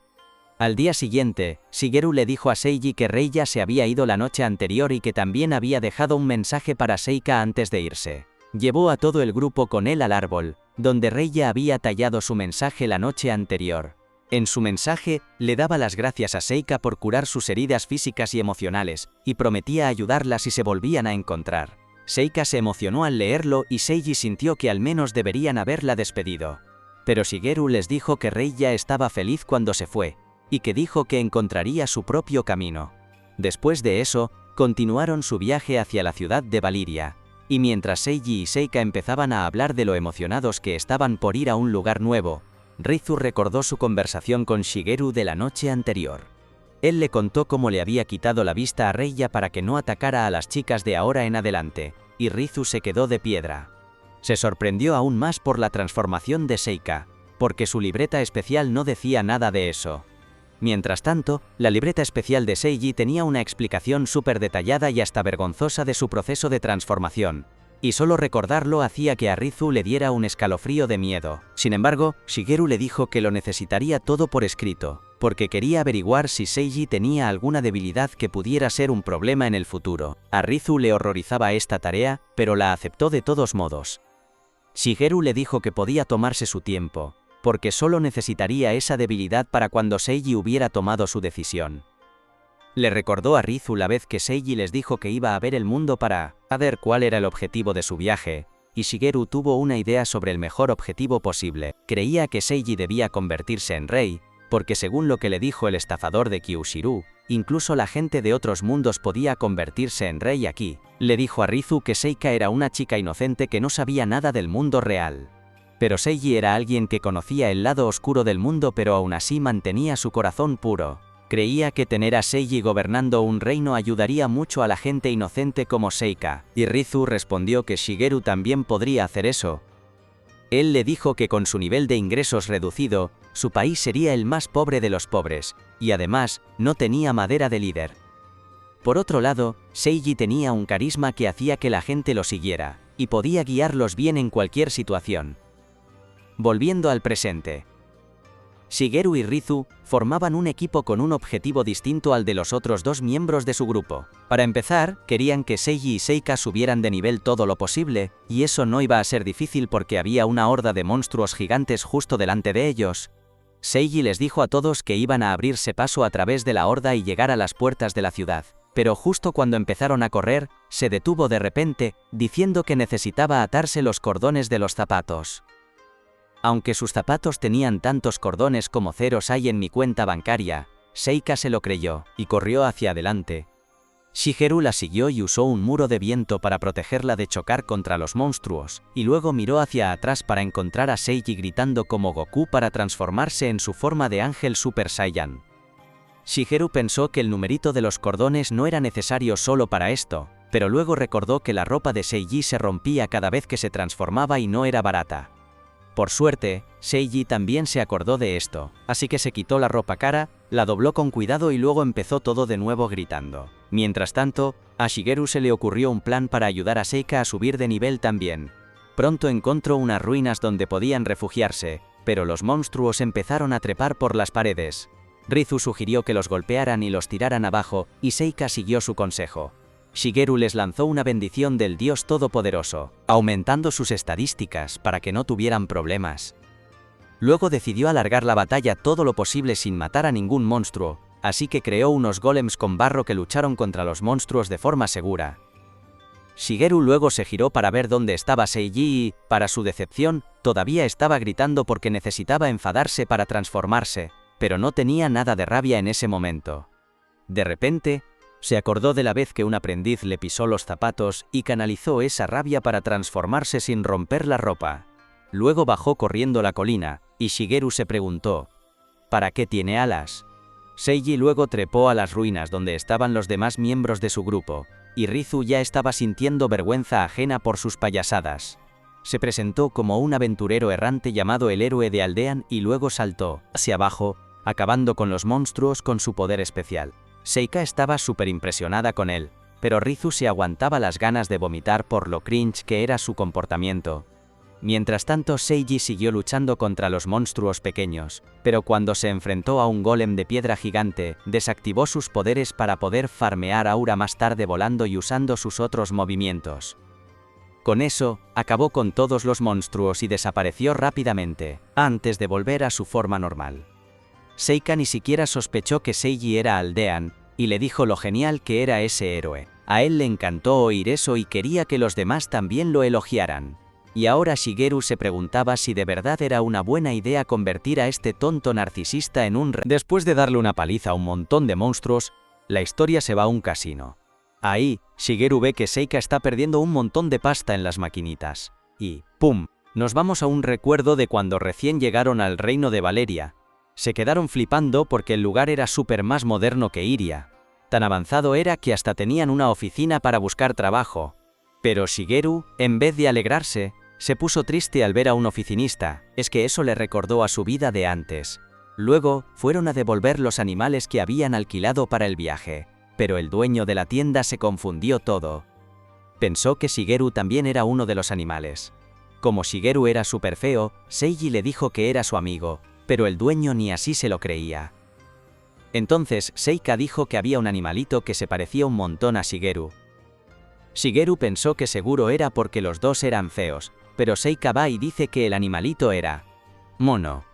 Al día siguiente, Shigeru le dijo a Seiji que Reiya se había ido la noche anterior y que también había dejado un mensaje para Seika antes de irse. Llevó a todo el grupo con él al árbol, donde Reiya había tallado su mensaje la noche anterior. En su mensaje, le daba las gracias a Seika por curar sus heridas físicas y emocionales, y prometía ayudarla si se volvían a encontrar. Seika se emocionó al leerlo y Seiji sintió que al menos deberían haberla despedido. Pero Shigeru les dijo que Reiya estaba feliz cuando se fue, y que dijo que encontraría su propio camino. Después de eso, continuaron su viaje hacia la ciudad de Valiria, y mientras Seiji y Seika empezaban a hablar de lo emocionados que estaban por ir a un lugar nuevo, Rizu recordó su conversación con Shigeru de la noche anterior. Él le contó cómo le había quitado la vista a Reiya para que no atacara a las chicas de ahora en adelante, y Rizu se quedó de piedra. Se sorprendió aún más por la transformación de Seika, porque su libreta especial no decía nada de eso. Mientras tanto, la libreta especial de Seiji tenía una explicación súper detallada y hasta vergonzosa de su proceso de transformación, y solo recordarlo hacía que a Rizu le diera un escalofrío de miedo. Sin embargo, Shigeru le dijo que lo necesitaría todo por escrito, porque quería averiguar si Seiji tenía alguna debilidad que pudiera ser un problema en el futuro. A Rizu le horrorizaba esta tarea, pero la aceptó de todos modos. Shigeru le dijo que podía tomarse su tiempo, porque solo necesitaría esa debilidad para cuando Seiji hubiera tomado su decisión. Le recordó a Rizu la vez que Seiji les dijo que iba a ver el mundo para ver cuál era el objetivo de su viaje, y Shigeru tuvo una idea sobre el mejor objetivo posible. Creía que Seiji debía convertirse en rey, porque según lo que le dijo el estafador de Kyushiru, incluso la gente de otros mundos podía convertirse en rey aquí. Le dijo a Rizu que Seika era una chica inocente que no sabía nada del mundo real. Pero Seiji era alguien que conocía el lado oscuro del mundo pero aún así mantenía su corazón puro. Creía que tener a Seiji gobernando un reino ayudaría mucho a la gente inocente como Seika, y Rizu respondió que Shigeru también podría hacer eso. Él le dijo que con su nivel de ingresos reducido, su país sería el más pobre de los pobres, y además, no tenía madera de líder. Por otro lado, Seiji tenía un carisma que hacía que la gente lo siguiera, y podía guiarlos bien en cualquier situación. Volviendo al presente, Shigeru y Rizu formaban un equipo con un objetivo distinto al de los otros dos miembros de su grupo. Para empezar, querían que Seiji y Seika subieran de nivel todo lo posible, y eso no iba a ser difícil porque había una horda de monstruos gigantes justo delante de ellos. Seiji les dijo a todos que iban a abrirse paso a través de la horda y llegar a las puertas de la ciudad, pero justo cuando empezaron a correr, se detuvo de repente, diciendo que necesitaba atarse los cordones de los zapatos. Aunque sus zapatos tenían tantos cordones como ceros hay en mi cuenta bancaria, Seika se lo creyó, y corrió hacia adelante. Shigeru la siguió y usó un muro de viento para protegerla de chocar contra los monstruos, y luego miró hacia atrás para encontrar a Seiji gritando como Goku para transformarse en su forma de ángel Super Saiyan. Shigeru pensó que el numerito de los cordones no era necesario solo para esto, pero luego recordó que la ropa de Seiji se rompía cada vez que se transformaba y no era barata. Por suerte, Seiji también se acordó de esto, así que se quitó la ropa cara, la dobló con cuidado y luego empezó todo de nuevo gritando. Mientras tanto, a Shigeru se le ocurrió un plan para ayudar a Seika a subir de nivel también. Pronto encontró unas ruinas donde podían refugiarse, pero los monstruos empezaron a trepar por las paredes. Rizu sugirió que los golpearan y los tiraran abajo, y Seika siguió su consejo. Shigeru les lanzó una bendición del Dios Todopoderoso, aumentando sus estadísticas para que no tuvieran problemas. Luego decidió alargar la batalla todo lo posible sin matar a ningún monstruo, así que creó unos golems con barro que lucharon contra los monstruos de forma segura. Shigeru luego se giró para ver dónde estaba Seiji y, para su decepción, todavía estaba gritando porque necesitaba enfadarse para transformarse, pero no tenía nada de rabia en ese momento. De repente, se acordó de la vez que un aprendiz le pisó los zapatos y canalizó esa rabia para transformarse sin romper la ropa. Luego bajó corriendo la colina, y Shigeru se preguntó, ¿para qué tiene alas? Seiji luego trepó a las ruinas donde estaban los demás miembros de su grupo, y Rizu ya estaba sintiendo vergüenza ajena por sus payasadas. Se presentó como un aventurero errante llamado el héroe de Aldean y luego saltó hacia abajo, acabando con los monstruos con su poder especial. Seika estaba súper impresionada con él, pero Rizu se aguantaba las ganas de vomitar por lo cringe que era su comportamiento. Mientras tanto, Seiji siguió luchando contra los monstruos pequeños, pero cuando se enfrentó a un golem de piedra gigante, desactivó sus poderes para poder farmear aura más tarde volando y usando sus otros movimientos. Con eso, acabó con todos los monstruos y desapareció rápidamente, antes de volver a su forma normal. Seika ni siquiera sospechó que Seiji era Aldean, y le dijo lo genial que era ese héroe. A él le encantó oír eso y quería que los demás también lo elogiaran. Y ahora Shigeru se preguntaba si de verdad era una buena idea convertir a este tonto narcisista en un rey. Después de darle una paliza a un montón de monstruos, la historia se va a un casino. Ahí, Shigeru ve que Seika está perdiendo un montón de pasta en las maquinitas. Y, ¡pum!, nos vamos a un recuerdo de cuando recién llegaron al reino de Valeria. Se quedaron flipando porque el lugar era súper más moderno que Iria. Tan avanzado era que hasta tenían una oficina para buscar trabajo. Pero Shigeru, en vez de alegrarse, se puso triste al ver a un oficinista, es que eso le recordó a su vida de antes. Luego, fueron a devolver los animales que habían alquilado para el viaje, pero el dueño de la tienda se confundió todo. Pensó que Shigeru también era uno de los animales. Como Shigeru era súper feo, Seiji le dijo que era su amigo, pero el dueño ni así se lo creía. Entonces Seika dijo que había un animalito que se parecía un montón a Shigeru. Shigeru pensó que seguro era porque los dos eran feos, pero Seika va y dice que el animalito era mono.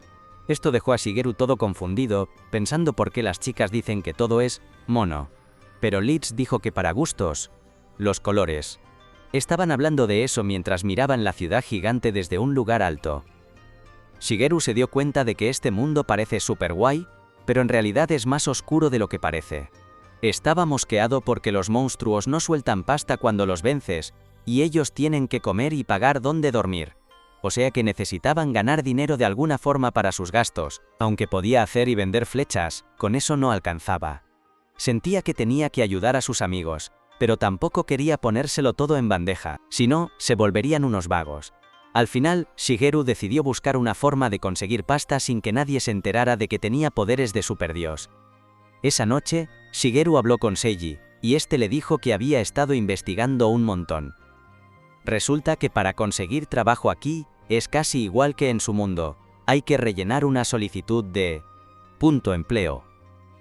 Esto dejó a Shigeru todo confundido, pensando por qué las chicas dicen que todo es mono. Pero Litz dijo que para gustos, los colores. Estaban hablando de eso mientras miraban la ciudad gigante desde un lugar alto. Shigeru se dio cuenta de que este mundo parece súper guay, pero en realidad es más oscuro de lo que parece. Estaba mosqueado porque los monstruos no sueltan pasta cuando los vences, y ellos tienen que comer y pagar dónde dormir. O sea que necesitaban ganar dinero de alguna forma para sus gastos, aunque podía hacer y vender flechas, con eso no alcanzaba. Sentía que tenía que ayudar a sus amigos, pero tampoco quería ponérselo todo en bandeja, si no, se volverían unos vagos. Al final, Shigeru decidió buscar una forma de conseguir pasta sin que nadie se enterara de que tenía poderes de superdios. Esa noche, Shigeru habló con Seiji, y este le dijo que había estado investigando un montón. Resulta que para conseguir trabajo aquí, es casi igual que en su mundo. hay que rellenar una solicitud de empleo.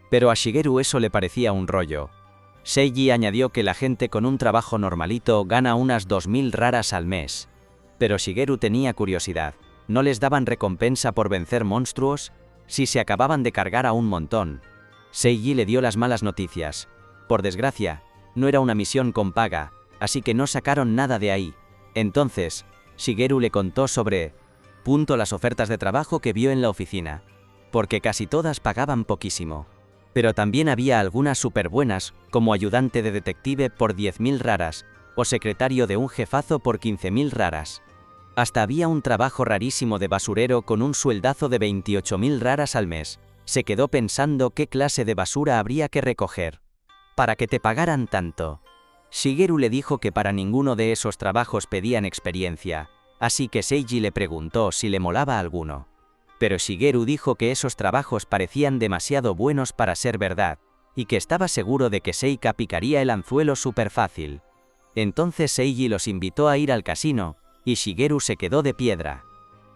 Pero a Shigeru eso le parecía un rollo. Seiji añadió que la gente con un trabajo normalito gana unas 2000 raras al mes. Pero Shigeru tenía curiosidad. ¿No les daban recompensa por vencer monstruos? Si se acababan de cargar a un montón. Seiji le dio las malas noticias. Por desgracia, no era una misión con paga, así que no sacaron nada de ahí. Entonces, Shigeru le contó sobre las ofertas de trabajo que vio en la oficina. Porque casi todas pagaban poquísimo. Pero también había algunas súper buenas, como ayudante de detective por 10.000 raras, o secretario de un jefazo por 15.000 raras. Hasta había un trabajo rarísimo de basurero con un sueldazo de 28.000 raras al mes. Se quedó pensando qué clase de basura habría que recoger para que te pagaran tanto. Shigeru le dijo que para ninguno de esos trabajos pedían experiencia, así que Seiji le preguntó si le molaba alguno. Pero Shigeru dijo que esos trabajos parecían demasiado buenos para ser verdad, y que estaba seguro de que Seika picaría el anzuelo súper fácil. Entonces Seiji los invitó a ir al casino, y Shigeru se quedó de piedra.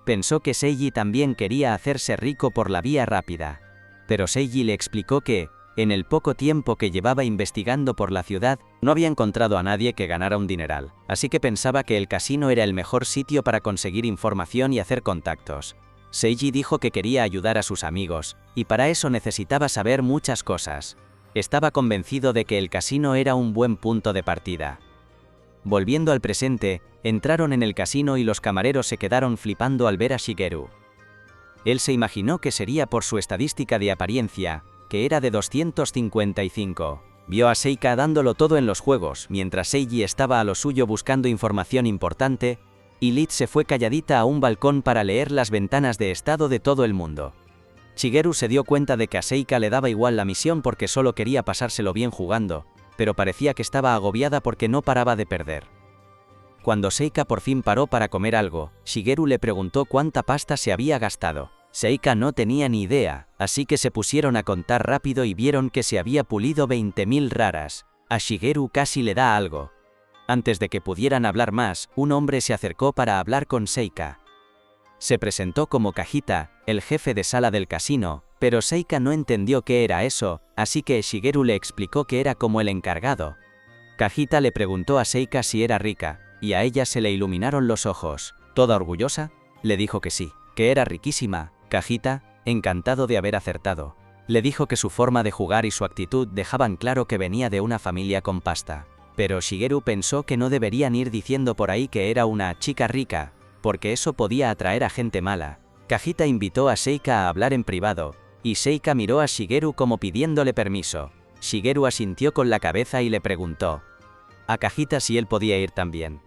Pensó que Seiji también quería hacerse rico por la vía rápida. Pero Seiji le explicó que, en el poco tiempo que llevaba investigando por la ciudad, no había encontrado a nadie que ganara un dineral, así que pensaba que el casino era el mejor sitio para conseguir información y hacer contactos. Seiji dijo que quería ayudar a sus amigos, y para eso necesitaba saber muchas cosas. Estaba convencido de que el casino era un buen punto de partida. Volviendo al presente, entraron en el casino y los camareros se quedaron flipando al ver a Shigeru. Él se imaginó que sería por su estadística de apariencia, que era de 255. Vio a Seika dándolo todo en los juegos, mientras Seiji estaba a lo suyo buscando información importante, y Liz se fue calladita a un balcón para leer las ventanas de estado de todo el mundo. Shigeru se dio cuenta de que a Seika le daba igual la misión porque solo quería pasárselo bien jugando, pero parecía que estaba agobiada porque no paraba de perder. Cuando Seika por fin paró para comer algo, Shigeru le preguntó cuánta pasta se había gastado. Seika no tenía ni idea, así que se pusieron a contar rápido y vieron que se había pulido 20.000 raras. A Shigeru casi le da algo. Antes de que pudieran hablar más, un hombre se acercó para hablar con Seika. Se presentó como Kajita, el jefe de sala del casino, pero Seika no entendió qué era eso, así que Shigeru le explicó que era como el encargado. Kajita le preguntó a Seika si era rica, y a ella se le iluminaron los ojos. ¿Toda orgullosa? Le dijo que sí, que era riquísima. Kajita, encantado de haber acertado, le dijo que su forma de jugar y su actitud dejaban claro que venía de una familia con pasta. Pero Shigeru pensó que no deberían ir diciendo por ahí que era una chica rica, porque eso podía atraer a gente mala. Kajita invitó a Seika a hablar en privado, y Seika miró a Shigeru como pidiéndole permiso. Shigeru asintió con la cabeza y le preguntó a Kajita si él podía ir también.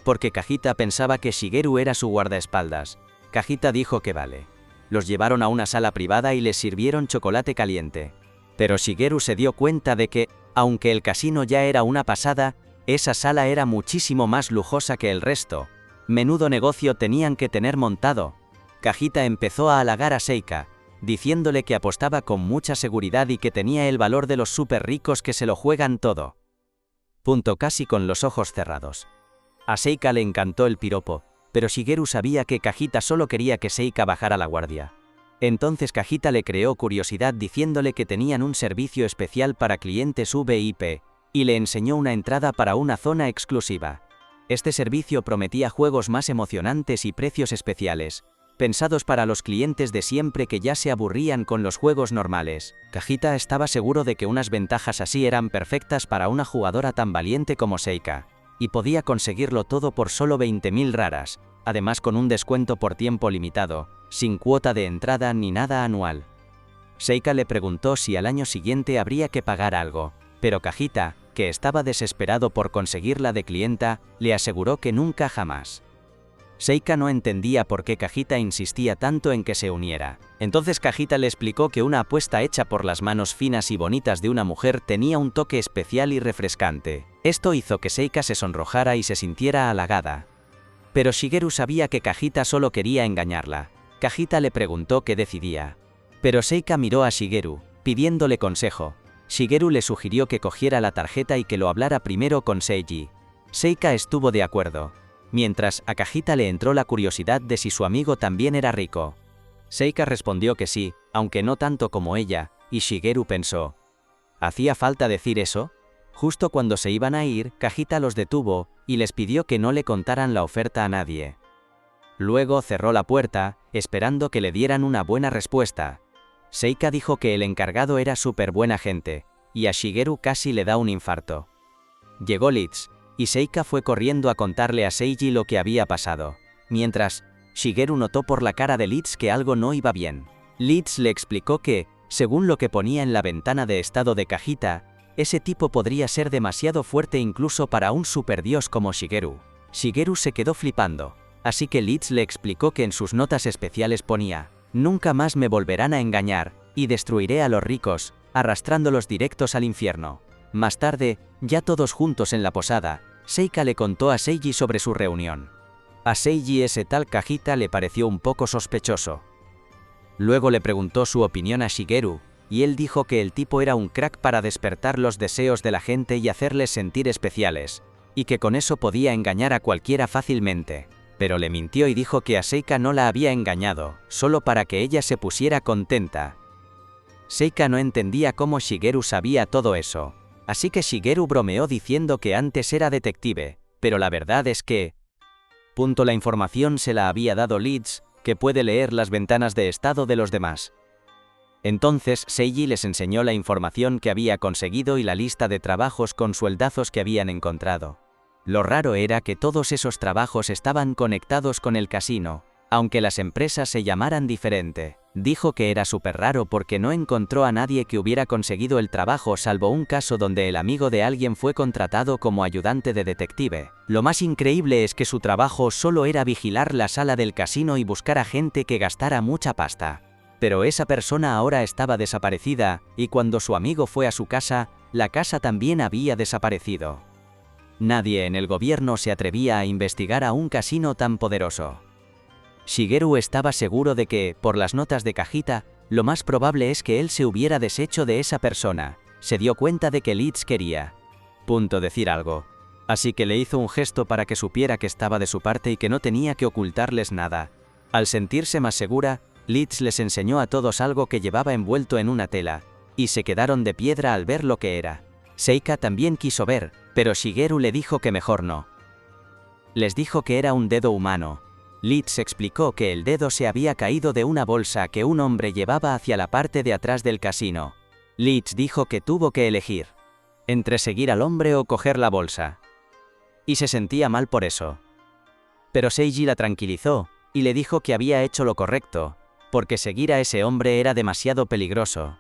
Porque Kajita pensaba que Shigeru era su guardaespaldas. Kajita dijo que vale. Los llevaron a una sala privada y les sirvieron chocolate caliente. Pero Shigeru se dio cuenta de que, aunque el casino ya era una pasada, esa sala era muchísimo más lujosa que el resto. Menudo negocio tenían que tener montado. Kajita empezó a halagar a Seika, diciéndole que apostaba con mucha seguridad y que tenía el valor de los súper ricos que se lo juegan todo. Casi con los ojos cerrados. A Seika le encantó el piropo, pero Shigeru sabía que Kajita solo quería que Seika bajara la guardia. Entonces Kajita le creó curiosidad diciéndole que tenían un servicio especial para clientes VIP, y le enseñó una entrada para una zona exclusiva. Este servicio prometía juegos más emocionantes y precios especiales, pensados para los clientes de siempre que ya se aburrían con los juegos normales. Kajita estaba seguro de que unas ventajas así eran perfectas para una jugadora tan valiente como Seika, y podía conseguirlo todo por solo 20.000 raras, además con un descuento por tiempo limitado, sin cuota de entrada ni nada anual. Seika le preguntó si al año siguiente habría que pagar algo, pero Kajita, que estaba desesperado por conseguirla de clienta, le aseguró que nunca jamás. Seika no entendía por qué Kajita insistía tanto en que se uniera. Entonces Kajita le explicó que una apuesta hecha por las manos finas y bonitas de una mujer tenía un toque especial y refrescante. Esto hizo que Seika se sonrojara y se sintiera halagada. Pero Shigeru sabía que Kajita solo quería engañarla. Kajita le preguntó qué decidía. Pero Seika miró a Shigeru, pidiéndole consejo. Shigeru le sugirió que cogiera la tarjeta y que lo hablara primero con Seiji. Seika estuvo de acuerdo. Mientras a Kajita le entró la curiosidad de si su amigo también era rico. Seika respondió que sí, aunque no tanto como ella, y Shigeru pensó, ¿hacía falta decir eso? Justo cuando se iban a ir, Kajita los detuvo, y les pidió que no le contaran la oferta a nadie. Luego cerró la puerta, esperando que le dieran una buena respuesta. Seika dijo que el encargado era súper buena gente, y a Shigeru casi le da un infarto. Llegó Leeds, y Seika fue corriendo a contarle a Seiji lo que había pasado. Mientras, Shigeru notó por la cara de Leeds que algo no iba bien. Leeds le explicó que, según lo que ponía en la ventana de estado de Kajita, ese tipo podría ser demasiado fuerte incluso para un superdios como Shigeru. Shigeru se quedó flipando, así que Leeds le explicó que en sus notas especiales ponía, «Nunca más me volverán a engañar, y destruiré a los ricos, arrastrándolos directos al infierno». Más tarde, ya todos juntos en la posada, Seika le contó a Seiji sobre su reunión. A Seiji ese tal Kajita le pareció un poco sospechoso. Luego le preguntó su opinión a Shigeru, y él dijo que el tipo era un crack para despertar los deseos de la gente y hacerles sentir especiales, y que con eso podía engañar a cualquiera fácilmente. Pero le mintió y dijo que a Seika no la había engañado, solo para que ella se pusiera contenta. Seika no entendía cómo Shigeru sabía todo eso, así que Shigeru bromeó diciendo que antes era detective, pero la verdad es que... La información se la había dado Leeds, que puede leer las ventanas de estado de los demás. Entonces Seiji les enseñó la información que había conseguido y la lista de trabajos con sueldazos que habían encontrado. Lo raro era que todos esos trabajos estaban conectados con el casino, aunque las empresas se llamaran diferente. Dijo que era súper raro porque no encontró a nadie que hubiera conseguido el trabajo salvo un caso donde el amigo de alguien fue contratado como ayudante de detective. Lo más increíble es que su trabajo solo era vigilar la sala del casino y buscar a gente que gastara mucha pasta. Pero esa persona ahora estaba desaparecida, y cuando su amigo fue a su casa, la casa también había desaparecido. Nadie en el gobierno se atrevía a investigar a un casino tan poderoso. Shigeru estaba seguro de que, por las notas de Kajita, lo más probable es que él se hubiera deshecho de esa persona. Se dio cuenta de que Leeds quería decir algo. Así que le hizo un gesto para que supiera que estaba de su parte y que no tenía que ocultarles nada. Al sentirse más segura, Leeds les enseñó a todos algo que llevaba envuelto en una tela, y se quedaron de piedra al ver lo que era. Seika también quiso ver, pero Shigeru le dijo que mejor no. Les dijo que era un dedo humano. Leeds explicó que el dedo se había caído de una bolsa que un hombre llevaba hacia la parte de atrás del casino. Leeds dijo que tuvo que elegir entre seguir al hombre o coger la bolsa. Y se sentía mal por eso. Pero Seiji la tranquilizó, y le dijo que había hecho lo correcto, porque seguir a ese hombre era demasiado peligroso.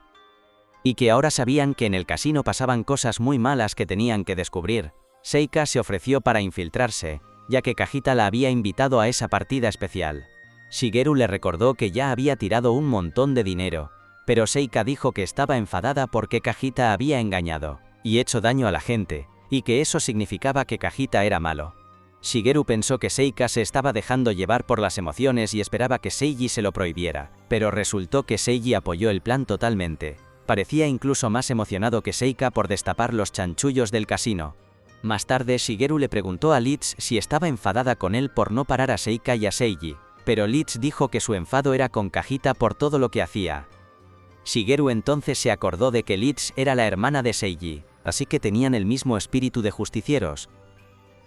Y que ahora sabían que en el casino pasaban cosas muy malas que tenían que descubrir. Seika se ofreció para infiltrarse, ya que Kajita la había invitado a esa partida especial. Shigeru le recordó que ya había tirado un montón de dinero, pero Seika dijo que estaba enfadada porque Kajita había engañado y hecho daño a la gente, y que eso significaba que Kajita era malo. Shigeru pensó que Seika se estaba dejando llevar por las emociones y esperaba que Seiji se lo prohibiera, pero resultó que Seiji apoyó el plan totalmente. Parecía incluso más emocionado que Seika por destapar los chanchullos del casino. Más tarde Shigeru le preguntó a Leeds si estaba enfadada con él por no parar a Seika y a Seiji, pero Leeds dijo que su enfado era con Kajita por todo lo que hacía. Shigeru entonces se acordó de que Leeds era la hermana de Seiji, así que tenían el mismo espíritu de justicieros.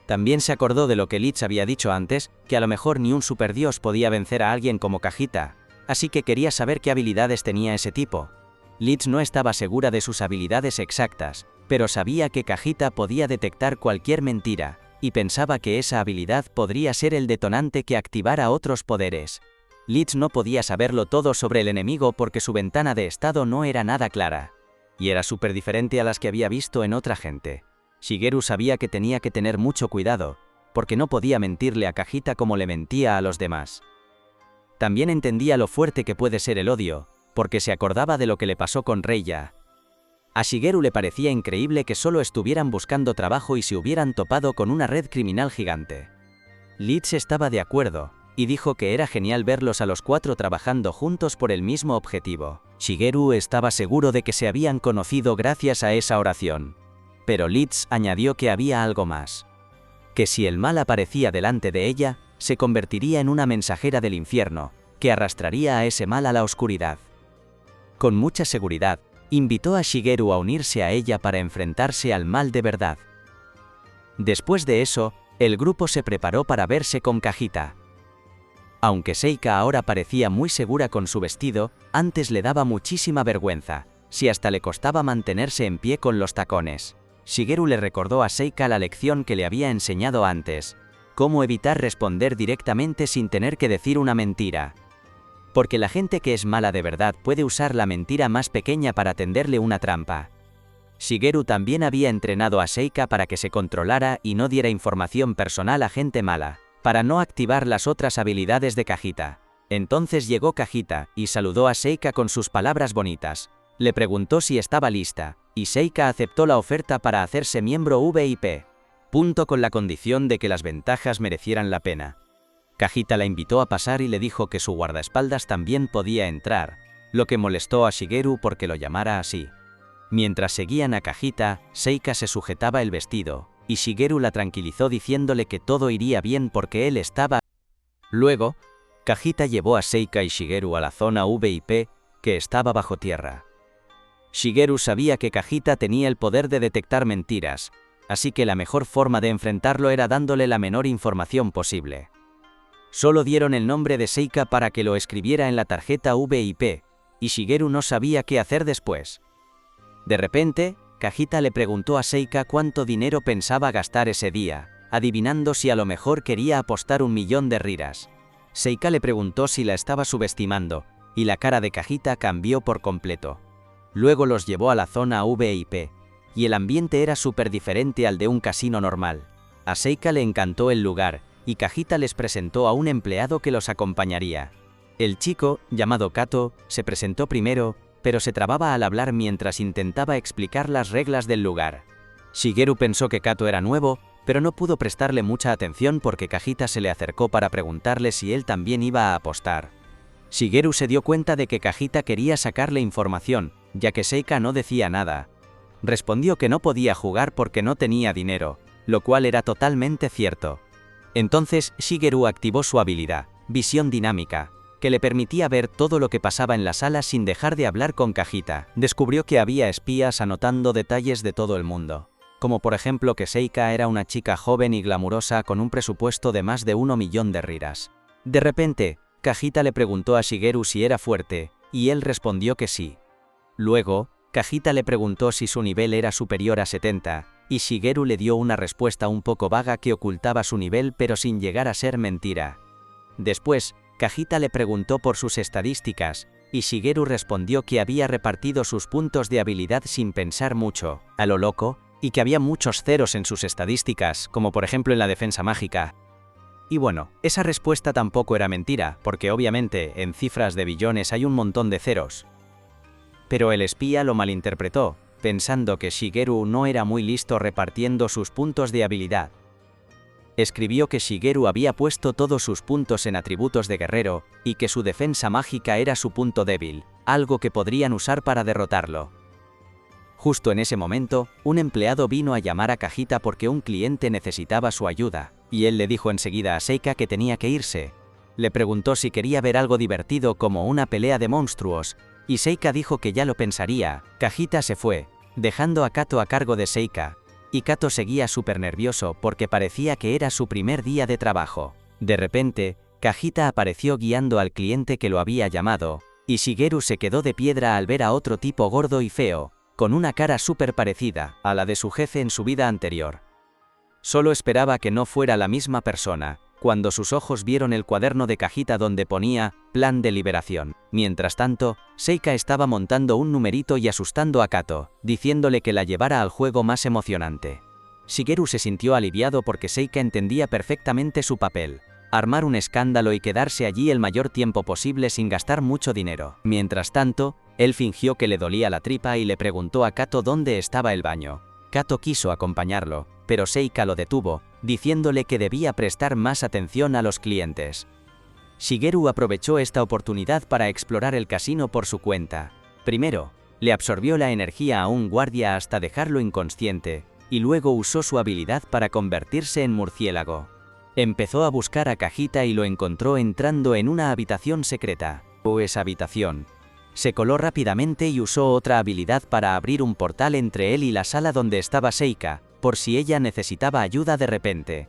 También se acordó de lo que Leeds había dicho antes, que a lo mejor ni un superdios podía vencer a alguien como Kajita, así que quería saber qué habilidades tenía ese tipo. Leeds no estaba segura de sus habilidades exactas, pero sabía que Kajita podía detectar cualquier mentira, y pensaba que esa habilidad podría ser el detonante que activara otros poderes. Leeds no podía saberlo todo sobre el enemigo porque su ventana de estado no era nada clara, y era súper diferente a las que había visto en otra gente. Shigeru sabía que tenía que tener mucho cuidado, porque no podía mentirle a Kajita como le mentía a los demás. También entendía lo fuerte que puede ser el odio, porque se acordaba de lo que le pasó con Reiya. A Shigeru le parecía increíble que solo estuvieran buscando trabajo y se hubieran topado con una red criminal gigante. Leeds estaba de acuerdo, y dijo que era genial verlos a los cuatro trabajando juntos por el mismo objetivo. Shigeru estaba seguro de que se habían conocido gracias a esa oración. Pero Leeds añadió que había algo más. Que si el mal aparecía delante de ella, se convertiría en una mensajera del infierno, que arrastraría a ese mal a la oscuridad. Con mucha seguridad, invitó a Shigeru a unirse a ella para enfrentarse al mal de verdad. Después de eso, el grupo se preparó para verse con Kajita. Aunque Seika ahora parecía muy segura con su vestido, antes le daba muchísima vergüenza, si hasta le costaba mantenerse en pie con los tacones. Shigeru le recordó a Seika la lección que le había enseñado antes: cómo evitar responder directamente sin tener que decir una mentira. Porque la gente que es mala de verdad puede usar la mentira más pequeña para tenderle una trampa. Shigeru también había entrenado a Seika para que se controlara y no diera información personal a gente mala, para no activar las otras habilidades de Kajita. Entonces llegó Kajita y saludó a Seika con sus palabras bonitas. Le preguntó si estaba lista, y Seika aceptó la oferta para hacerse miembro VIP. Con la condición de que las ventajas merecieran la pena. Kajita la invitó a pasar y le dijo que su guardaespaldas también podía entrar, lo que molestó a Shigeru porque lo llamara así. Mientras seguían a Kajita, Seika se sujetaba el vestido, y Shigeru la tranquilizó diciéndole que todo iría bien porque él estaba. Luego, Kajita llevó a Seika y Shigeru a la zona VIP, que estaba bajo tierra. Shigeru sabía que Kajita tenía el poder de detectar mentiras, así que la mejor forma de enfrentarlo era dándole la menor información posible. Solo dieron el nombre de Seika para que lo escribiera en la tarjeta VIP, y Shigeru no sabía qué hacer después. De repente, Kajita le preguntó a Seika cuánto dinero pensaba gastar ese día, adivinando si a lo mejor quería apostar 1.000.000 de riras. Seika le preguntó si la estaba subestimando, y la cara de Kajita cambió por completo. Luego los llevó a la zona VIP, y el ambiente era súper diferente al de un casino normal. A Seika le encantó el lugar, y Kajita les presentó a un empleado que los acompañaría. El chico, llamado Kato, se presentó primero, pero se trababa al hablar mientras intentaba explicar las reglas del lugar. Shigeru pensó que Kato era nuevo, pero no pudo prestarle mucha atención porque Kajita se le acercó para preguntarle si él también iba a apostar. Shigeru se dio cuenta de que Kajita quería sacarle información, ya que Seika no decía nada. Respondió que no podía jugar porque no tenía dinero, lo cual era totalmente cierto. Entonces Shigeru activó su habilidad, visión dinámica, que le permitía ver todo lo que pasaba en la sala sin dejar de hablar con Kajita. Descubrió que había espías anotando detalles de todo el mundo, como por ejemplo que Seika era una chica joven y glamurosa con un presupuesto de más de 1.000.000 de riras. De repente, Kajita le preguntó a Shigeru si era fuerte, y él respondió que sí. Luego, Kajita le preguntó si su nivel era superior a 70, y Shigeru le dio una respuesta un poco vaga que ocultaba su nivel pero sin llegar a ser mentira. Después, Kajita le preguntó por sus estadísticas, y Shigeru respondió que había repartido sus puntos de habilidad sin pensar mucho, a lo loco, y que había muchos ceros en sus estadísticas, como por ejemplo en la defensa mágica. Y bueno, esa respuesta tampoco era mentira, porque obviamente en cifras de billones hay un montón de ceros. Pero el espía lo malinterpretó, pensando que Shigeru no era muy listo repartiendo sus puntos de habilidad. Escribió que Shigeru había puesto todos sus puntos en atributos de guerrero, y que su defensa mágica era su punto débil, algo que podrían usar para derrotarlo. Justo en ese momento, un empleado vino a llamar a Kajita porque un cliente necesitaba su ayuda, y él le dijo enseguida a Seika que tenía que irse. Le preguntó si quería ver algo divertido como una pelea de monstruos, y Seika dijo que ya lo pensaría. Kajita se fue, dejando a Kato a cargo de Seika, y Kato seguía súper nervioso porque parecía que era su primer día de trabajo. De repente, Kajita apareció guiando al cliente que lo había llamado, y Shigeru se quedó de piedra al ver a otro tipo gordo y feo, con una cara súper parecida a la de su jefe en su vida anterior. Solo esperaba que no fuera la misma persona, cuando sus ojos vieron el cuaderno de Kajita donde ponía «Plan de liberación». Mientras tanto, Seika estaba montando un numerito y asustando a Kato, diciéndole que la llevara al juego más emocionante. Shigeru se sintió aliviado porque Seika entendía perfectamente su papel: armar un escándalo y quedarse allí el mayor tiempo posible sin gastar mucho dinero. Mientras tanto, él fingió que le dolía la tripa y le preguntó a Kato dónde estaba el baño. Kato quiso acompañarlo, pero Seika lo detuvo, diciéndole que debía prestar más atención a los clientes. Shigeru aprovechó esta oportunidad para explorar el casino por su cuenta. Primero, le absorbió la energía a un guardia hasta dejarlo inconsciente, y luego usó su habilidad para convertirse en murciélago. Empezó a buscar a Kajita y lo encontró entrando en una habitación secreta. Esa habitación. Se coló rápidamente y usó otra habilidad para abrir un portal entre él y la sala donde estaba Seika, por si ella necesitaba ayuda de repente.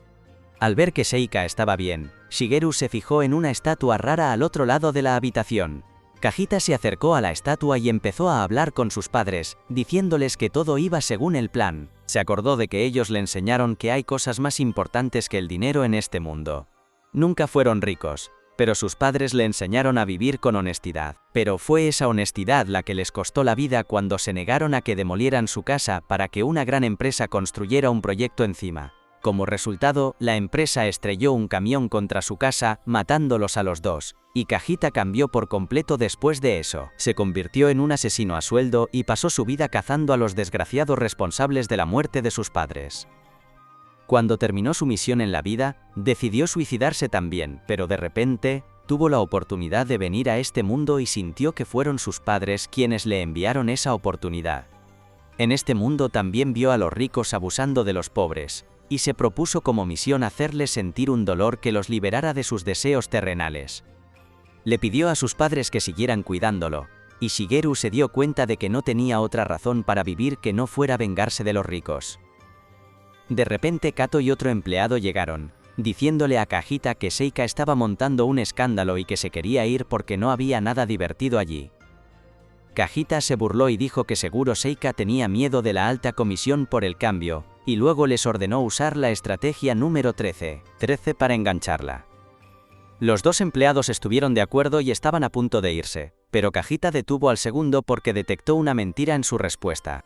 Al ver que Seika estaba bien, Shigeru se fijó en una estatua rara al otro lado de la habitación. Kajita se acercó a la estatua y empezó a hablar con sus padres, diciéndoles que todo iba según el plan. Se acordó de que ellos le enseñaron que hay cosas más importantes que el dinero en este mundo. Nunca fueron ricos, pero sus padres le enseñaron a vivir con honestidad. Pero fue esa honestidad la que les costó la vida cuando se negaron a que demolieran su casa para que una gran empresa construyera un proyecto encima. Como resultado, la empresa estrelló un camión contra su casa, matándolos a los dos, y Kajita cambió por completo después de eso. Se convirtió en un asesino a sueldo y pasó su vida cazando a los desgraciados responsables de la muerte de sus padres. Cuando terminó su misión en la vida, decidió suicidarse también, pero de repente, tuvo la oportunidad de venir a este mundo y sintió que fueron sus padres quienes le enviaron esa oportunidad. En este mundo también vio a los ricos abusando de los pobres, y se propuso como misión hacerles sentir un dolor que los liberara de sus deseos terrenales. Le pidió a sus padres que siguieran cuidándolo, y Shigeru se dio cuenta de que no tenía otra razón para vivir que no fuera vengarse de los ricos. De repente Kato y otro empleado llegaron, diciéndole a Kajita que Seika estaba montando un escándalo y que se quería ir porque no había nada divertido allí. Kajita se burló y dijo que seguro Seika tenía miedo de la alta comisión por el cambio, y luego les ordenó usar la estrategia número 13 para engancharla. Los dos empleados estuvieron de acuerdo y estaban a punto de irse, pero Kajita detuvo al segundo porque detectó una mentira en su respuesta.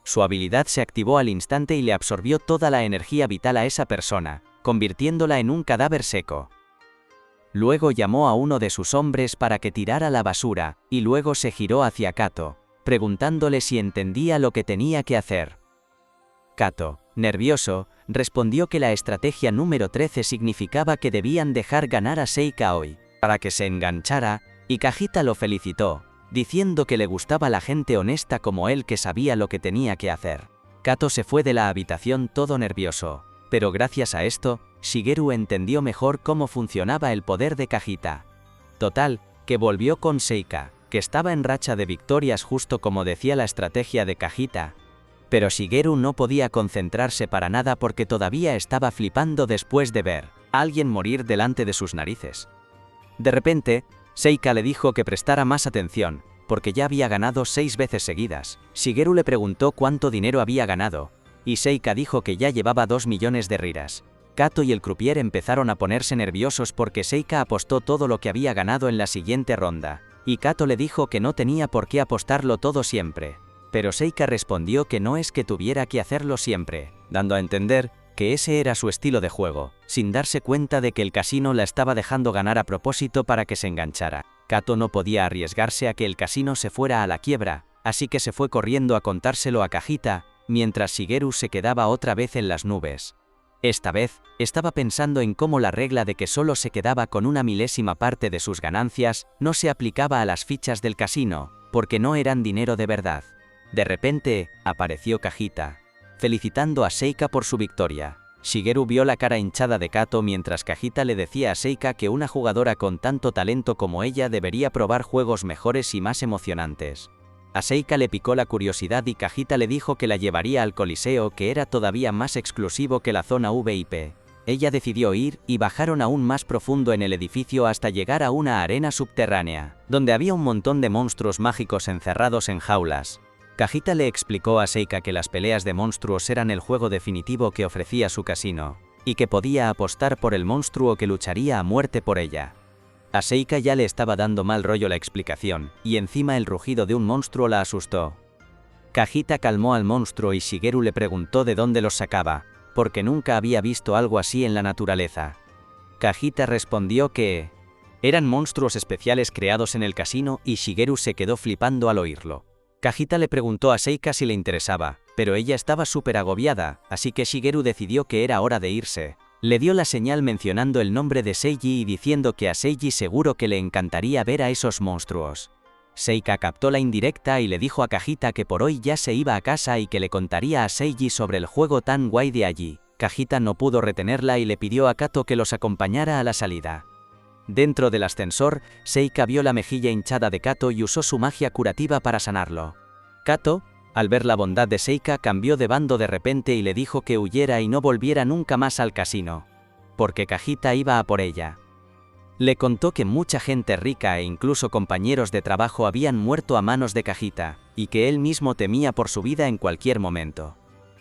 Su habilidad se activó al instante y le absorbió toda la energía vital a esa persona, convirtiéndola en un cadáver seco. Luego llamó a uno de sus hombres para que tirara la basura, y luego se giró hacia Kato, preguntándole si entendía lo que tenía que hacer. Kato, nervioso, respondió que la estrategia número 13 significaba que debían dejar ganar a Seika hoy, para que se enganchara, y Kajita lo felicitó, diciendo que le gustaba la gente honesta como él que sabía lo que tenía que hacer. Kato se fue de la habitación todo nervioso, pero gracias a esto, Shigeru entendió mejor cómo funcionaba el poder de Kajita. Total, que volvió con Seika, que estaba en racha de victorias justo como decía la estrategia de Kajita. Pero Shigeru no podía concentrarse para nada porque todavía estaba flipando después de ver a alguien morir delante de sus narices. De repente, Seika le dijo que prestara más atención, porque ya había ganado 6 veces seguidas. Shigeru le preguntó cuánto dinero había ganado, y Seika dijo que ya llevaba 2 millones de riras. Kato y el croupier empezaron a ponerse nerviosos porque Seika apostó todo lo que había ganado en la siguiente ronda, y Kato le dijo que no tenía por qué apostarlo todo siempre. Pero Seika respondió que no es que tuviera que hacerlo siempre, dando a entender que ese era su estilo de juego, sin darse cuenta de que el casino la estaba dejando ganar a propósito para que se enganchara. Kato no podía arriesgarse a que el casino se fuera a la quiebra, así que se fue corriendo a contárselo a Kajita, mientras Shigeru se quedaba otra vez en las nubes. Esta vez, estaba pensando en cómo la regla de que solo se quedaba con una milésima parte de sus ganancias no se aplicaba a las fichas del casino, porque no eran dinero de verdad. De repente, apareció Kajita, felicitando a Seika por su victoria. Shigeru vio la cara hinchada de Kato mientras Kajita le decía a Seika que una jugadora con tanto talento como ella debería probar juegos mejores y más emocionantes. A Seika le picó la curiosidad y Kajita le dijo que la llevaría al Coliseo, que era todavía más exclusivo que la zona VIP. Ella decidió ir y bajaron aún más profundo en el edificio hasta llegar a una arena subterránea, donde había un montón de monstruos mágicos encerrados en jaulas. Kajita le explicó a Seika que las peleas de monstruos eran el juego definitivo que ofrecía su casino, y que podía apostar por el monstruo que lucharía a muerte por ella. A Seika ya le estaba dando mal rollo la explicación, y encima el rugido de un monstruo la asustó. Kajita calmó al monstruo y Shigeru le preguntó de dónde los sacaba, porque nunca había visto algo así en la naturaleza. Kajita respondió que eran monstruos especiales creados en el casino y Shigeru se quedó flipando al oírlo. Kajita le preguntó a Seika si le interesaba, pero ella estaba súper agobiada, así que Shigeru decidió que era hora de irse. Le dio la señal mencionando el nombre de Seiji y diciendo que a Seiji seguro que le encantaría ver a esos monstruos. Seika captó la indirecta y le dijo a Kajita que por hoy ya se iba a casa y que le contaría a Seiji sobre el juego tan guay de allí. Kajita no pudo retenerla y le pidió a Kato que los acompañara a la salida. Dentro del ascensor, Seika vio la mejilla hinchada de Kato y usó su magia curativa para sanarlo. Kato, al ver la bondad de Seika, cambió de bando de repente y le dijo que huyera y no volviera nunca más al casino, porque Kajita iba a por ella. Le contó que mucha gente rica e incluso compañeros de trabajo habían muerto a manos de Kajita, y que él mismo temía por su vida en cualquier momento.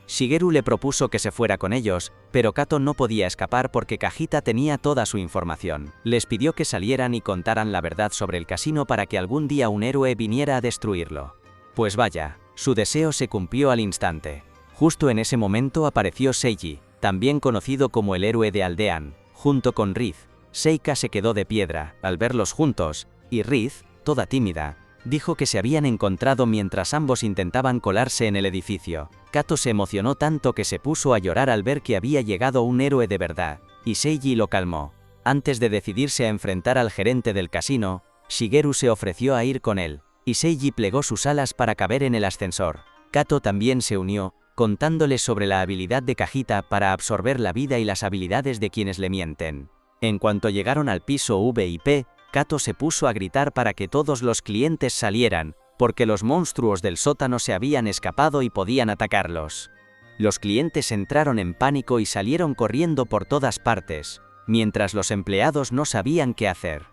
Shigeru le propuso que se fuera con ellos, pero Kato no podía escapar porque Kajita tenía toda su información. Les pidió que salieran y contaran la verdad sobre el casino para que algún día un héroe viniera a destruirlo. Pues vaya, su deseo se cumplió al instante. Justo en ese momento apareció Seiji, también conocido como el héroe de Aldean, junto con Riz. Seika se quedó de piedra al verlos juntos, y Riz, toda tímida, dijo que se habían encontrado mientras ambos intentaban colarse en el edificio. Kato se emocionó tanto que se puso a llorar al ver que había llegado un héroe de verdad, y Seiji lo calmó. Antes de decidirse a enfrentar al gerente del casino, Shigeru se ofreció a ir con él, y Seiji plegó sus alas para caber en el ascensor. Kato también se unió, contándole sobre la habilidad de Kajita para absorber la vida y las habilidades de quienes le mienten. En cuanto llegaron al piso VIP, Kato se puso a gritar para que todos los clientes salieran, porque los monstruos del sótano se habían escapado y podían atacarlos. Los clientes entraron en pánico y salieron corriendo por todas partes, mientras los empleados no sabían qué hacer.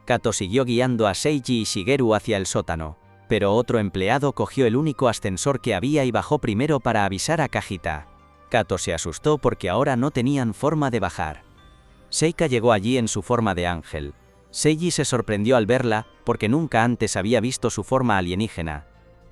Kato siguió guiando a Seiji y Shigeru hacia el sótano, pero otro empleado cogió el único ascensor que había y bajó primero para avisar a Kajita. Kato se asustó porque ahora no tenían forma de bajar. Seika llegó allí en su forma de ángel. Seiji se sorprendió al verla, porque nunca antes había visto su forma alienígena.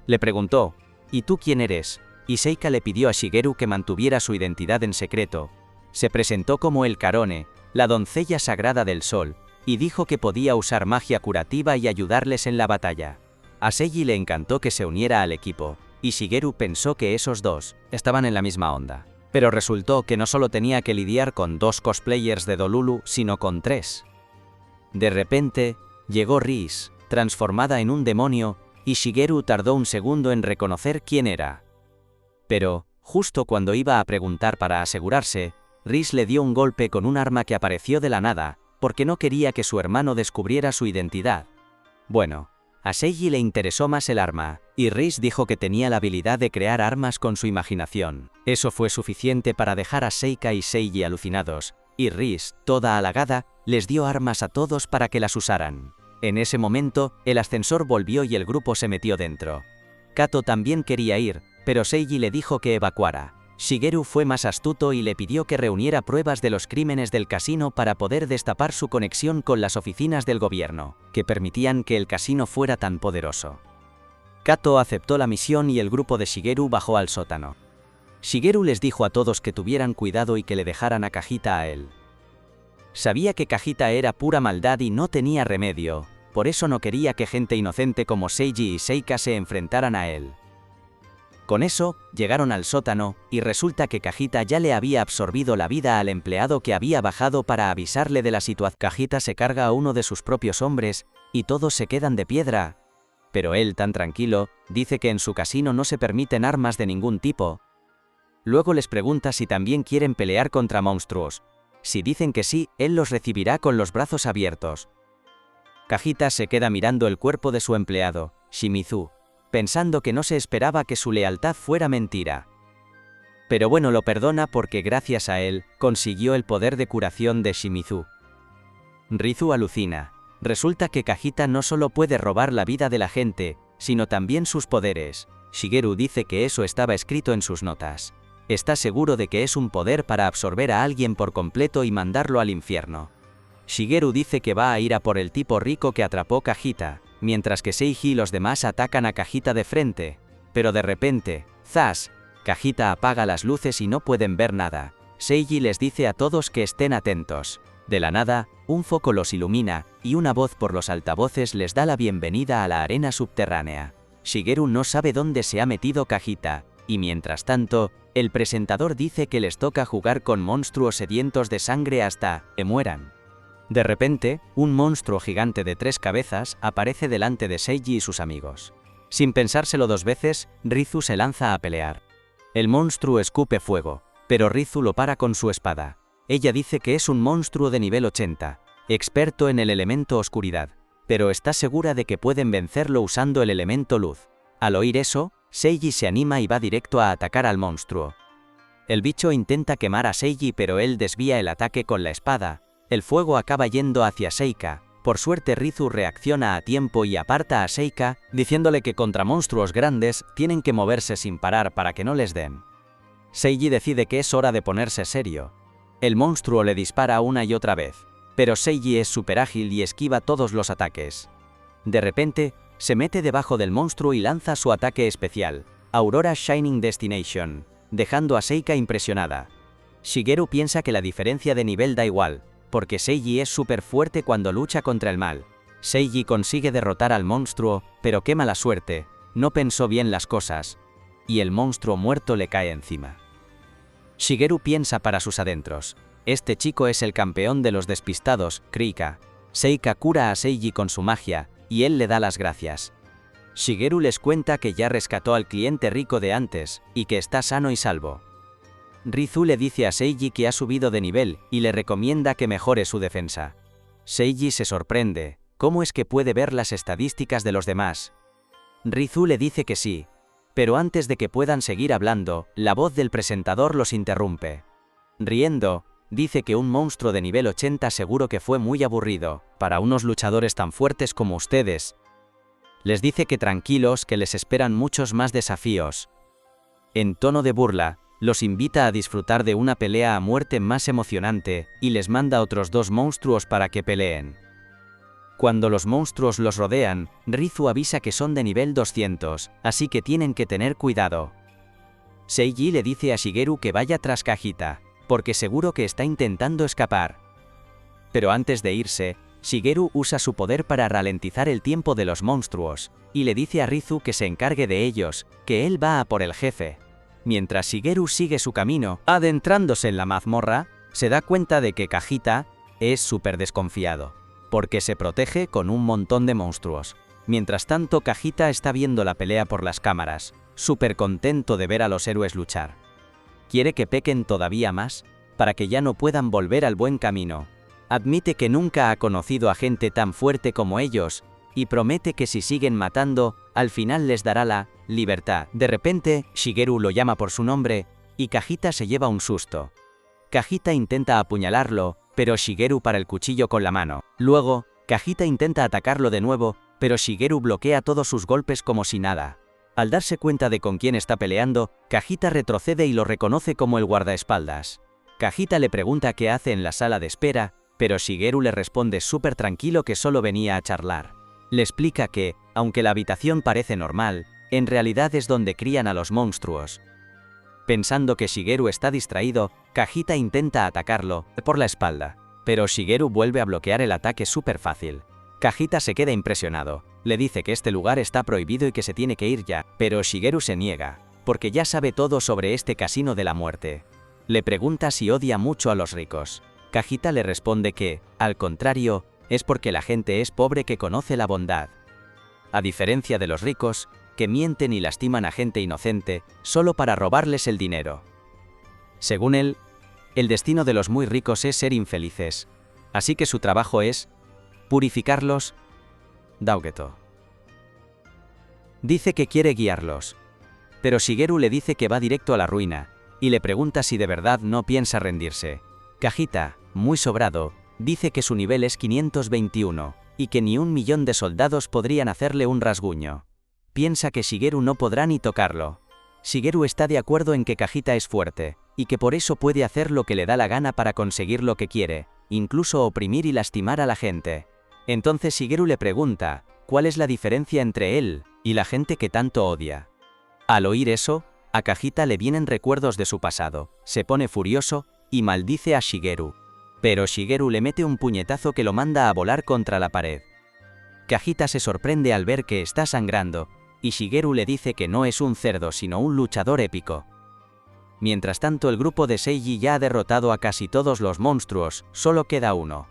Le preguntó, ¿y tú quién eres? Y Seika le pidió a Shigeru que mantuviera su identidad en secreto. Se presentó como el Karone, la doncella sagrada del sol, y dijo que podía usar magia curativa y ayudarles en la batalla. A Seiji le encantó que se uniera al equipo, y Shigeru pensó que esos dos estaban en la misma onda. Pero resultó que no solo tenía que lidiar con 2 cosplayers de Dolulu, sino con 3. De repente, llegó Riz, transformada en un demonio, y Shigeru tardó un segundo en reconocer quién era. Pero, justo cuando iba a preguntar para asegurarse, Riz le dio un golpe con un arma que apareció de la nada, porque no quería que su hermano descubriera su identidad. Bueno, a Seiji le interesó más el arma, y Riz dijo que tenía la habilidad de crear armas con su imaginación. Eso fue suficiente para dejar a Seika y Seiji alucinados, y Riz, toda halagada, les dio armas a todos para que las usaran. En ese momento, el ascensor volvió y el grupo se metió dentro. Kato también quería ir, pero Seiji le dijo que evacuara. Shigeru fue más astuto y le pidió que reuniera pruebas de los crímenes del casino para poder destapar su conexión con las oficinas del gobierno, que permitían que el casino fuera tan poderoso. Kato aceptó la misión y el grupo de Shigeru bajó al sótano. Shigeru les dijo a todos que tuvieran cuidado y que le dejaran a Kajita a él. Sabía que Kajita era pura maldad y no tenía remedio, por eso no quería que gente inocente como Seiji y Seika se enfrentaran a él. Con eso, llegaron al sótano, y resulta que Kajita ya le había absorbido la vida al empleado que había bajado para avisarle de la situación. Kajita se carga a uno de sus propios hombres, y todos se quedan de piedra. Pero él, tan tranquilo, dice que en su casino no se permiten armas de ningún tipo. Luego les pregunta si también quieren pelear contra monstruos. Si dicen que sí, él los recibirá con los brazos abiertos. Kajita se queda mirando el cuerpo de su empleado, Shimizu, pensando que no se esperaba que su lealtad fuera mentira. Pero bueno, lo perdona porque gracias a él, consiguió el poder de curación de Shimizu. Rizu alucina. Resulta que Kajita no solo puede robar la vida de la gente, sino también sus poderes. Shigeru dice que eso estaba escrito en sus notas. Está seguro de que es un poder para absorber a alguien por completo y mandarlo al infierno. Shigeru dice que va a ir a por el tipo rico que atrapó Kajita, mientras que Seiji y los demás atacan a Kajita de frente. Pero de repente, ¡zas!, Kajita apaga las luces y no pueden ver nada. Seiji les dice a todos que estén atentos. De la nada, un foco los ilumina, y una voz por los altavoces les da la bienvenida a la arena subterránea. Shigeru no sabe dónde se ha metido Kajita, y mientras tanto, el presentador dice que les toca jugar con monstruos sedientos de sangre hasta que mueran. De repente, un monstruo gigante de 3 cabezas aparece delante de Seiji y sus amigos. Sin pensárselo 2 veces, Rizu se lanza a pelear. El monstruo escupe fuego, pero Rizu lo para con su espada. Ella dice que es un monstruo de nivel 80, experto en el elemento oscuridad, pero está segura de que pueden vencerlo usando el elemento luz. Al oír eso, Seiji se anima y va directo a atacar al monstruo. El bicho intenta quemar a Seiji, pero él desvía el ataque con la espada. El fuego acaba yendo hacia Seika. Por suerte Rizu reacciona a tiempo y aparta a Seika, diciéndole que contra monstruos grandes tienen que moverse sin parar para que no les den. Seiji decide que es hora de ponerse serio. El monstruo le dispara una y otra vez, pero Seiji es súper ágil y esquiva todos los ataques. De repente, se mete debajo del monstruo y lanza su ataque especial, Aurora Shining Destination, dejando a Seika impresionada. Shigeru piensa que la diferencia de nivel da igual, porque Seiji es súper fuerte cuando lucha contra el mal. Seiji consigue derrotar al monstruo, pero qué mala suerte, no pensó bien las cosas, y el monstruo muerto le cae encima. Shigeru piensa para sus adentros: este chico es el campeón de los despistados, Krika. Seika cura a Seiji con su magia, y él le da las gracias. Shigeru les cuenta que ya rescató al cliente rico de antes, y que está sano y salvo. Rizu le dice a Seiji que ha subido de nivel, y le recomienda que mejore su defensa. Seiji se sorprende: ¿cómo es que puede ver las estadísticas de los demás? Rizu le dice que sí, pero antes de que puedan seguir hablando, la voz del presentador los interrumpe. Riendo, dice que un monstruo de nivel 80 seguro que fue muy aburrido, para unos luchadores tan fuertes como ustedes. Les dice que tranquilos, que les esperan muchos más desafíos. En tono de burla, los invita a disfrutar de una pelea a muerte más emocionante, y les manda otros 2 monstruos para que peleen. Cuando los monstruos los rodean, Rizu avisa que son de nivel 200, así que tienen que tener cuidado. Seiji le dice a Shigeru que vaya tras Kajita, porque seguro que está intentando escapar. Pero antes de irse, Shigeru usa su poder para ralentizar el tiempo de los monstruos, y le dice a Rizu que se encargue de ellos, que él va a por el jefe. Mientras Shigeru sigue su camino, adentrándose en la mazmorra, se da cuenta de que Kajita es súper desconfiado, porque se protege con un montón de monstruos. Mientras tanto, Kajita está viendo la pelea por las cámaras, súper contento de ver a los héroes luchar. Quiere que pequen todavía más, para que ya no puedan volver al buen camino. Admite que nunca ha conocido a gente tan fuerte como ellos, y promete que si siguen matando, al final les dará la libertad. De repente, Shigeru lo llama por su nombre, y Kajita se lleva un susto. Kajita intenta apuñalarlo, pero Shigeru para el cuchillo con la mano. Luego, Kajita intenta atacarlo de nuevo, pero Shigeru bloquea todos sus golpes como si nada. Al darse cuenta de con quién está peleando, Kajita retrocede y lo reconoce como el guardaespaldas. Kajita le pregunta qué hace en la sala de espera, pero Shigeru le responde súper tranquilo que solo venía a charlar. Le explica que, aunque la habitación parece normal, en realidad es donde crían a los monstruos. Pensando que Shigeru está distraído, Kajita intenta atacarlo por la espalda, pero Shigeru vuelve a bloquear el ataque súper fácil. Kajita se queda impresionado, le dice que este lugar está prohibido y que se tiene que ir ya, pero Shigeru se niega, porque ya sabe todo sobre este casino de la muerte. Le pregunta si odia mucho a los ricos. Kajita le responde que, al contrario, es porque la gente es pobre que conoce la bondad. A diferencia de los ricos, que mienten y lastiman a gente inocente, solo para robarles el dinero. Según él, el destino de los muy ricos es ser infelices, así que su trabajo es purificarlos. Daugeto dice que quiere guiarlos, pero Shigeru le dice que va directo a la ruina, y le pregunta si de verdad no piensa rendirse. Kajita, muy sobrado, dice que su nivel es 521, y que ni 1.000.000 de soldados podrían hacerle un rasguño. Piensa que Shigeru no podrá ni tocarlo. Shigeru está de acuerdo en que Kajita es fuerte, y que por eso puede hacer lo que le da la gana para conseguir lo que quiere, incluso oprimir y lastimar a la gente. Entonces Shigeru le pregunta, ¿cuál es la diferencia entre él y la gente que tanto odia? Al oír eso, a Kajita le vienen recuerdos de su pasado, se pone furioso, y maldice a Shigeru. Pero Shigeru le mete un puñetazo que lo manda a volar contra la pared. Kajita se sorprende al ver que está sangrando, y Shigeru le dice que no es un cerdo sino un luchador épico. Mientras tanto, el grupo de Seiji ya ha derrotado a casi todos los monstruos, solo queda uno.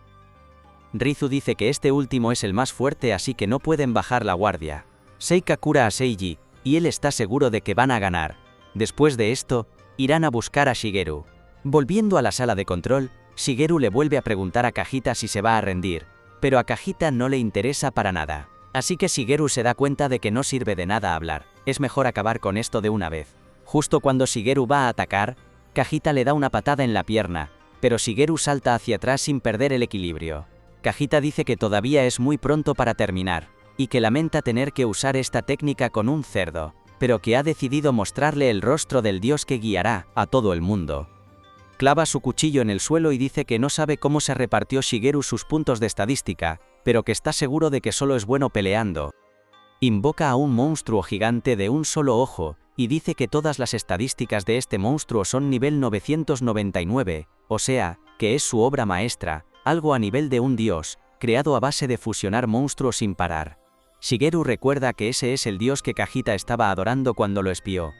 Rizu dice que este último es el más fuerte, así que no pueden bajar la guardia. Seika cura a Seiji, y él está seguro de que van a ganar. Después de esto, irán a buscar a Shigeru. Volviendo a la sala de control, Shigeru le vuelve a preguntar a Kajita si se va a rendir, pero a Kajita no le interesa para nada. Así que Shigeru se da cuenta de que no sirve de nada hablar, es mejor acabar con esto de una vez. Justo cuando Shigeru va a atacar, Kajita le da una patada en la pierna, pero Shigeru salta hacia atrás sin perder el equilibrio. Kajita dice que todavía es muy pronto para terminar, y que lamenta tener que usar esta técnica con un cerdo, pero que ha decidido mostrarle el rostro del dios que guiará a todo el mundo. Clava su cuchillo en el suelo y dice que no sabe cómo se repartió Shigeru sus puntos de estadística, pero que está seguro de que solo es bueno peleando. Invoca a un monstruo gigante de un solo ojo, y dice que todas las estadísticas de este monstruo son nivel 999, o sea, que es su obra maestra, algo a nivel de un dios, creado a base de fusionar monstruos sin parar. Shigeru recuerda que ese es el dios que Kajita estaba adorando cuando lo espió.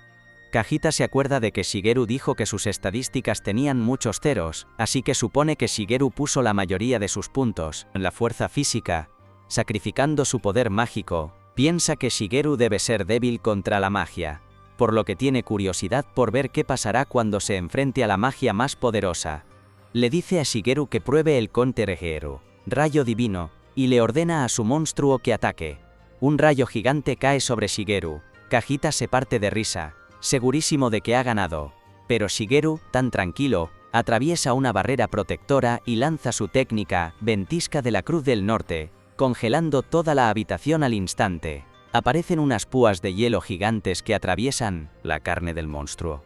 Kajita se acuerda de que Shigeru dijo que sus estadísticas tenían muchos ceros, así que supone que Shigeru puso la mayoría de sus puntos en la fuerza física, sacrificando su poder mágico. Piensa que Shigeru debe ser débil contra la magia, por lo que tiene curiosidad por ver qué pasará cuando se enfrente a la magia más poderosa. Le dice a Shigeru que pruebe el Konteregeru, rayo divino, y le ordena a su monstruo que ataque. Un rayo gigante cae sobre Shigeru. Kajita se parte de risa, segurísimo de que ha ganado. Pero Shigeru, tan tranquilo, atraviesa una barrera protectora y lanza su técnica, Ventisca de la Cruz del Norte, congelando toda la habitación al instante. Aparecen unas púas de hielo gigantes que atraviesan la carne del monstruo.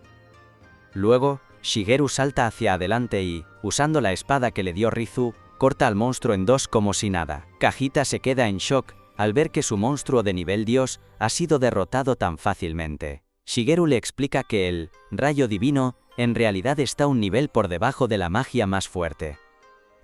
Luego, Shigeru salta hacia adelante y, usando la espada que le dio Rizu, corta al monstruo en dos como si nada. Kajita se queda en shock al ver que su monstruo de nivel dios ha sido derrotado tan fácilmente. Shigeru le explica que el rayo divino en realidad está un nivel por debajo de la magia más fuerte.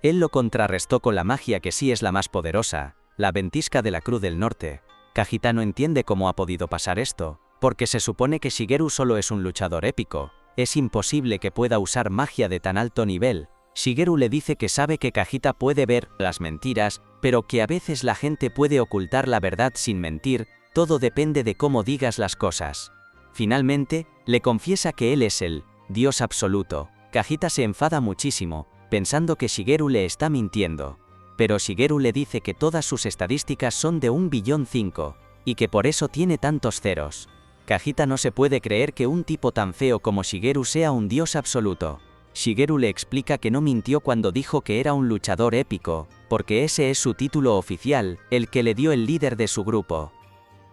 Él lo contrarrestó con la magia que sí es la más poderosa, la Ventisca de la Cruz del Norte. Kajita no entiende cómo ha podido pasar esto, porque se supone que Shigeru solo es un luchador épico. Es imposible que pueda usar magia de tan alto nivel. Shigeru le dice que sabe que Kajita puede ver las mentiras, pero que a veces la gente puede ocultar la verdad sin mentir, todo depende de cómo digas las cosas. Finalmente, le confiesa que él es el dios absoluto. Kajita se enfada muchísimo, pensando que Shigeru le está mintiendo. Pero Shigeru le dice que todas sus estadísticas son de 1.000.000.005, y que por eso tiene tantos ceros. Kajita no se puede creer que un tipo tan feo como Shigeru sea un dios absoluto. Shigeru le explica que no mintió cuando dijo que era un luchador épico, porque ese es su título oficial, el que le dio el líder de su grupo.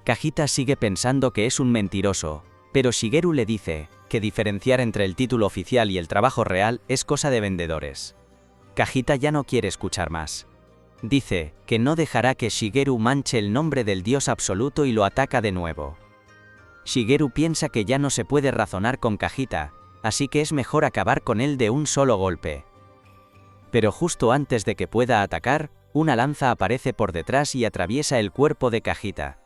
Kajita sigue pensando que es un mentiroso, pero Shigeru le dice que diferenciar entre el título oficial y el trabajo real es cosa de vendedores. Kajita ya no quiere escuchar más. Dice que no dejará que Shigeru manche el nombre del dios absoluto y lo ataca de nuevo. Shigeru piensa que ya no se puede razonar con Kajita, así que es mejor acabar con él de un solo golpe. Pero justo antes de que pueda atacar, una lanza aparece por detrás y atraviesa el cuerpo de Kajita.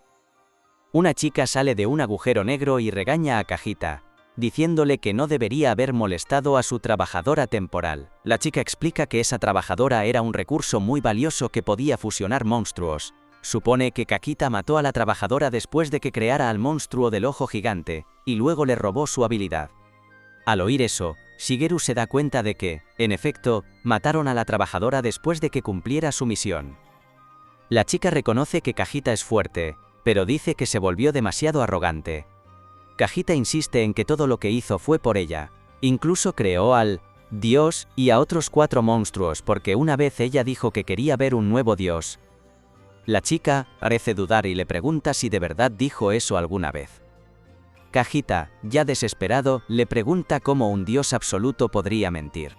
Una chica sale de un agujero negro y regaña a Kajita, diciéndole que no debería haber molestado a su trabajadora temporal. La chica explica que esa trabajadora era un recurso muy valioso que podía fusionar monstruos. Supone que Kajita mató a la trabajadora después de que creara al monstruo del ojo gigante, y luego le robó su habilidad. Al oír eso, Shigeru se da cuenta de que, en efecto, mataron a la trabajadora después de que cumpliera su misión. La chica reconoce que Kajita es fuerte, pero dice que se volvió demasiado arrogante. Kajita insiste en que todo lo que hizo fue por ella. Incluso creó al dios y a otros 4 monstruos porque una vez ella dijo que quería ver un nuevo dios. La chica parece dudar y le pregunta si de verdad dijo eso alguna vez. Kajita, ya desesperado, le pregunta cómo un dios absoluto podría mentir.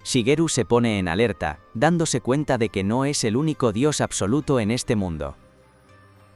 Shigeru se pone en alerta, dándose cuenta de que no es el único dios absoluto en este mundo.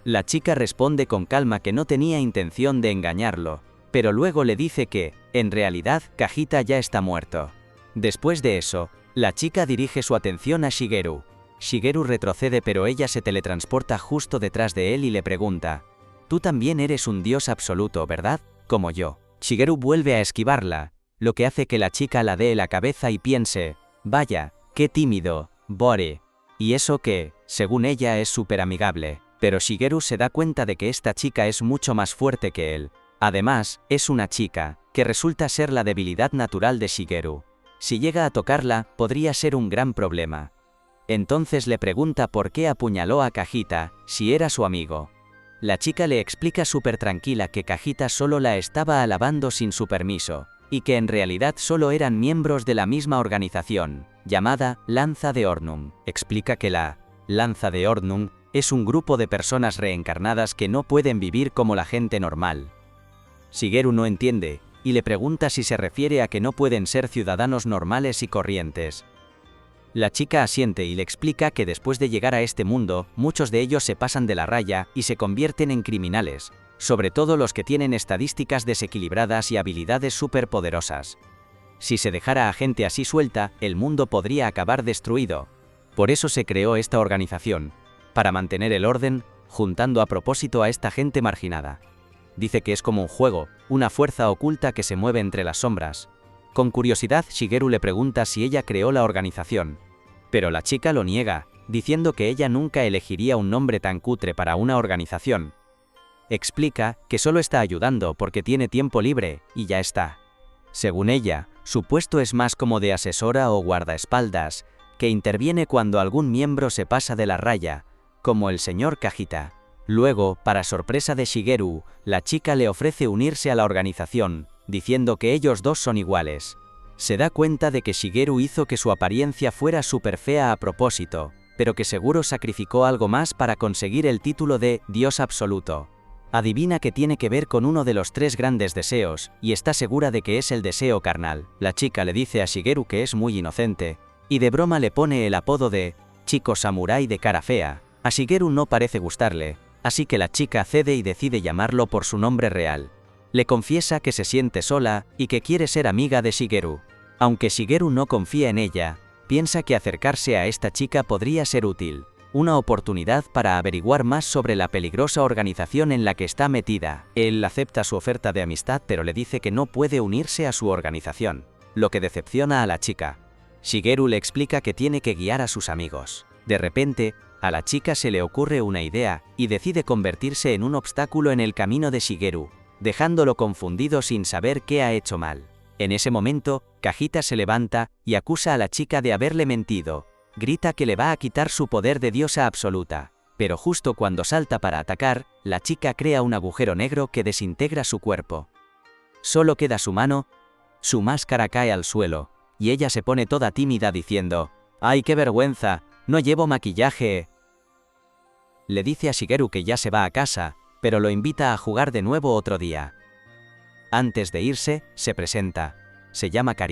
La chica responde con calma que no tenía intención de engañarlo, pero luego le dice que, en realidad, Kajita ya está muerto. Después de eso, la chica dirige su atención a Shigeru. Shigeru retrocede pero ella se teletransporta justo detrás de él y le pregunta: «Tú también eres un dios absoluto, ¿verdad? Como yo». Shigeru vuelve a esquivarla, lo que hace que la chica la dé la cabeza y piense: «Vaya, qué tímido, Bore». Y eso que, según ella, es súper amigable. Pero Shigeru se da cuenta de que esta chica es mucho más fuerte que él. Además, es una chica, que resulta ser la debilidad natural de Shigeru. Si llega a tocarla, podría ser un gran problema. Entonces le pregunta por qué apuñaló a Kajita, si era su amigo. La chica le explica súper tranquila que Kajita solo la estaba alabando sin su permiso, y que en realidad solo eran miembros de la misma organización, llamada Lanza de Ornum. Explica que la Lanza de Ornum es un grupo de personas reencarnadas que no pueden vivir como la gente normal. Shigeru no entiende, y le pregunta si se refiere a que no pueden ser ciudadanos normales y corrientes. La chica asiente y le explica que después de llegar a este mundo, muchos de ellos se pasan de la raya y se convierten en criminales, sobre todo los que tienen estadísticas desequilibradas y habilidades superpoderosas. Si se dejara a gente así suelta, el mundo podría acabar destruido. Por eso se creó esta organización, para mantener el orden, juntando a propósito a esta gente marginada. Dice que es como un juego, una fuerza oculta que se mueve entre las sombras. Con curiosidad, Shigeru le pregunta si ella creó la organización. Pero la chica lo niega, diciendo que ella nunca elegiría un nombre tan cutre para una organización. Explica que solo está ayudando porque tiene tiempo libre, y ya está. Según ella, su puesto es más como de asesora o guardaespaldas, que interviene cuando algún miembro se pasa de la raya, como el señor Kajita. Luego, para sorpresa de Shigeru, la chica le ofrece unirse a la organización, diciendo que ellos dos son iguales. Se da cuenta de que Shigeru hizo que su apariencia fuera súper fea a propósito, pero que seguro sacrificó algo más para conseguir el título de Dios absoluto. Adivina que tiene que ver con uno de los 3 grandes deseos, y está segura de que es el deseo carnal. La chica le dice a Shigeru que es muy inocente, y de broma le pone el apodo de chico samurái de cara fea. A Shigeru no parece gustarle, así que la chica cede y decide llamarlo por su nombre real. Le confiesa que se siente sola y que quiere ser amiga de Shigeru. Aunque Shigeru no confía en ella, piensa que acercarse a esta chica podría ser útil, una oportunidad para averiguar más sobre la peligrosa organización en la que está metida. Él acepta su oferta de amistad pero le dice que no puede unirse a su organización, lo que decepciona a la chica. Shigeru le explica que tiene que guiar a sus amigos. De repente, a la chica se le ocurre una idea y decide convertirse en un obstáculo en el camino de Shigeru, dejándolo confundido sin saber qué ha hecho mal. En ese momento, Kajita se levanta y acusa a la chica de haberle mentido. Grita que le va a quitar su poder de diosa absoluta, pero justo cuando salta para atacar, la chica crea un agujero negro que desintegra su cuerpo. Solo queda su mano, su máscara cae al suelo, y ella se pone toda tímida diciendo: ¡ay, qué vergüenza! ¡No llevo maquillaje! Le dice a Shigeru que ya se va a casa, pero lo invita a jugar de nuevo otro día. Antes de irse, se presenta. Se llama Karin.